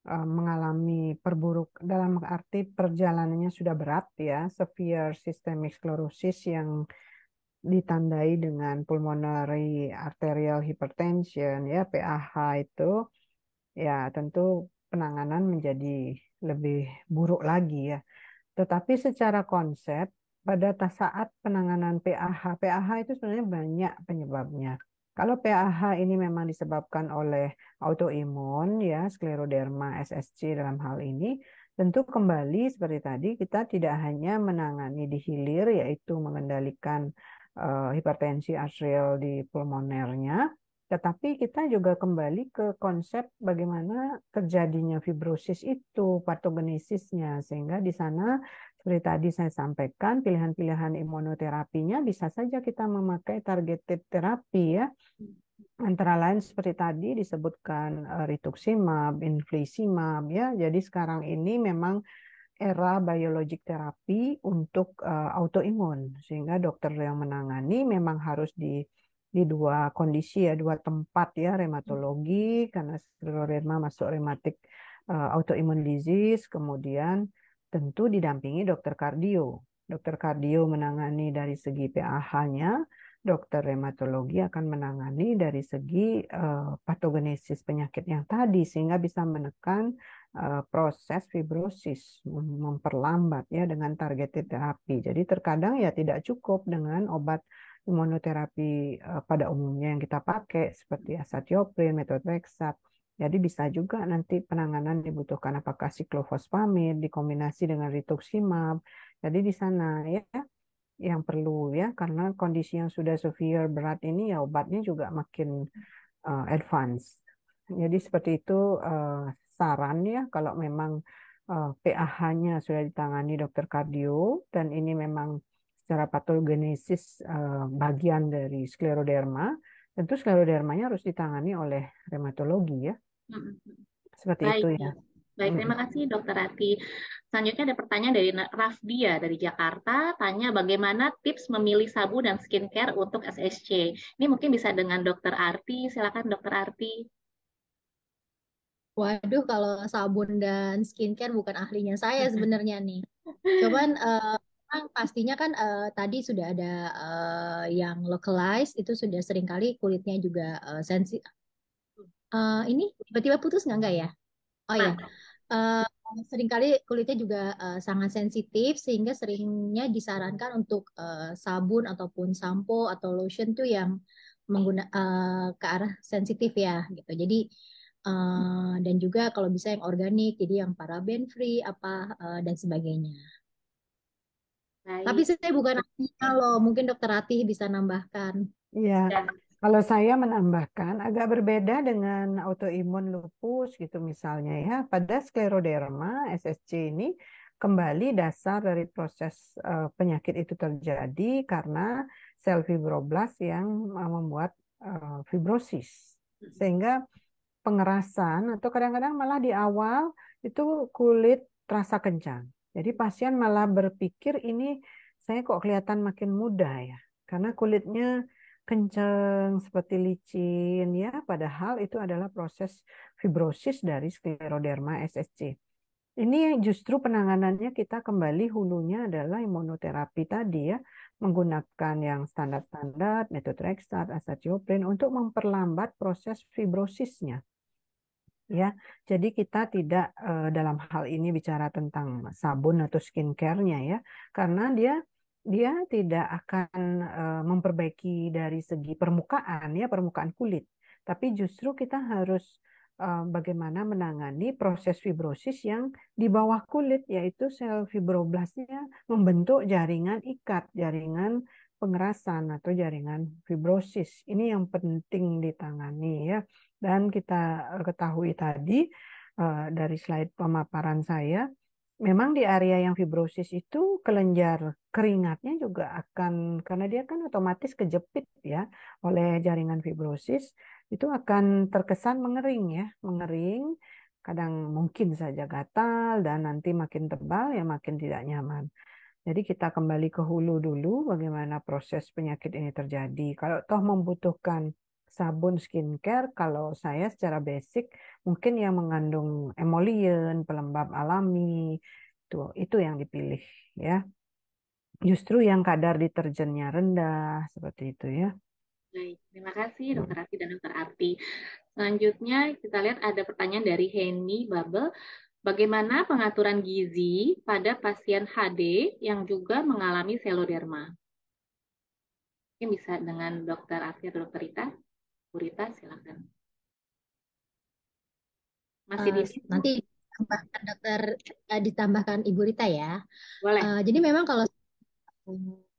mengalami perburuk dalam arti perjalanannya sudah berat ya, severe systemic sclerosis yang ditandai dengan pulmonary arterial hypertension ya, PAH itu ya tentu penanganan menjadi lebih buruk lagi ya. Tetapi secara konsep pada saat penanganan PAH itu sebenarnya banyak penyebabnya. Kalau PAH ini memang disebabkan oleh autoimun ya, skleroderma, SSC dalam hal ini, tentu kembali seperti tadi kita tidak hanya menangani di hilir yaitu mengendalikan hipertensi arterial di pulmonernya, tetapi kita juga kembali ke konsep bagaimana terjadinya fibrosis itu, patogenesisnya, sehingga di sana seperti tadi saya sampaikan, pilihan-pilihan imunoterapinya bisa saja kita memakai targeted terapi ya. Antara lain seperti tadi disebutkan rituximab, infliximab ya. Jadi sekarang ini memang era biologic terapi untuk autoimun, sehingga dokter yang menangani memang harus di dua kondisi ya, dua tempat ya, reumatologi karena skleroderma masuk rheumatic autoimmune disease, kemudian tentu didampingi dokter kardio. Dokter kardio menangani dari segi PAH-nya, dokter reumatologi akan menangani dari segi patogenesis penyakit yang tadi sehingga bisa menekan proses fibrosis, memperlambat ya dengan targeted terapi. Jadi terkadang ya tidak cukup dengan obat imunoterapi pada umumnya yang kita pakai seperti azathioprine, methotrexate. Jadi bisa juga nanti penanganan dibutuhkan apakah siklofosfamid dikombinasi dengan rituximab. Jadi di sana ya yang perlu ya karena kondisi yang sudah severe berat ini ya obatnya juga makin advance. Jadi seperti itu saran ya kalau memang PAH-nya sudah ditangani dokter kardio dan ini memang secara patogenesis bagian dari skleroderma, tentu sklerodermanya harus ditangani oleh reumatologi ya. Seperti Baik, itu ya. baik. Terima kasih Dokter Rati. Selanjutnya ada pertanyaan dari Rafdia dari Jakarta. Tanya bagaimana tips memilih sabun dan skincare untuk SSC. Ini mungkin bisa dengan Dokter Arti. Silakan Dokter Arti. Waduh, kalau sabun dan skincare bukan ahlinya saya sebenarnya nih. Cuman memang pastinya kan tadi sudah ada yang localized itu sudah seringkali kulitnya juga ini tiba-tiba putus nggak ya? Oh ya, eh, seringkali kulitnya juga sangat sensitif sehingga seringnya disarankan untuk sabun ataupun sampo atau lotion tuh yang ke arah sensitif ya gitu. Jadi dan juga kalau bisa yang organik, jadi yang paraben free apa dan sebagainya. Tapi Baik. saya bukan ahlinya loh, mungkin Dokter Ratih bisa nambahkan. Iya, Dan kalau saya menambahkan agak berbeda dengan autoimun lupus gitu misalnya ya. Pada skleroderma SSC ini kembali dasar dari proses penyakit itu terjadi karena sel fibroblast yang membuat fibrosis. Sehingga pengerasan atau kadang-kadang malah di awal itu kulit terasa kencang. Jadi pasien malah berpikir ini saya kok kelihatan makin muda ya. Karena kulitnya kenceng seperti licin ya, padahal itu adalah proses fibrosis dari skleroderma SSC. Ini justru penanganannya kita kembali hulunya adalah imunoterapi tadi ya, menggunakan yang standar-standar, methotrexate, azathioprine untuk memperlambat proses fibrosisnya. Ya, jadi kita tidak dalam hal ini bicara tentang sabun atau skincare-nya ya, karena dia tidak akan memperbaiki dari segi permukaan ya, permukaan kulit, tapi justru kita harus bagaimana menangani proses fibrosis yang di bawah kulit, yaitu sel fibroblastnya membentuk jaringan ikat, jaringan pengerasan atau jaringan fibrosis. Ini yang penting ditangani ya. Dan kita ketahui tadi dari slide pemaparan saya, memang di area yang fibrosis itu kelenjar keringatnya juga akan, karena dia kan otomatis kejepit ya oleh jaringan fibrosis, itu akan terkesan mengering ya, mengering, kadang mungkin saja gatal dan nanti makin tebal ya makin tidak nyaman. Jadi kita kembali ke hulu dulu, bagaimana proses penyakit ini terjadi. Kalau toh membutuhkan sabun skincare, kalau saya secara basic mungkin yang mengandung emollient, pelembab alami, itu yang dipilih ya. Justru yang kadar deterjennya rendah seperti itu ya. Baik, terima kasih Dokter Ati dan Dokter Arti. Selanjutnya kita lihat ada pertanyaan dari Henny Babel. Bagaimana pengaturan gizi pada pasien HD yang juga mengalami seloderma? Mungkin bisa dengan Dokter Arti atau Dokter Rita. Bu Rita, silakan. Masih di Nanti ditambahkan Ibu Rita ya. Boleh. Jadi memang kalau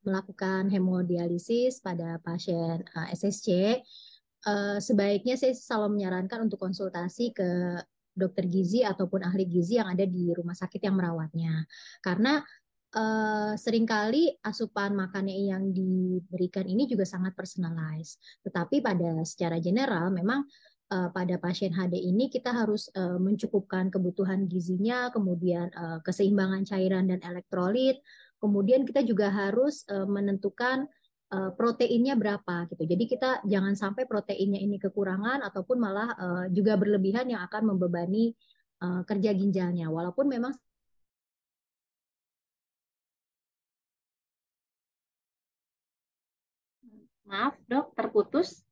melakukan hemodialisis pada pasien SSC, sebaiknya saya selalu menyarankan untuk konsultasi ke dokter gizi ataupun ahli gizi yang ada di rumah sakit yang merawatnya. Karena seringkali asupan makannya yang diberikan ini juga sangat personalized. Tetapi pada secara general memang pada pasien HD ini kita harus mencukupkan kebutuhan gizinya, kemudian keseimbangan cairan dan elektrolit, kemudian kita juga harus menentukan proteinnya berapa gitu. Jadi kita jangan sampai proteinnya ini kekurangan ataupun malah juga berlebihan yang akan membebani kerja ginjalnya. Walaupun memang Maaf, Dok, terputus.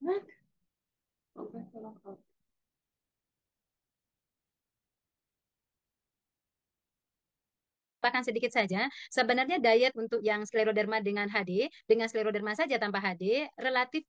What? What? Bahkan sedikit saja, sebenarnya diet untuk yang skleroderma dengan HD, dengan skleroderma saja tanpa HD, relatif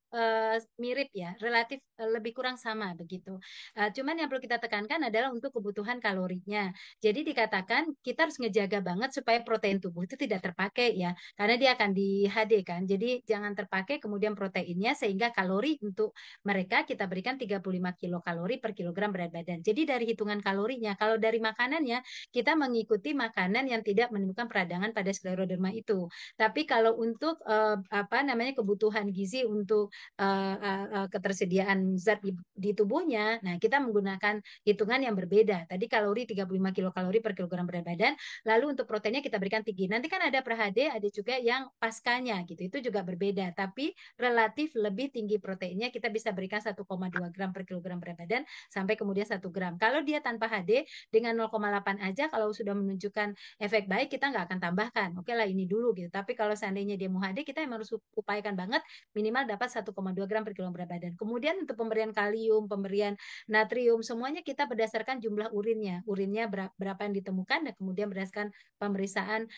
mirip ya, relatif lebih kurang sama begitu. Cuman yang perlu kita tekankan adalah untuk kebutuhan kalorinya. Jadi dikatakan kita harus ngejaga banget supaya protein tubuh itu tidak terpakai ya, karena dia akan di HD kan. Jadi jangan terpakai kemudian proteinnya sehingga kalori untuk mereka kita berikan 35 kilokalori per kilogram berat badan. Jadi dari hitungan kalorinya, kalau dari makanannya kita mengikuti makanan yang tidak menimbulkan peradangan pada skleroderma itu. Tapi kalau untuk kebutuhan gizi untuk ketersediaan zat di tubuhnya, nah kita menggunakan hitungan yang berbeda. Tadi kalori 35 kilokalori per kilogram berat badan, lalu untuk proteinnya kita berikan tinggi. Nanti kan ada per HD, ada juga yang paskanya gitu. Itu juga berbeda, tapi relatif lebih tinggi proteinnya kita bisa berikan 1,2 gram per kilogram berat badan sampai kemudian 1 gram. Kalau dia tanpa HD dengan 0,8 aja kalau sudah menunjukkan efek baik kita nggak akan tambahkan. Oke lah ini dulu gitu. Tapi kalau seandainya dia mau HD kita emang harus upayakan banget minimal dapat 1,2 gram per kilogram berat badan. Kemudian untuk pemberian kalium, pemberian natrium semuanya kita berdasarkan jumlah urinnya. Urinnya berapa yang ditemukan dan kemudian berdasarkan pemeriksaan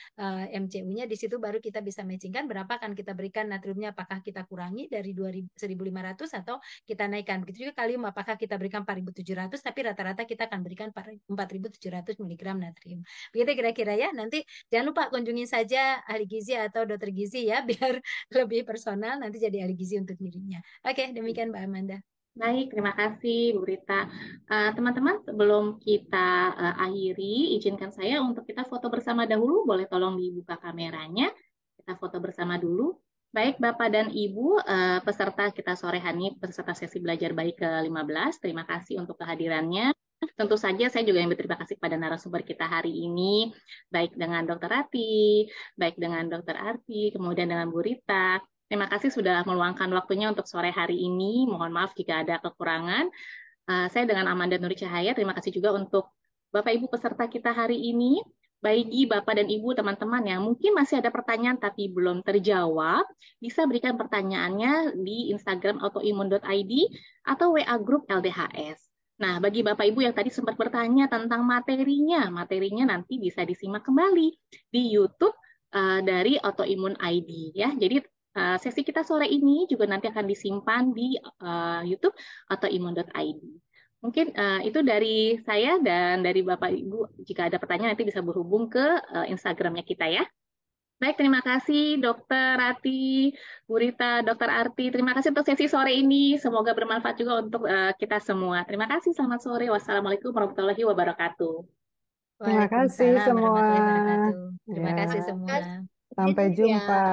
MCU-nya di situ baru kita bisa matchingkan berapa akan kita berikan natriumnya, apakah kita kurangi dari 1.500 atau kita naikkan. Begitu juga kalium apakah kita berikan 4.700 tapi rata-rata kita akan berikan 4.700 mg natrium. Begitu kira-kira ya. Nanti jangan lupa kunjungi saja ahli gizi atau dokter gizi ya biar lebih personal nanti jadi ahli gizi untuk dirinya. Oke, demikian Mbak Amanda. Baik, terima kasih Bu Rita. Teman-teman, sebelum kita akhiri, izinkan saya untuk kita foto bersama dahulu. Boleh tolong dibuka kameranya. Kita foto bersama dulu. Baik, Bapak dan Ibu, peserta kita sore hari ini, peserta sesi belajar baik ke-15. Terima kasih untuk kehadirannya. Tentu saja saya juga yang berterima kasih kepada narasumber kita hari ini, baik dengan Dr. Rati, baik dengan Dr. Arti, kemudian dengan Bu Rita. Terima kasih sudah meluangkan waktunya untuk sore hari ini. Mohon maaf jika ada kekurangan. Saya dengan Amanda Nuri Cahaya, terima kasih juga untuk Bapak Ibu peserta kita hari ini. Bagi Bapak dan Ibu teman-teman yang mungkin masih ada pertanyaan tapi belum terjawab, bisa berikan pertanyaannya di Instagram autoimun.id atau WA Group LDHS. Nah, bagi Bapak Ibu yang tadi sempat bertanya tentang materinya nanti bisa disimak kembali di YouTube dari Autoimun ID ya. Jadi sesi kita sore ini juga nanti akan disimpan di YouTube autoimun.id. Mungkin itu dari saya dan dari Bapak Ibu. Jika ada pertanyaan nanti bisa berhubung ke Instagramnya kita ya. Baik, terima kasih Dokter Rati, Bu Rita, Dokter Arti. Terima kasih untuk sesi sore ini. Semoga bermanfaat juga untuk kita semua. Terima kasih, selamat sore. Wassalamualaikum warahmatullahi wabarakatuh. Terima kasih Waalaikumsalam semua. warahmatullahi wabarakatuh. Terima Ya, kasih semua. sampai Izin ya. jumpa.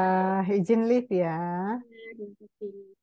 Izin live ya. Terima kasih.